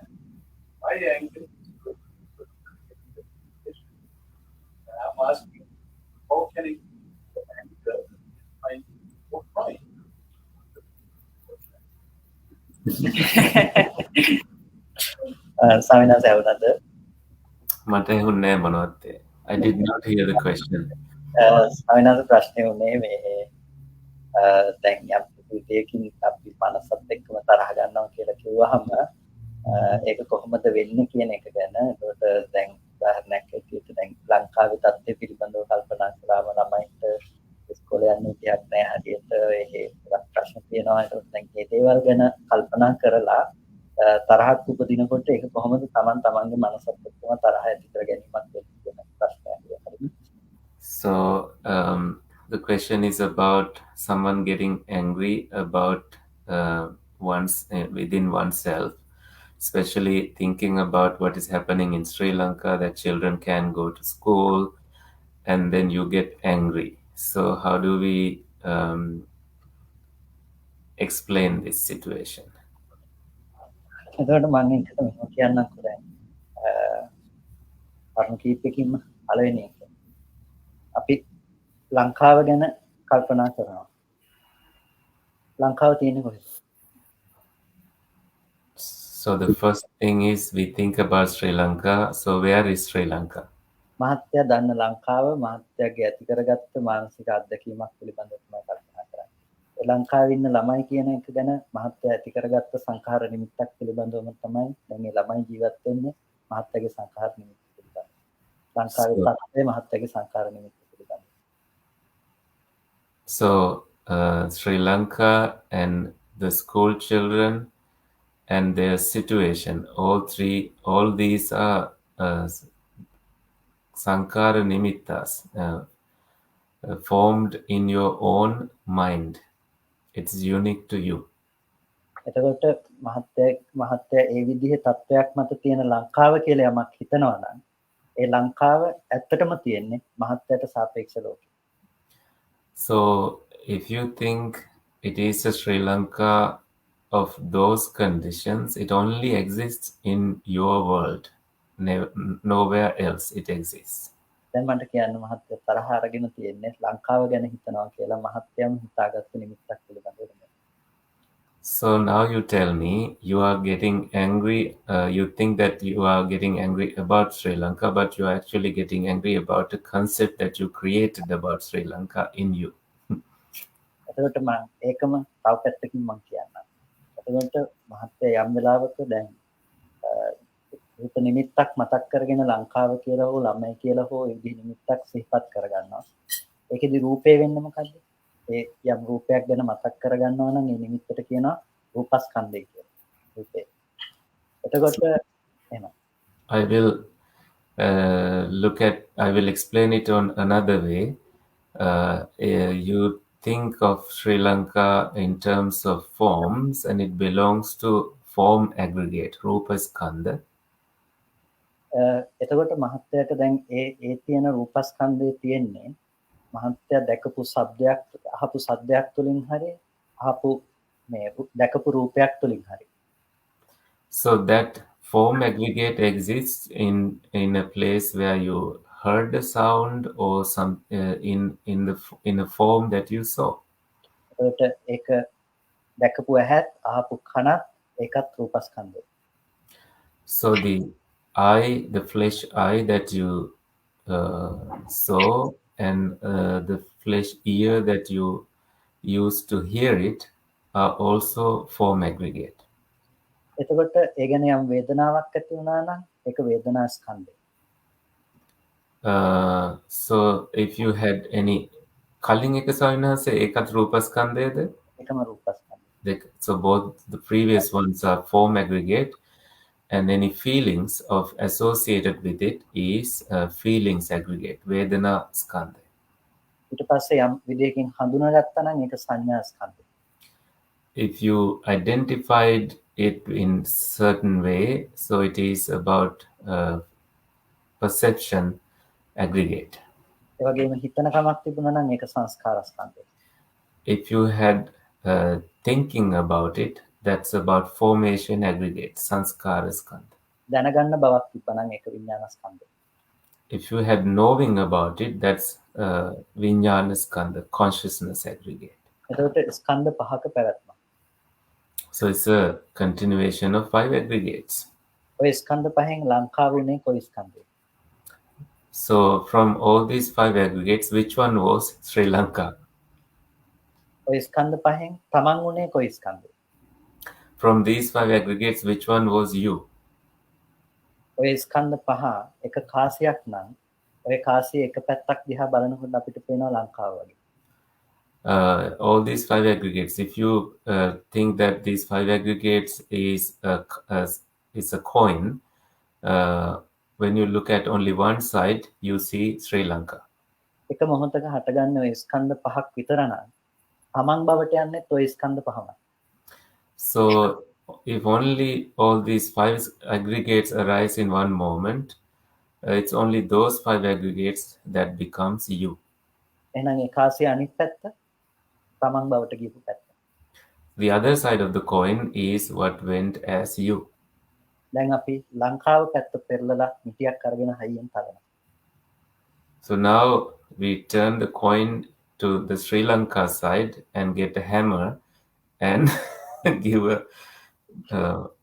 My anger is good. I'm asking, how can it be the anger mind or mind? ස්වාමීනාස ඇහුණාද? මට ඇහුන්නේ නැහැ මොනවද? I did not hear the question. ස්වාමීනාස ප්‍රශ්නේ උනේ මේ දැන් යම් දෙයකින් අපි මනසත් එක්කම තරහ ගන්නවා කියලා කිව්වහම ඒක කොහොමද වෙන්නේ කියන එක ගැන. ඒකට දැන් උදාහරණයක් ඇටියට දැන් ලංකාවේ තත්ත්වය පිළිබඳව කල්පනා කළාම ළමයින්ට ඉස්කෝලේ යන්න විදියක් නැහැ. හරියට ඒ ප්‍රශ්න තියෙනවා. ඒකට දැන් මේ දේවල් ගැන කල්පනා කරලා තරහක් උපදිනකොට ඒක කොහොමද තමන්ගේ මනසත් එක්කම තරහ ඇති කර ගැනීමක් වෙන්නේ කියන ප්‍රශ්නයක්. So the question is about someone getting angry about within oneself, especially thinking about what is happening in Sri Lanka, that children can go to school, and then you get angry. So how do we explain this situation? එතකොට මම හිතනවා මෙහෙම කියන්නම්කෝ දැන් කරුණු කීපයකින්ම පළවෙනි එක අපි ලංකාව ගැන කල්පනා කරනවා. ලංකාව තියෙන්නේ කොහෙද? So the first thing is we think about Sri Lanka. So where is Sri Lanka? මහත්ය දන්න ලංකාව මහත්යගේ ඇති කරගත්ත මානසික අත්දැකීමක් පිළිබඳව තමයි කල්පනා කරන්නේ. ඒ ලංකාවේ ඉන්න ළමයි කියන එක ගැන මහත්ය ඇති කරගත්ත සංඛාර නිමිත්තක් පිළිබඳවම තමයි දැන් මේ ළමයි ජීවත් වෙන්නේ මහත්යගේ සංඛාර නිමිත්ත පිළිබඳව. ලංකාවේ තත්ත්වය මහත්යගේ සංඛාර නිමිත්ත පිළිබඳව. So Sri Lanka and the school children and their situation, all these are sankara nimittas formed in your own mind. It's unique to you. එතකොට මහත්ය ඒ විදිහේ තත්ත්වයක් මත තියෙන ලංකාව කියලා යමක් හිතනවා නම් ඒ ලංකාව ඇත්තටම තියෙන්නේ මහත්යට සාපේක්ෂ ලෝකෙ. So if you think it is a Sri Lanka of those conditions, it only exists in your world. Nowhere else it exists. දැන් මට කියන්න මහත්ය තරහ අරගෙන තියෙන්නේ ලංකාව ගැන හිතනවා කියලා මහත්යම හිතාගත්ත නිමිත්තක් පිළිබඳව. So now you tell me, you are getting angry. You think that you are getting angry about Sri Lanka, but you are actually getting angry about the concept that you created about Sri Lanka in you. එතකොට මම ඒකම තව පැත්තකින් මම කියන්නම්. එතකොට මහත්තයා යම් වෙලාවක දැන් රූප නිමිත්තක් මතක් කරගෙන ලංකාව කියලා හෝ ළමයි කියලා හෝ ඒ විදිහ නිමිත්තක් සිහිපත් කරගන්නවා. ඒකෙදි රූපේ වෙන්නේ මොකද්ද? ඒ යම් රූපයක් ගැන මතක් කරගන්නවා නම් ඒ නිමිත්තට කියනවා රූපස්කන්ධය කියලා. රූපේ. එතකොට එහෙනම් I will I will explain it on another way. You think of Sri Lanka in terms of forms, and it belongs to form aggregate, Rupa Skandha. එතකොට මහත්තයාට දැන් ඒ තියෙන රූපස්කන්ධය තියෙන්නේ මහත්තයා දැකපු සද්දයක් අහපු සද්දයක් තුලින් හරි අහපු මේ දැකපු රූපයක් තුලින් හරි. So that form aggregate exists in a place where you heard the sound or some in a form that you saw. එතකොට ඒක දැකපු ඇහත් අහපු කනත් ඒකත් රූපස්කන්ධය. So the eye, the flesh eye that you saw, and the flesh ear that you used to hear it are also form aggregate. එතකොට ඒ ගැන යම් වේදනාවක් ඇති වුණා නම් ඒක වේදනා ස්කන්ධය. So if you had any කලින් එක සවිනහස ඒකත් රූපස්කන්ධයද? ඒකම රූපස්කන්ධය. So both the previous ones are form aggregate, and any feelings of associated with it is feelings aggregate, vedana skandha. ඊට පස්සේ යම් විදියකින් හඳුනාගත්තා නම් ඒක සංඥා ස්කන්ධය. If you identified it in certain way, so it is about perception aggregate. ඒ වගේම හිතන කමක් තිබුණා නම් ඒක සංස්කාර ස්කන්ධය. If you had thinking about it, that's about formation aggregate, sanskara skandha. දැනගන්න බවක් තිබ්බා නම් ඒක විඥාන ස්කන්ධය. If you had knowing about it, that's vijnana skandha, consciousness aggregate. එතකොට ස්කන්ධ පහක පැවැත්ම. So it's a continuation of 5 aggregates. ඔය ස්කන්ධ පහෙන් ලංකාව උනේ කොයි ස්කන්ධයද? So from all these 5 aggregates, which one was Sri Lanka? ඔය ස්කන්ධ පහෙන් තමන් උනේ කොයි ස්කන්ධයද? From these 5 aggregates, which one was you? ඔය ස්කන්ධ පහ එක කාසියක් නම් ඔය කාසිය එක පැත්තක් දිහා බලනකොට අපිට පේනවා ලංකාව වගේ. All these 5 aggregates, if you think that these 5 aggregates is a coin, when you look at only one side, you see Sri Lanka. එක මොහොතක හටගන්න ඔය ස්කන්ධ පහක් විතර නම් තමන් බවට යන්නේ ඔය ස්කන්ධ පහමයි. So if only all these 5 aggregates arise in one moment, it's only those 5 aggregates that becomes you. එහෙනම් ඒ කාසිය අනිත් පැත්ත තමන් බවට ගියපු පැත්ත. The other side of the coin is what went as you. දැන් අපි ලංකාව පැත්ත පෙරලලා මිටියක් අරගෙන හයියෙන් තලනවා. So now we turn the coin to the Sri Lanka side and get a hammer and give a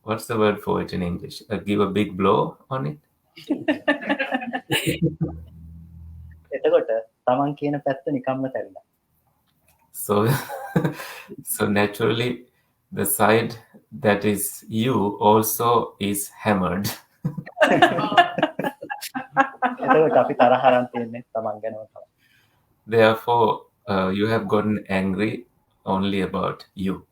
what's the word for it in English? Give a big blow on it. එතකොට තමන් කියන පැත්ත නිකම්ම තැරිලා. So naturally the side that is you also is hammered. එතකොට අපි තරහ අරන් තියන්නේ තමන් ගැනම තමයි. Therefore you have gotten angry only about you.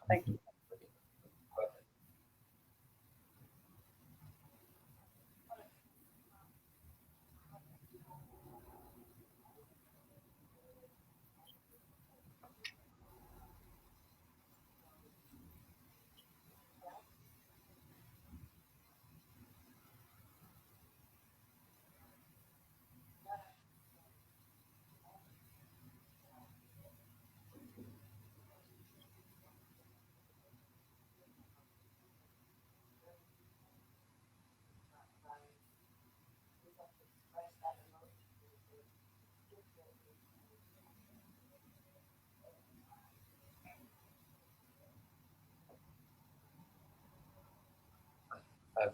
Thank you.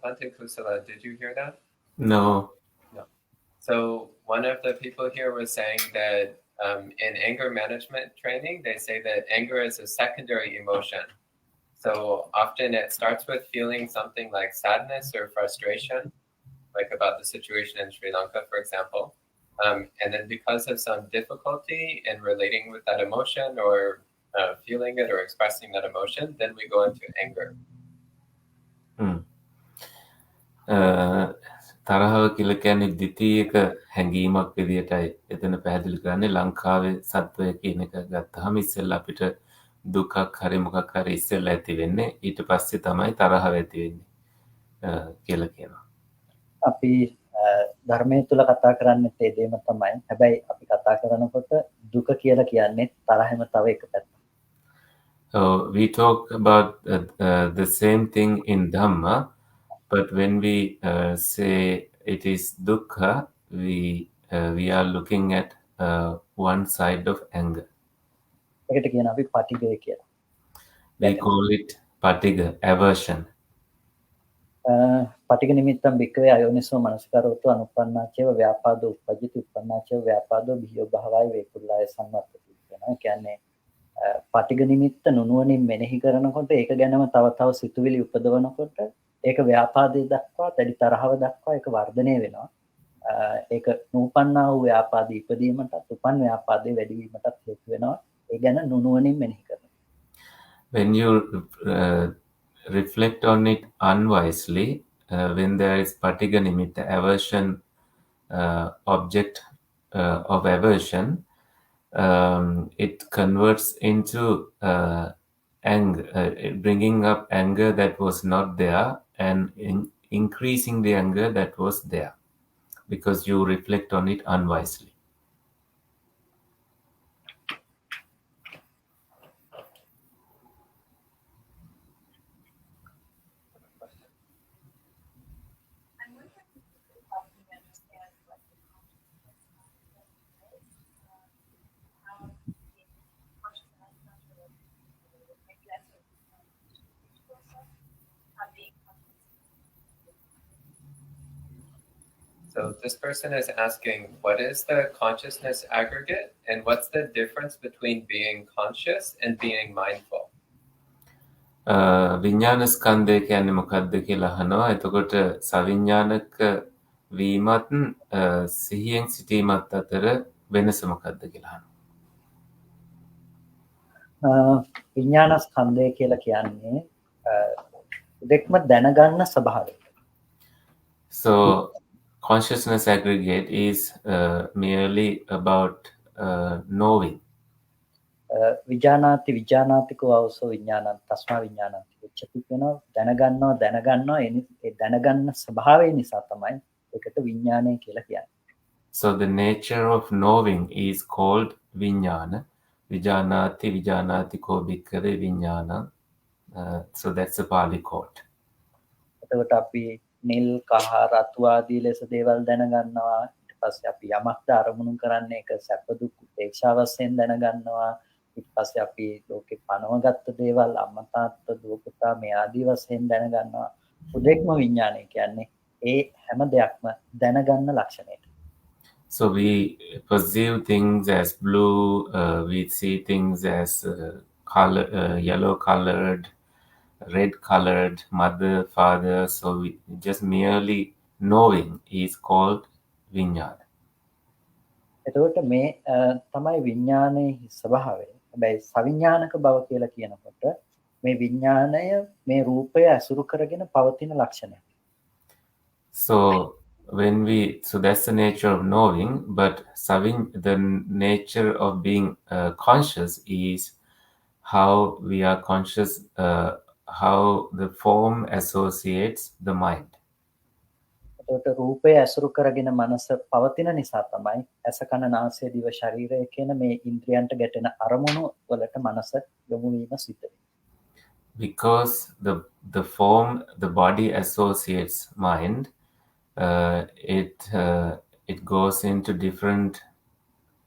Bhante Kusala, did you hear that? No. No. So one of the people here was saying that in anger management training, they say that anger is a secondary emotion. So often it starts with feeling something like sadness or frustration, like about the situation in Sri Lanka, for example. And then because of some difficulty in relating with that emotion or feeling it or expressing that emotion, then we go into anger. තරහව කියලා කියන්නේ ද්විතීයක හැඟීමක් විදියටයි එතන පැහැදිලි කරන්නේ ලංකාවේ සත්වය කියන එක ගත්තාම ඉස්සෙල්ලා අපිට දුකක් හරි මොකක් හරි ඉස්සෙල්ලා ඇති වෙන්නේ ඊට පස්සේ තමයි තරහව ඇති වෙන්නේ කියලා කියනවා. අපි ධර්මයේ තුල කතා කරන්නේ ඒ දෙයම තමයි. හැබැයි අපි කතා කරනකොට දුක කියලා කියන්නේ තරහෙම තව එක පැත්තක්. So we talk about the same thing in Dhamma, but when we say it is dukkha, we are looking at one side of anger. ඒකට කියන අපි පටිඝය කියලා. We call it patiga, aversion. පටිඝ නිමිත්තම් බික්කවේ අයෝනිසෝ මනසිකරෝතු අනුප්පන්නාචේව ව්‍යාපාදෝ උපජ්ජති උප්පන්නාචේව ව්‍යාපාදෝ බිහියෝ භවයි වේකුල්ලාය සම්මත්තති කියනවා. කියන්නේ පටිඝ නිමිත්ත නුනුවණින් මෙනෙහි කරනකොට ඒක ගැනම තව තව සිතුවිලි උපදවනකොට ඒක ව්‍යාපාදයේ දක්වා දැඩි තරහව දක්වා ඒක වර්ධනය වෙනවා. ඒක නූපන්නා වූ ව්‍යාපාදී ඉපදීමටත් උපන් ව්‍යාපාදයේ වැඩිවීමටත් හේතු වෙනවා. ඒ ගැන නුනුවණින් මෙනෙහි කරනවා. When you reflect on it unwisely, when there is patiga nimitta, aversion, object of aversion, it converts into anger, bringing up anger that was not there and increasing the anger that was there because you reflect on it unwisely. So this person is asking, what is the consciousness aggregate and what's the difference between being conscious and being mindful? විඥාන ස්කන්ධය කියන්නේ මොකක්ද කියලා අහනවා. එතකොට සවිඥානික වීමත් සිහියෙන් සිටීමත් අතර වෙනස මොකක්ද කියලා අහනවා. විඥාන ස්කන්ධය කියලා කියන්නේ දෙක්ම දැනගන්න ස්වභාවය. So consciousness aggregate is merely about knowing. විඥානාති විඥානාතිකෝ අවසෝ විඥානං තස්මා විඥානං උච්චති කියනවා. දැනගන්නවා ඒ දැනගන්න ස්වභාවය නිසා තමයි ඒකට විඥානය කියලා කියන්නේ. So the nature of knowing is called viññāna. Vijjanati vijjanatiko bhikkave viññāna. So that's a Pali quote. එතකොට අපි නිල් කහ රතු ආදී ලෙස දේවල් දැනගන්නවා. ඊට පස්සේ අපි යමක්ද අරමුණු කරන්නේ ඒක සැප දුක් උපේක්ෂා වශයෙන් දැනගන්නවා. ඊට පස්සේ අපි ලෝකේ පනවගත්ත දේවල් අම්මා තාත්තා දුව පුතා මේ ආදී වශයෙන් දැනගන්නවා. උදෙක්ම විඥානය කියන්නේ ඒ හැම දෙයක්ම දැනගන්න ලක්ෂණයට. So we perceive things as blue, we see things as yellow colored, red colored, mother, father. So we just merely knowing is called viññāna. එතකොට මේ තමයි විඥානයේ ස්වභාවය. හැබැයි සවිඥානික බව කියලා කියනකොට මේ විඥානය මේ රූපය අසුරු කරගෙන පවතින ලක්ෂණය. So that's the nature of knowing, but the nature of being conscious is how we are conscious, how the form associates the mind. එතකොට රූපය අසුරු කරගෙන මනස පවතින නිසා තමයි ඇස කන නාසය දිව ශරීරය කියන මේ ඉන්ද්‍රියන්ට ගැටෙන අරමුණු වලට මනස යොමු වීම සිද්ධ වෙන්නේ. Because the form, the body associates mind, it goes into different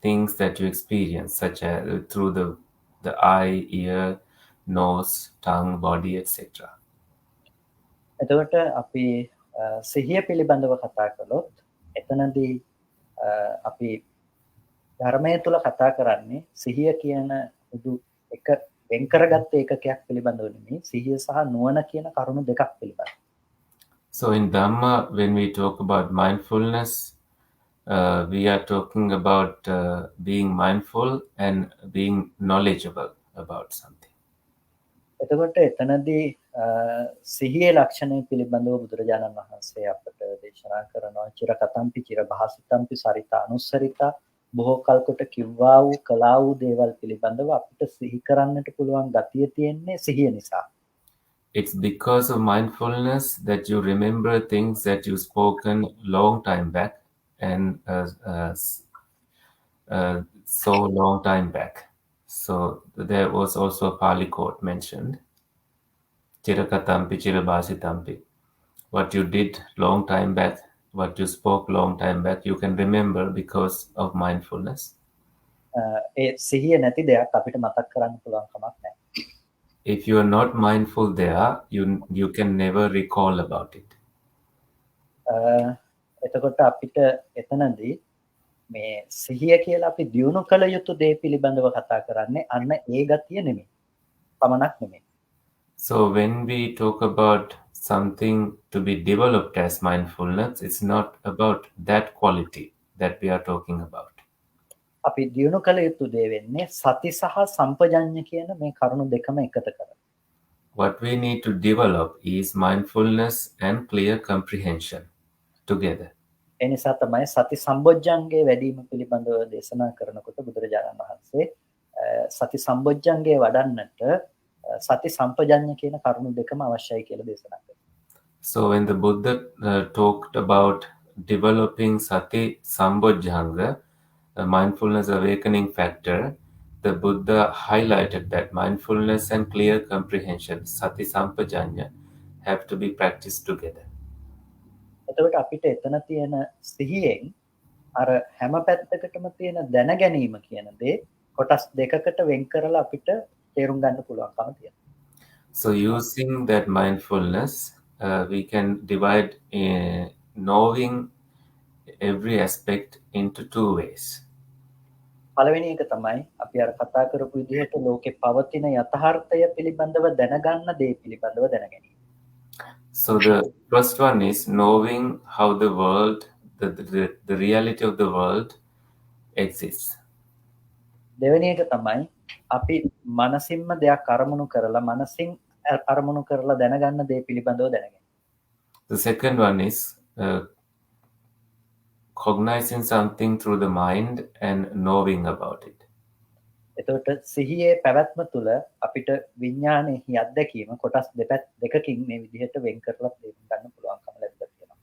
things that you experience, such as through the eye, ear, nose, tongue, body, etc. එතකොට අපි සිහිය පිළිබඳව කතා කළොත් එතනදී අපි ධර්මයේ තුල කතා කරන්නේ සිහිය කියන උදු එක වෙන් කරගත්ත ඒකකයක් පිළිබඳව නෙමෙයි සිහිය සහ නුවණ කියන කරුණු දෙකක් පිළිබඳව. So in Dhamma, when we talk about mindfulness, we are talking about being mindful and being knowledgeable about something. එතකොට එතනදී සිහියේ ලක්ෂණය පිළිබඳව බුදුරජාණන් වහන්සේ අපට දේශනා කරනවා චිරකතම්පි චිරභාසිතම්පි සරිතා අනුස්සරිතා බොහෝ කල් කොට කිව්වා වූ කළා වූ දේවල් පිළිබඳව අපිට සිහි කරන්නට පුළුවන් ගතිය තියෙන්නේ සිහිය නිසා. It's because of mindfulness that you remember things that you spoken long time back and so long time back. So there was also a Pali quote mentioned, Chirakatampi Chirabhasitampi. What you did long time back, what you spoke long time back, you can remember because of mindfulness. ඒ සිහිය නැති දෙයක් අපිට මතක් කරන්න පුළුවන් කමක් නැහැ. If you are not mindful there, you can never recall about it. එතකොට අපිට එතනදී මේ සිහිය කියලා අපි දියුණු කළ යුතු දේ පිළිබඳව කතා කරන්නේ අන්න ඒ ගතිය නෙමෙයි. පමණක් නෙමෙයි. So when we talk about something to be developed as mindfulness, it's not about that quality that we are talking about. අපි දියුණු කළ යුතු දේ වෙන්නේ සති සහ සම්පජඤ්ඤ කියන මේ කරුණු දෙකම එකතු කරලා. What we need to develop is mindfulness and clear comprehension together. ඒ නිසා තමයි සති සම්බොජ්ජංගේ වැඩිම පිළිබඳව දේශනා කරනකොට බුදුරජාණන් වහන්සේ සති සම්බොජ්ජංගේ වඩන්නට සති සම්පජඤ්ඤ කියන කරුණු දෙකම අවශ්‍යයි කියලා දේශනා කළා. So when the Buddha talked about developing sati sambojjhanga, a mindfulness awakening factor, the Buddha highlighted that mindfulness and clear comprehension, sati sampajanya, have to be practiced together. එතකොට අපිට එතන තියෙන සිහියෙන් අර හැම පැත්තකටම තියෙන දැන ගැනීම කියන දේ කොටස් දෙකකට වෙන් කරලා අපිට තේරුම් ගන්න පුළුවන්කම තියෙනවා. So using that mindfulness, we can divide knowing every aspect into two ways. පළවෙනි එක තමයි අපි අර කතා කරපු විදිහට ලෝකේ පවතින යථාර්ථය පිළිබඳව දැනගන්න දේ පිළිබඳව දැනගැනීම. So the first one is knowing how the world, the reality of the world exists. දෙවෙනි එක තමයි අපි මනසින්ම දෙයක් අරමුණු කරලා මනසින් අරමුණු කරලා දැනගන්න දේ පිළිබඳව දැනගැනීම. The second one is cognizing something through the mind and knowing about it. එතකොට සිහියේ පැවැත්ම තුළ අපිට විඥානයේ අත්දැකීම කොටස් දෙකකින් මේ විදිහට වෙන් කරලා තේරුම් ගන්න පුළුවන්කම ලැබිලා තියෙනවා.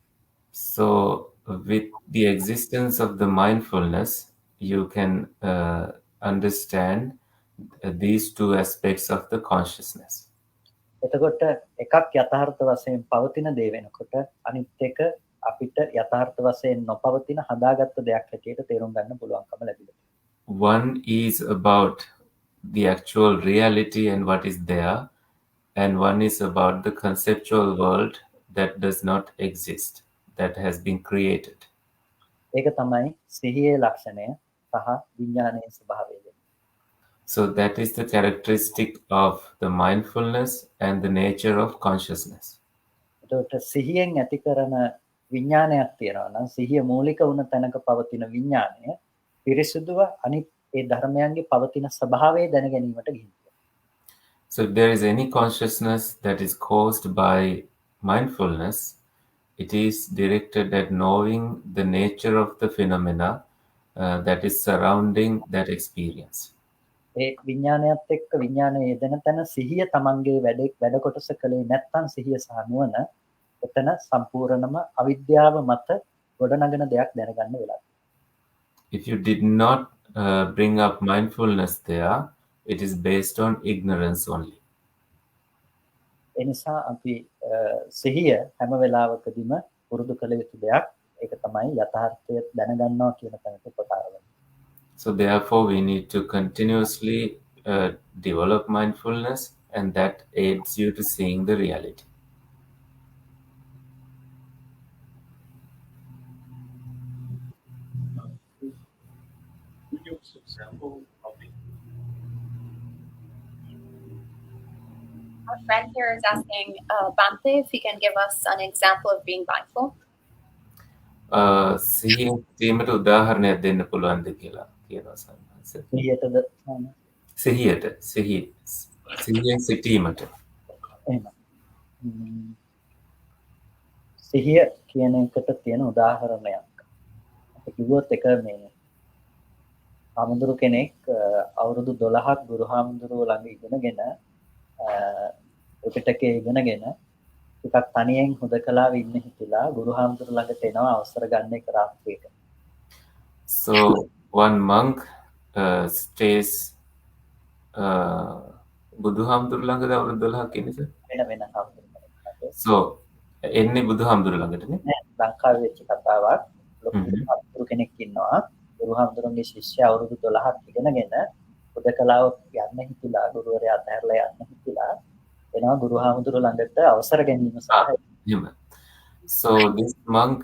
So with the existence of the mindfulness, you can understand these two aspects of the consciousness. එතකොට එකක් යථාර්ථ වශයෙන් පවතින දේ වෙනකොට අනිත් එක අපිට යථාර්ථ වශයෙන් නොපවතින හදාගත්ත දෙයක් හැටියට තේරුම් ගන්න පුළුවන්කම ලැබිලා. One is about the actual reality and what is there, and one is about the conceptual world that does not exist, that has been created. ඒක තමයි සිහියේ ලක්ෂණය සහ විඥානයේ ස්වභාවය. So that is the characteristic of the mindfulness and the nature of consciousness. එතකොට සිහියෙන් ඇති කරන විඥානයක් තියෙනවා නම් සිහිය මූලික වුණ තැනක පවතින විඥානය පිරිසුදුව අනිත් ඒ ධර්මයන්ගේ පවතින ස්වභාවය දැන ගැනීමට ගිහිනවා. So if there is any consciousness that is caused by mindfulness, it is directed at knowing the nature of the phenomena that is surrounding that experience. ඒ විඥානයත් එක්ක විඥානයේ යෙදෙන තැන සිහිය තමන්ගේ වැඩ කොටස කලේ නැත්නම් සිහිය සහ නුවණ එතන සම්පූර්ණම අවිද්‍යාව මත ගොඩනගන දෙයක් දැනගන්න වෙලා. If you did not bring up mindfulness there, it is based on ignorance only. ඒ නිසා අපි සිහිය හැම වෙලාවකදීම පුරුදු කළ යුතු දෙයක්. ඒක තමයි යථාර්ථය දැනගන්නවා කියන තැනට උපකාර. So therefore we need to continuously develop mindfulness, and that aids you to seeing the reality. what's the example of it? Our friend here is asking Bhante if he can give us an example of being mindful. සිහියෙන් සිටීමට උදාහරණයක් දෙන්න පුළුවන්ද කියලා කියනවා සම්මාස. සිහියටද සාම? සිහියෙන් සිටීමට. එහෙම. සිහිය කියන එකට තියෙන උදාහරණයක්. අපි කිව්වොත් එක මේ ආමඳුරු කෙනෙක් අවුරුදු 12ක් ගුරුහාමුදුරුවෝ ළඟ ඉගෙනගෙන පිටකේ ඉගෙනගෙන ටිකක් තනියෙන් හුදකලාව ඉන්න හිතලා ගුරුහාමුදුරුවෝ ළඟට එනවා අවසර ගන්න එක රාත්‍රියක. So one monk stays බුදුහාමුදුරු ළඟද අවුරුදු 12ක් ඉන්නේ සර්? වෙන හාමුදුරුවෝ. So එන්නේ බුදුහාමුදුරු ළඟටනේ? ලංකාවේ වෙච්ච කතාවක්. ලොකු හාමුදුරු කෙනෙක් ඉන්නවා. ගුරුහාමුදුරුවන්ගේ ශිෂ්‍යයා අවුරුදු 12ක් ඉගෙනගෙන හුදකලාව යන්න හිතලා ගුරුවරයා අතහැරලා යන්න හිතලා එනවා ගුරුහාමුදුරුවෝ ළඟට අවසර ගැනීම සඳහා. So this monk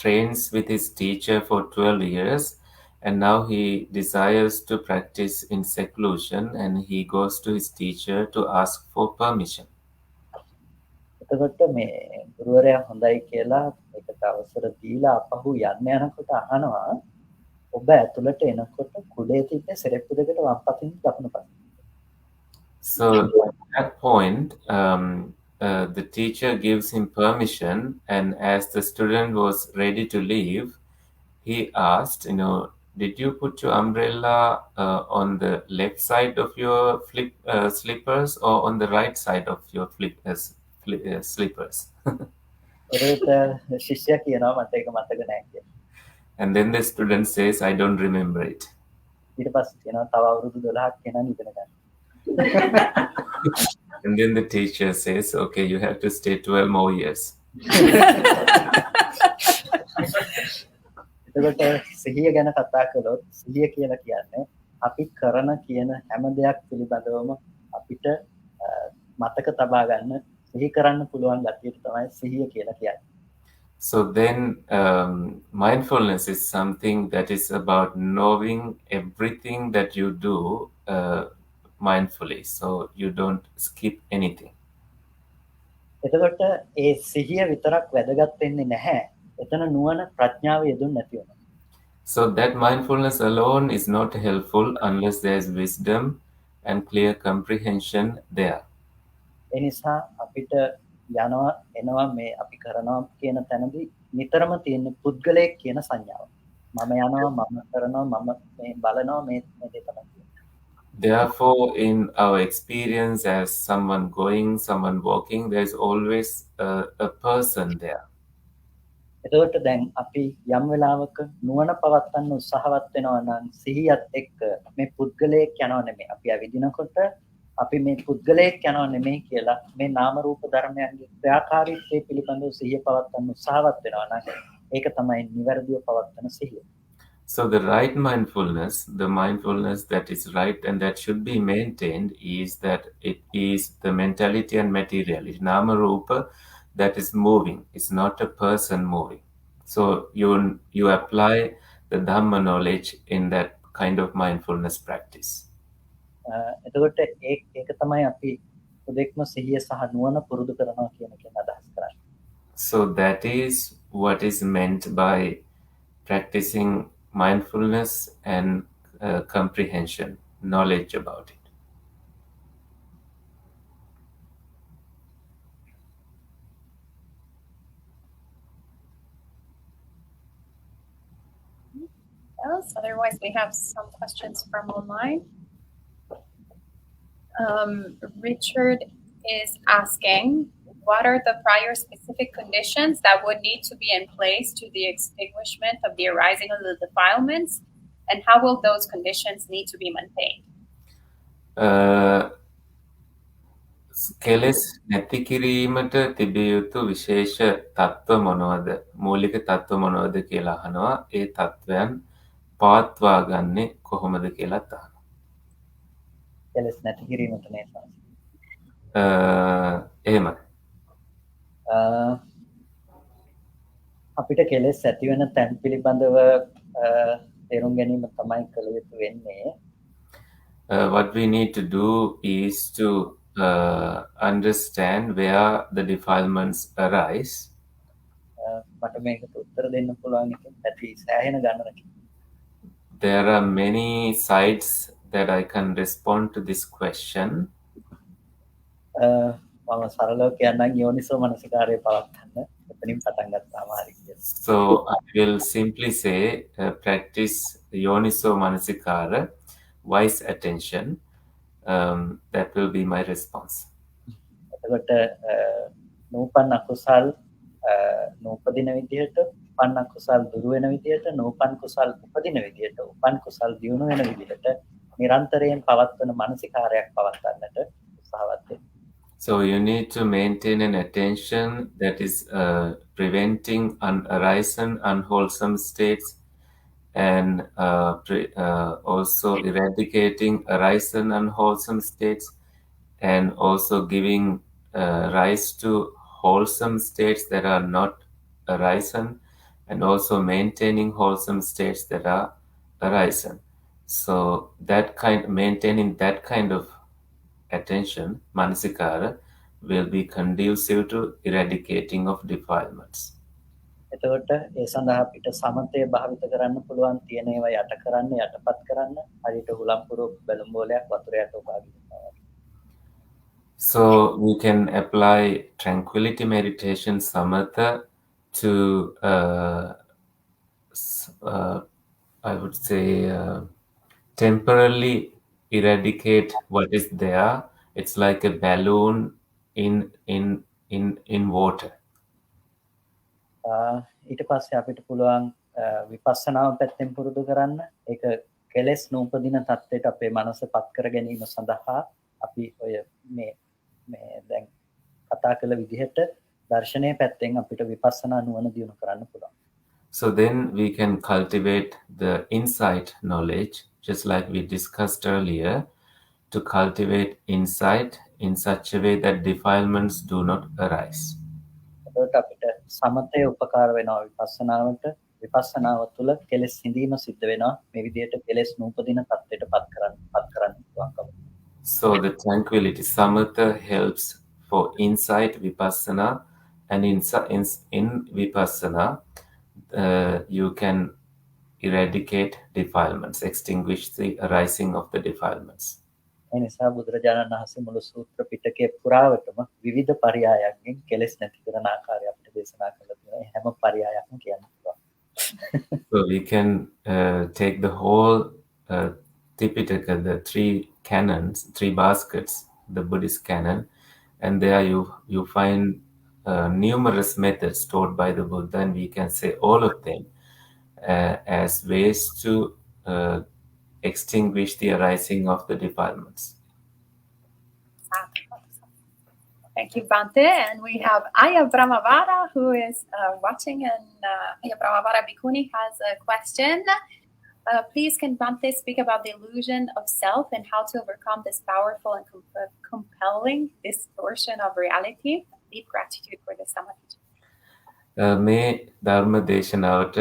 trains with his teacher for 12 years, and now he desires to practice in seclusion, and he goes to his teacher to ask for permission. එතකොට මේ ගුරුවරයා හොඳයි කියලා ඒකට අවසර දීලා අපහු යන්න යනකොට අහනවා ඔබ ඇතුළට එනකොට කුඩේ තිබ්බ සෙරෙප්පු දෙකට වම් පතින් දකුණු පතින්. So at that point, the teacher gives him permission, and as the student was ready to leave, he asked, did you put your umbrella on the left side of your slippers or on the right side of your slippers? ශිෂ්‍යයා කියනවා මට ඒක මතක නැහැ කියලා. And then the student says, I don't remember it. ඊට පස්සේ කියනවා තව අවුරුදු 12ක් කෙනා ඉගෙන ගන්න. And then the teacher says, okay, you have to stay 12 more years. එතකොට සිහිය ගැන කතා කළොත් සිහිය කියලා කියන්නේ අපි කරන කියන හැම දෙයක් පිළිබඳවම අපිට මතක තබා ගන්න සිහි කරන්න පුළුවන් ගැතියට තමයි සිහිය කියලා කියන්නේ. So then mindfulness is something that is about knowing everything that you do mindfully, so you don't skip anything. එතකොට ඒ සිහිය විතරක් වැදගත් වෙන්නේ නැහැ. එතන නුවණ ප්‍රඥාව යෙදුන්නේ නැති වෙනවා. So that mindfulness alone is not helpful unless there is wisdom and clear comprehension there. ඒ නිසා අපිට යනවා එනවා මේ අපි කරනවා කියන තැනදී නිතරම තියෙන පුද්ගලයෙක් කියන සංඥාව. මම යනවා මම කරනවා මම මේ බලනවා මේ දේ තමයි. Therefore, in our experience as someone going, someone walking, there's always a person there. එතකොට දැන් අපි යම් වෙලාවක නුවණ පවත්වන්න උත්සාහවත් වෙනවා නම් සිහියත් එක්ක මේ පුද්ගලයෙක් යනවා නෙමෙයි. අපි ඇවිදිනකොට අපි මේ පුද්ගලයෙක් යනවා නෙමෙයි කියලා මේ නාම රූප ධර්මයන්ගේ ක්‍රියාකාරීත්වය පිළිබඳව සිහිය පවත්වන්න උත්සාහවත් වෙනවා නම් ඒක තමයි නිවැරදිව පවත්වන සිහිය. So the right mindfulness, the mindfulness that is right and that should be maintained is that it is the mentality and materiality, nama rupa, that is moving. It's not a person moving. So you apply the Dhamma knowledge in that kind of mindfulness practice. එතකොට ඒක තමයි අපි උදෙක්ම සිහිය සහ නුවණ පුරුදු කරනවා කියන එකෙන් අදහස් කරන්නේ. So that is what is meant by practicing mindfulness and comprehension, knowledge about it. Else? Otherwise, we have some questions from online. Richard is asking, what are the prior specific conditions that would need to be in place to the extinguishment of the arising of the defilements, and how will those conditions need to be maintained? කෙලෙස් නැති කිරීමට තිබිය යුතු විශේෂ තත්ත්ව මොනවද? මූලික තත්ත්ව මොනවද කියලා අහනවා. ඒ තත්ත්වයන් පවත්වා ගන්නේ කොහොමද කියලා අහනවා. කෙලෙස් නැති කිරීමට නේද? එහෙමයි. අපිට කෙලෙස් ඇති වෙන තැන් පිළිබඳව තේරුම් ගැනීම තමයි කළ යුතු වෙන්නේ. What we need to do is to understand where the defilements arise. මට මේකට උත්තර දෙන්න පුළුවන් එක ඇති සෑහෙන ගණනකින්. There are many sides that I can respond to this question. මම සරලව කියන්නම් යෝනිසෝ මනසිකාරය පවත්වන්න. එතනින් පටන් ගත්තාම හරි කියලා. So I will simply say practice yoniso manasikara, wise attention. That will be my response. එතකොට නූපන් අකුසල් නූපදින විදිහට, උපන් අකුසල් දුරු වෙන විදිහට, නූපන් කුසල් උපදින විදිහට, උපන් කුසල් දියුණු වෙන විදිහට නිරන්තරයෙන් පවත්වන මානසිකාරයක් පවත්වන්නට උත්සාහවත් වෙන්න. So you need to maintain an attention that is preventing unarisen, unwholesome states, and also eradicating arisen, unwholesome states, and also giving rise to wholesome states that are not arisen, and also maintaining wholesome states that are arisen. So maintaining that kind of attention, manasikara, will be conducive to eradicating of defilements. එතකොට ඒ සඳහා අපිට සමතය භාවිත කරන්න පුළුවන් තියෙන ඒවා යට කරන්න යටපත් කරන්න හරියට හුලම්පුරු බැලුම් බෝලයක් වතුරයට උපාදිනවා. So we can apply tranquility meditation samatha to I would say temporarily eradicate what is there. It's like a balloon in water. ඊට පස්සේ අපිට පුළුවන් විපස්සනාව පැත්තෙන් පුරුදු කරන්න. ඒක කෙලෙස් නූපදින තත්ත්වයට අපේ මනස පත් කර ගැනීම සඳහා අපි ඔය මේ දැන් කතා කළ විදිහට දර්ශනයේ පැත්තෙන් අපිට විපස්සනා නුවණ දියුණු කරන්න පුළුවන්. So then we can cultivate the insight knowledge, just like we discussed earlier, to cultivate insight in such a way that defilements do not arise. එතකොට අපිට සමතේ උපකාර වෙනවා විපස්සනාවට. විපස්සනාව තුළ කෙලෙස් හිඳීම සිද්ධ වෙනවා. මේ විදිහට කෙලෙස් නූපදින තත්ත්වයට පත් කරන්න පුළුවන්කම. So the tranquility samatha helps for insight vipassana, and in vipassana you can eradicate defilements, extinguish the arising of the defilements. ඒ නිසා බුදුරජාණන් වහන්සේ මුළු සූත්‍ර පිටකයේ පුරාවටම විවිධ පරයයන්ගෙන් කෙලෙස් නැති කරන ආකාරය අපිට දේශනා කළා තියෙනවා. ඒ හැම පරයයක්ම කියන්න පුළුවන්. So we can take the whole Tipitaka, the three canons, three baskets, the Buddhist canon, and there you find numerous methods taught by the Buddha, and we can say all of them as ways to extinguish the arising of the defilements. Thank you, Bhante. And we have Aya Brahmavara who is watching, and Aya Brahmavara Bhikkhuni has a question. Please, can Bhante speak about the illusion of self and how to overcome this powerful and compelling distortion of reality? Deep gratitude for this Dhamma. මේ ධර්ම දේශනාවට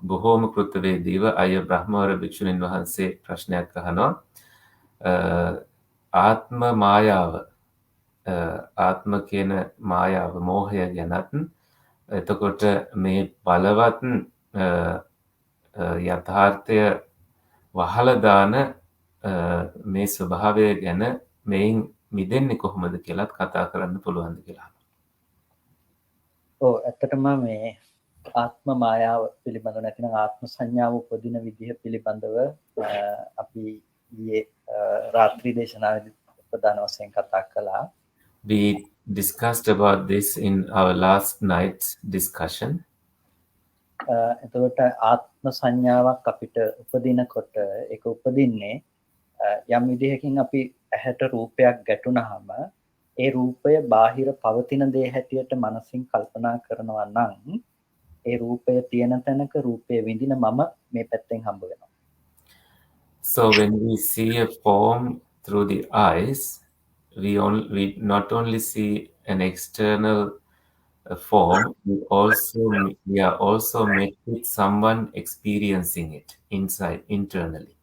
බොහෝම කෘතවේදීව අය බ්‍රහ්මවර භික්ෂුණීන් වහන්සේ ප්‍රශ්නයක් අහනවා. ආත්ම මායාව, ආත්ම කියන මායාව, මෝහය ගැනත්, එතකොට මේ බලවත් යථාර්ථය වහලා දාන මේ ස්වභාවය ගැන මේන් මිදෙන්නේ කොහොමද කියලාත් කතා කරන්න පුළුවන්ද කියලා. ඔව් ඇත්තටම මේ ආත්ම මායාව පිළිබඳව නැතිනම් ආත්ම සංඥාව උපදින විදිහ පිළිබඳව අපි ඊයේ රාත්‍රී දේශනාවේදී ප්‍රධාන වශයෙන් කතා කළා. We discussed about this in our last night's discussion. එතකොට ආත්ම සංඥාවක් අපිට උපදිනකොට ඒක උපදින්නේ යම් විදිහකින් අපි ඇහැට රූපයක් ගැටුණාම ඒ රූපය බාහිර පවතින දේ හැටියට මනසින් කල්පනා කරනවා නම් ඒ රූපය තියෙන තැනක රූපය විඳින මම මේ පැත්තෙන් හම්බ වෙනවා. So when we see a form through the eyes, we not only see an external form, we are also met with someone experiencing it inside internally.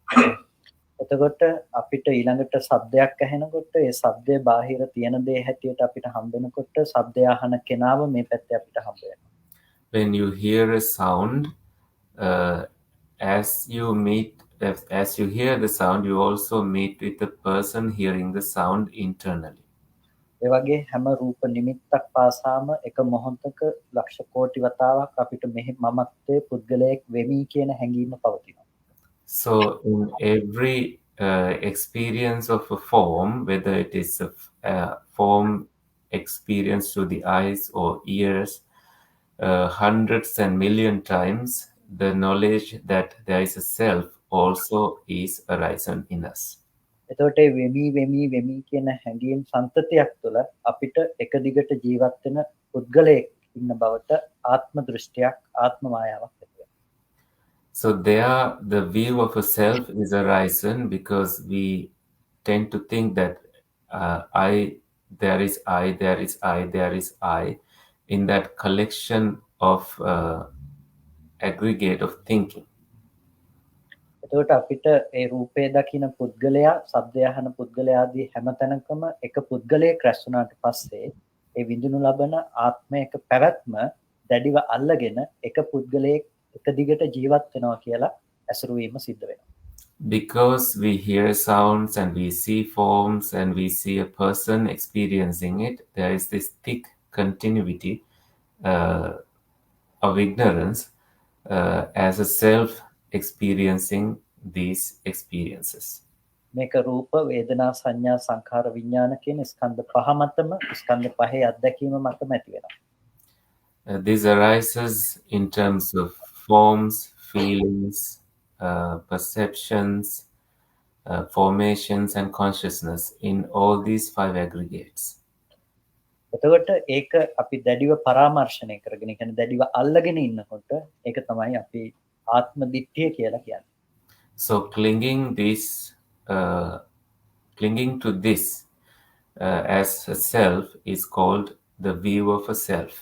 එතකොට අපිට ඊළඟට ශබ්දයක් ඇහෙනකොට ඒ ශබ්දය බාහිර තියෙන දේ හැටියට අපිට හම්බෙනකොට ශබ්දය අහන කෙනාව මේ පැත්තේ අපිට හම්බ වෙනවා. When you hear a sound, as you hear the sound, you also meet with the person hearing the sound internally. ඒ වගේ හැම රූප නිමිත්තක් පාසාම එක මොහොතක ලක්ෂ කෝටි වතාවක් අපිට මෙහි මමත්වයේ පුද්ගලයෙක් වෙමි කියන හැඟීම පවතිනවා. So in every experience of a form, whether it is a form experience through the eyes or ears, hundreds and million times, the knowledge that there is a self also is arisen in us. එතකොට මේ වෙමි කියන හැඟීම් සම්තතියක් තුළ අපිට එක දිගට ජීවත් වෙන පුද්ගලයෙක් ඉන්න බවට ආත්ම දෘෂ්ටියක් ආත්ම මායාවක් ඇති වෙනවා. So there the view of a self is arisen because we tend to think that there is I in that collection of aggregate of thinking. එතකොට අපිට ඒ රූපේ දකින පුද්ගලයා, ශබ්දය අහන පුද්ගලයා ආදී හැමතැනකම එක පුද්ගලයෙක් රැස් වුණාට පස්සේ ඒ විඳිනු ලබන ආත්මයක පැවැත්ම දැඩිව අල්ලගෙන එක පුද්ගලයෙක් එක දිගට ජීවත් වෙනවා කියලා ඇසුරු වීම සිද්ධ වෙනවා. Because we hear sounds and we see forms and we see a person experiencing it, there is this thick continuity of ignorance as a self experiencing these experiences. මේක රූප, වේදනා, සංඥා, සංඛාර, විඥාන කියන ස්කන්ධ පහ මතම ස්කන්ධ පහේ අත්දැකීම මතම ඇති වෙනවා. This arises in terms of forms, feelings, perceptions, formations and consciousness in all these 5 aggregates. එතකොට ඒක අපි දැඩිව පරාමර්ශණය කරගෙන කියන්නේ දැඩිව අල්ලගෙන ඉන්නකොට ඒක තමයි අපි ආත්ම දිට්ඨිය කියලා කියන්නේ. So clinging to this as a self is called the view of a self.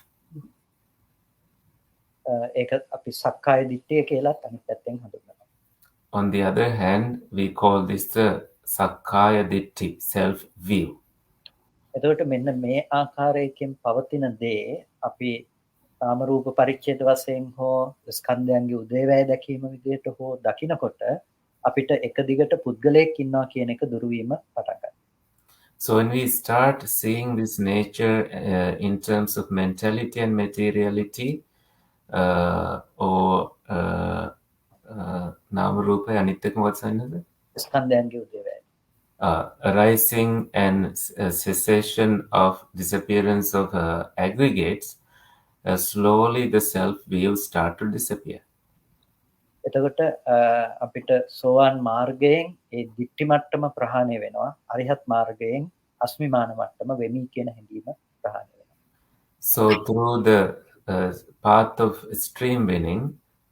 ඒක අපි සක්කාය දිට්ඨිය කියලා අනිත් පැත්තෙන් හඳුන්වනවා. On the other hand, we call this the sakkaya ditti, self view. එතකොට මෙන්න මේ ආකාරයකින් පවතින දේ අපි නාම රූප පරිච්ඡේද වශයෙන් හෝ ස්කන්ධයන්ගේ උදේවැය දැකීම විදිහට හෝ දකිනකොට අපිට එක දිගට පුද්ගලයෙක් ඉන්නවා කියන එක දුරු වීම පටන් ගන්නවා. So when we start seeing this nature in terms of mentality and materiality, or nama rupa anit ekama what sign is it? ස්කන්ධයන්ගේ උදේවැය. Arising and cessation of disappearance of aggregates, slowly the self view start to disappear. එතකොට අපිට සෝවාන් මාර්ගයෙන් ඒ දිට්ඨි මට්ටම ප්‍රහාණය වෙනවා. අරිහත් මාර්ගයෙන් අස්මිමාන මට්ටම වෙමි කියන හැඟීම ප්‍රහාණය වෙනවා. So through the path of stream winning,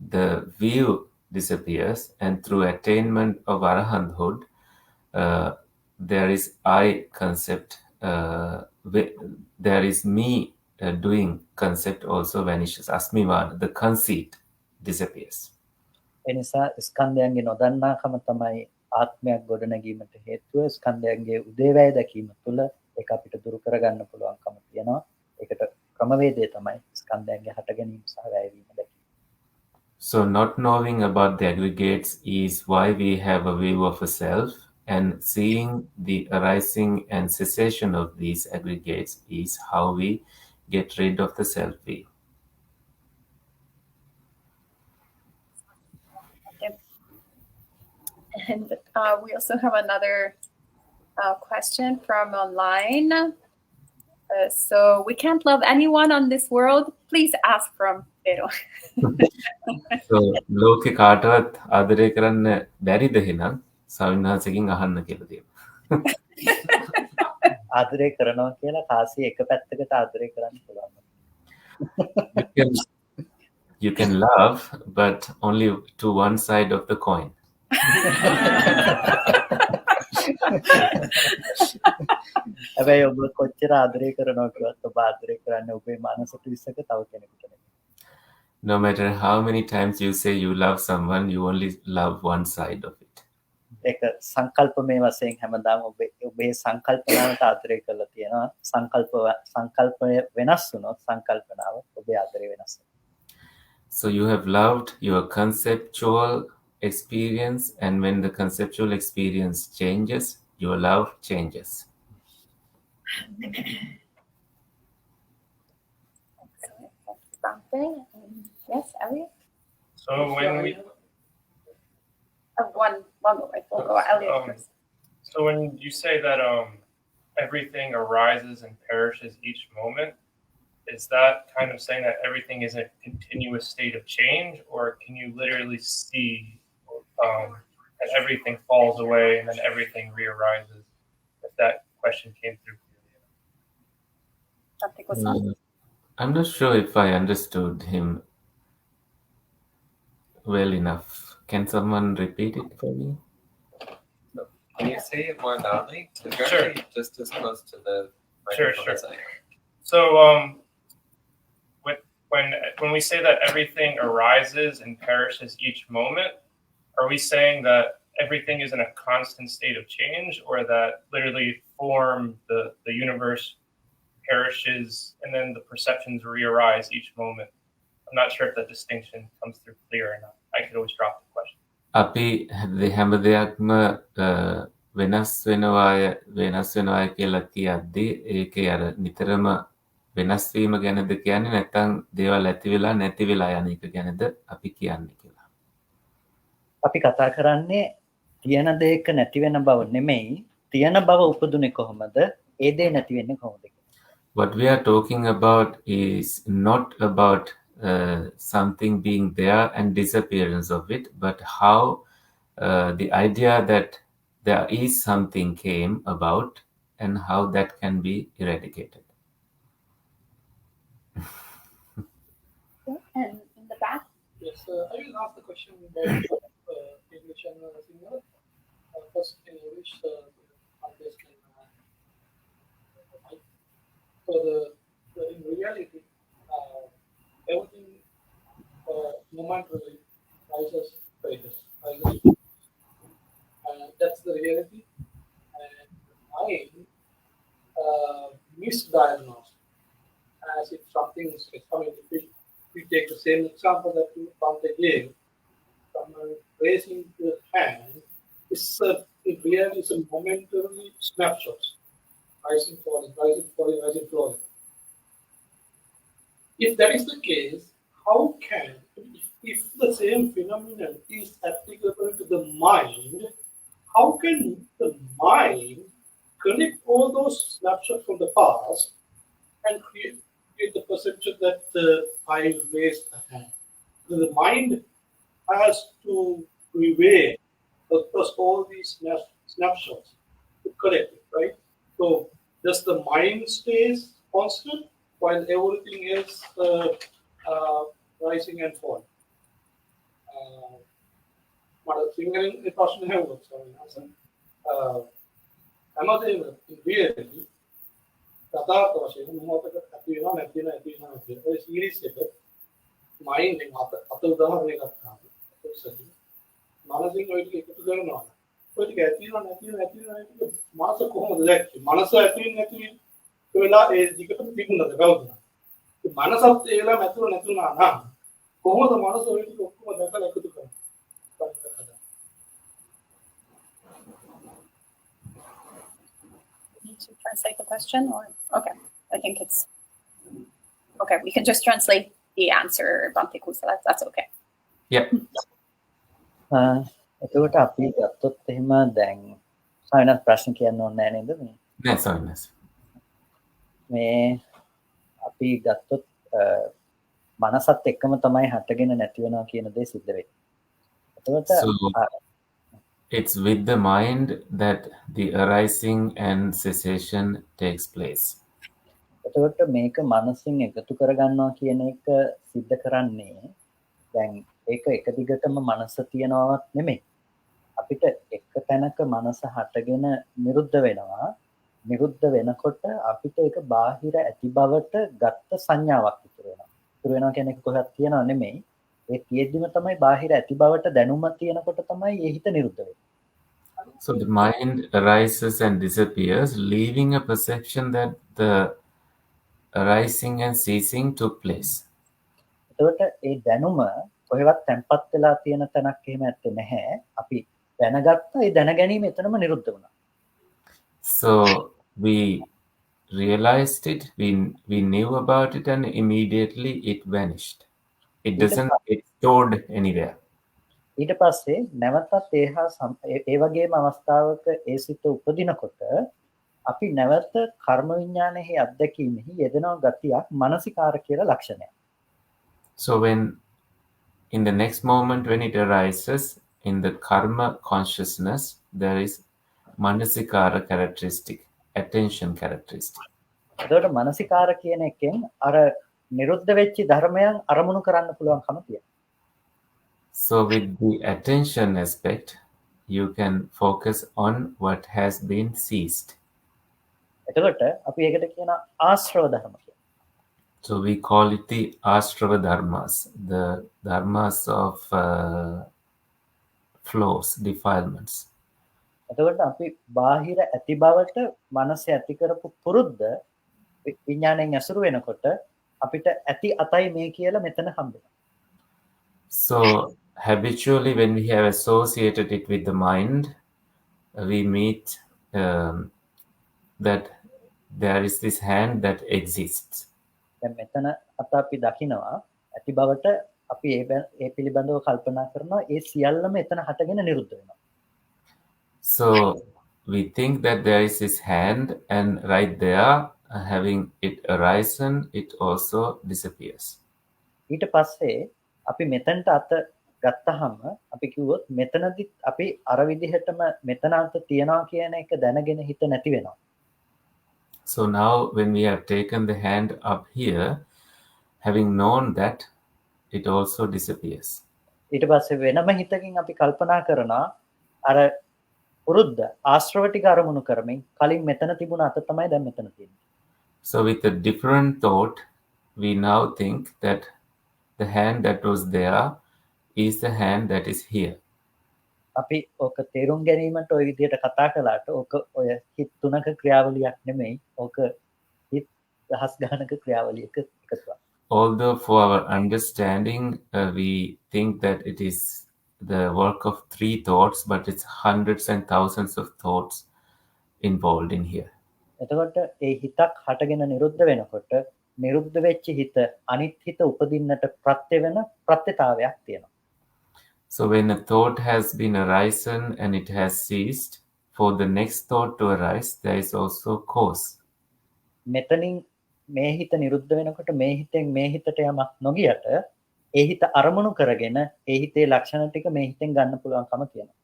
the view disappears, and through attainment of arahanthood, there is I concept, there is me doing concept also vanishes. Asmivana, the conceit disappears. එනිසා ස්කන්ධයන්ගේ නොදන්නාකම තමයි ආත්මයක් ගොඩනැගීමට හේතුව. ස්කන්ධයන්ගේ උදේවැය දැකීම තුළ ඒක අපිට දුරු කරගන්න පුළුවන්කම තියෙනවා. ඒකට ක්‍රමවේදය තමයි ස්කන්ධයන්ගේ හට ගැනීම සහ වැයවීම දැකීම. So not knowing about the aggregates is why we have a view of a self, and seeing the arising and cessation of these aggregates is how we get rid of the self view. And we also have another question from online. So we can't love anyone on this world. Please ask from Pero. So ලෝකේ කාටවත් ආදරය කරන්න බැරිද එහෙනම් සවින්හන්සකින් අහන්න කියලා තියෙනවා. ආදරය කරනවා කියලා කාසිය එක පැත්තකට ආදරය කරන්න පුළුවන්. You can love, but only to one side of the coin. හැබැයි ඔබ කොච්චර ආදරය කරනවා කිව්වත් ඔබ ආදරය කරන්නේ ඔබේ මානසික විශ්සක තව කෙනෙකුට නෙමෙයි. No matter how many times you say you love someone, you only love one side of it. ඒක සංකල්පමය වශයෙන් හැමදාම ඔබේ සංකල්පනාවට ආදරය කරලා තියෙනවා. සංකල්පය වෙනස් වුණොත් සංකල්පනාව ඔබේ ආදරය වෙනස් වෙනවා. So you have loved your conceptual experience, and when the conceptual experience changes, your love changes. Something. Yes, Elliot? So when we One more. We'll go Elliot first. so when you say that everything arises and perishes each moment, is that kind of saying that everything is a continuous state of change, or can you literally see that everything falls away and then everything re-arises? If that question came through Bhante Kothmale. I'm not sure if I understood him well enough. Can someone repeat it for me? Can you say it more loudly? It's Sure. actually just as close to the Sure, microphone sure. as I am. So when we say that everything arises and perishes each moment, are we saying that everything is in a constant state of change, or that literally form, the universe perishes and then the perceptions re-arise each moment? I'm not sure if that distinction comes through clear or not. I could always drop the question. අපි හැම දෙයක්ම වෙනස් වෙනවා කියලා කියද්දී ඒකේ අර නිතරම වෙනස් වීම ගැනද කියන්නේ නැත්නම් දේවල් ඇති වෙලා නැති වෙලා යන එක ගැනද අපි කියන්නේ කියලා. අපි කතා කරන්නේ තියෙන දෙයක නැති වෙන බව නෙමෙයි, තියෙන බව උපදුනේ කොහොමද? ඒ දේ නැති වෙන්නේ කොහොමද? What we are talking about is not about something being there and disappearance of it, but how the idea that there is something came about and how that can be eradicated. And in the back? Yes, I will ask the question about English and Sinhala. First in English, understand. So in reality, everything momentarily rises, rises. That's the reality. And mind misdiagnosed as if something is coming. If we take the same example that Bhante gave, someone raising the hand is really is a momentary snapshot, rising, falling, rising, falling, rising, falling. If that is the case, how can, if the same phenomenon is applicable to the mind, how can the mind connect all those snapshots from the past and create the perception that I raised a hand? So the mind has to prevail across all these snapshots to collect it, right? So just the mind stays constant while everything is rising and falling. Fingering the person works. Another reality, යථාර්ථ වශයෙන් මොහොතක ඇති වෙනවා නැති වෙනවා ඒ series එක mind එක අත උදාහරණයක් ගන්නවා මනසින් ඔය ටික එකතු කරනවා ඔය ටික ඇති වෙනවා නැති වෙනවා මාස කොහොමද දැක්කේ මනස ඇති වෙන්නේ නැති වෙලා ඒ දිගටම තිබුණාද කවුද මනසත් ඒ වෙලාව ඇතුළ නැතුණා නම් කොහොමද මනස ඔය ටික ඔක්කොම දැකලා එකතු කරන්නේ To translate the question, or okay, I think it's okay. We can just translate the answer, Bhante Kothmale. That's okay. Yeah. එතකොට අපි ගත්තොත් එහෙම දැන් සායනත් ප්‍රශ්න කියන්න ඕනේ නෑ නේද මේ? නෑ සායනස්. මේ අපි ගත්තොත් මනසත් එක්කම තමයි හටගෙන නැති වෙනවා කියන දේ සිද්ධ වෙන්නේ. එතකොට it's with the mind that the arising and cessation takes place. එතකොට මේක මනසින් එකතු කරගන්නවා කියන එක සිද්ධ කරන්නේ දැන් ඒක එක දිගටම මනස තියනවත් නෙමෙයි. අපි අපිට එක තැනක මනස හටගෙන නිරුද්ධ වෙනවා. නිරුද්ධ වෙනකොට අපිට ඒක බාහිර ඇති බවට ගත්ත සංඥාවක් ඉතුරු වෙනවා. ඉතුරු වෙනවා කියන්නේ කොහොමද කියනවා නෙමෙයි. ඒ තියෙද්දිම තමයි බාහිර ඇති බවට දැනුම තියෙනකොට තමයි ඒ හිත නිරුද්ධ වෙන්නේ. So the mind arises and disappears, leaving a perception that the arising and ceasing took place. එතකොට ඒ දැනුම කොහෙවත් තැම්පත් වෙලා තියෙන තැනක් එහෙම ඇත්තේ නැහැ. අපි දැනගත්තා ඒ දැන ගැනීම එතනම නිරුද්ධ වුණා. So we realized it, we knew about it, and immediately it vanished. It doesn't get stored anywhere. ඊට පස්සේ නැවතත් ඒ වගේම අවස්ථාවක ඒ සිත උපදිනකොට අපි නැවත කර්ම විඥානයේ අත්දැකීමෙහි යෙදෙන ගතියක් මානසිකාර කියලා ලක්ෂණයක්. So when in the next moment when it arises in the karma consciousness, there is manasikara characteristic, attention characteristic. එතකොට මානසිකාර කියන එකෙන් අර නිරුද්ධ වෙච්ච ධර්මයන් අරමුණු කරන්න පුළුවන්කම තියෙනවා. So with the attention aspect, you can focus on what has been ceased. එතකොට අපි ඒකට කියන ආශ්‍රව ධර්ම කියලා. So we call it the Ashrava dharmas, the dharmas of flows, defilements. එතකොට අපි බාහිර ඇති බවට මනස ඇති කරපු පුරුද්ද විඥාණයෙන් ඇසුරු වෙනකොට අපිට ඇති අතයි මේ කියලා මෙතන හම්බෙනවා. So habitually when we have associated it with the mind, we meet that there is this hand that exists. දැන් මෙතන අපි දකිනවා ඇති බවට අපි ඒ පිළිබඳව කල්පනා කරනවා ඒ සියල්ලම එතන හටගෙන නිරුද්ධ වෙනවා. So we think that there is this hand, and right there, having it arisen, it also disappears. ඊට පස්සේ අපි මෙතනට අත ගත්තාම අපි කිව්වොත් මෙතනදි අපි අර විදිහටම මෙතන අත තියනවා කියන එක දැනගෙන හිත නැති වෙනවා. So now when we have taken the hand up here, having known that, it also disappears. ඊට පස්සේ වෙනම හිතකින් අපි කල්පනා කරනවා අර පුරුද්ද ආශ්‍රව ටික අරමුණු කරමින් කලින් මෙතන තිබුණ අත තමයි දැන් මෙතන තියෙන්නේ. So with a different thought, we now think that the hand that was there is the hand that is here. අපි ඕක තේරුම් ගැනීමට ওই විදිහට කතා කළාට ඕක ඔය හිත තුනක ක්‍රියාවලියක් නෙමෙයි. ඕක හිත දහස් ගණනක ක්‍රියාවලියක එකතුවක්. Although for our understanding, we think that it is the work of 3 thoughts, but it's hundreds and thousands of thoughts involved in here. එතකොට ඒ හිතක් හටගෙන නිරුද්ධ වෙනකොට නිරුද්ධ වෙච්ච හිත අනිත් හිත උපදින්නට ප්‍රත්‍ය වෙන ප්‍රත්‍යතාවයක් තියෙනවා. So when a thought has been arisen and it has ceased, for the next thought to arise, there is also cause. මෙතනින් මේ හිත නිරුද්ධ වෙනකොට මේ හිතෙන් මේ හිතට යමක් නොගියට ඒ හිත අරමුණු කරගෙන ඒ හිතේ ලක්ෂණ ටික මේ හිතෙන් ගන්න පුළුවන්කම තියෙනවා.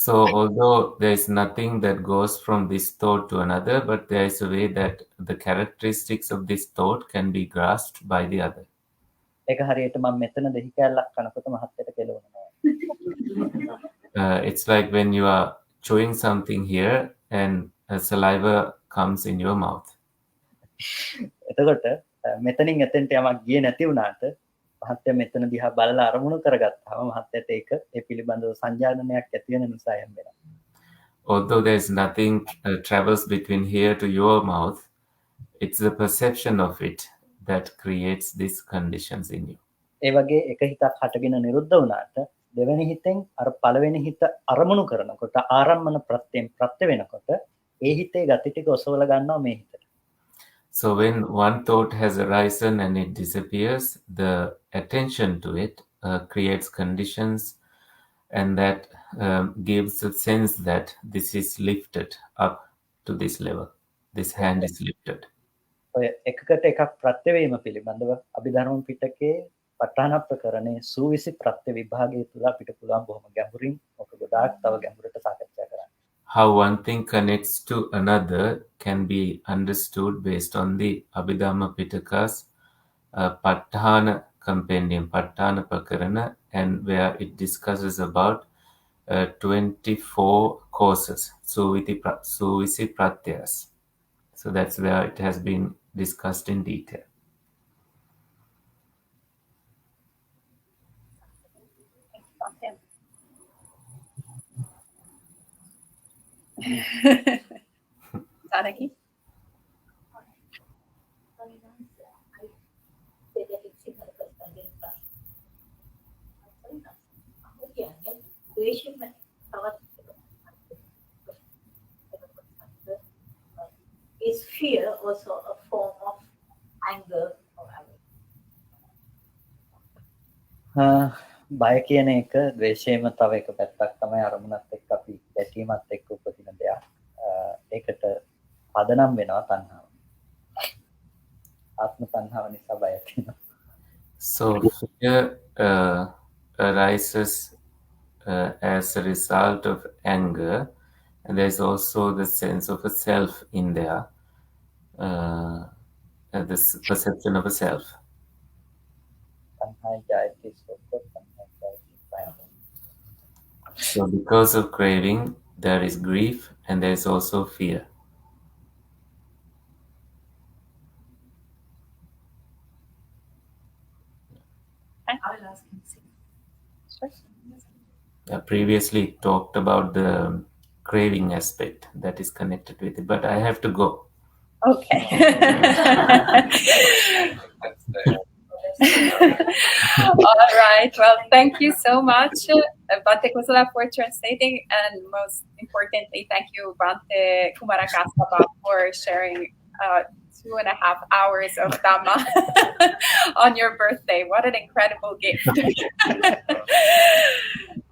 So although there is nothing that goes from this thought to another, but there is a way that the characteristics of this thought can be grasped by the other. ඒක හරියට මම මෙතන දෙහි කැල්ලක් කනකොට මහත්තයට කෙලවෙනවා. It's like when you are chewing something here and a saliva comes in your mouth. එතකොට මෙතනින් එතෙන්ට යමක් ගියේ නැති වුණාට මහත්තයා මෙතන දිහා බලලා අරමුණු කරගත්තාම මහත්තයට ඒක ඒ පිළිබඳව සංජානනයක් ඇති වෙන නිසා යම් වෙනවා. Although there is nothing travels between here to your mouth, it's the perception of it that creates these conditions in you. ඒ වගේ එක හිතක් හටගෙන නිරුද්ධ වුණාට දෙවෙනි හිතෙන් අර පළවෙනි හිත අරමුණු කරනකොට ආරම්මන ප්‍රත්‍යයෙන් ප්‍රත්‍ය වෙනකොට ඒ හිතේ ගති ටික ඔසවලා ගන්නවා මේ හිතට. So when one thought has arisen and it disappears, the attention to it creates conditions, and that gives a sense that this is lifted up to this level. This hand is lifted. ඔය එකකට එකක් ප්‍රත්‍ය වීම පිළිබඳව අභිධර්ම පිටකයේ පඨාන ප්‍රකරණේ සූවිසි ප්‍රත්‍ය විභාගය තුල අපිට පුළුවන් බොහොම ගැඹුරින් ඔක ගොඩාක් තව ගැඹුරට සාකච්ඡා කරන්න. How one thing connects to another can be understood based on the Abhidhamma Pitaka's Patthana compendium, Patthana Prakarana, and where it discusses about 24 courses, Suvisi Pratyas. So that's where it has been discussed in detail. Janaki? Is fear also a form of anger or බය කියන එක ද්වේෂයේම තව එක පැත්තක් තමයි අරමුණත් එක්ක අපි ගැටීමත් එක්ක උපදින දෙයක්. ඒකට පදනම් වෙනවා තණ්හාව. ආත්ම තණ්හාව නිසා බය තියෙනවා. So fear arises as a result of anger, and there's also the sense of a self in there, this perception of a self. So because of craving, there is grief and there is also fear. Previously talked about the craving aspect that is connected with it, but I have to go. Okay. All right. Well, thank you so much, Bhante Kothmale, for translating, and most importantly, thank you, Bhante Kumarakassapa, for sharing 2.5 hours of Dhamma on your birthday. What an incredible gift.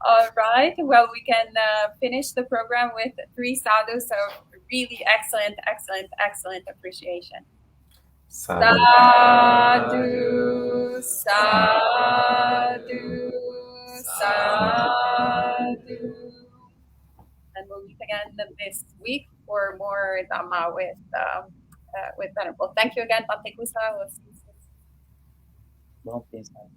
All right. Well, we can finish the program with 3 sadhus. So really excellent, excellent, excellent appreciation. Sadhu, sadhu, sadhu. And we'll meet again this week for more Dhamma with Venerable. Thank you again, Bhante Kothmale. We'll see you soon.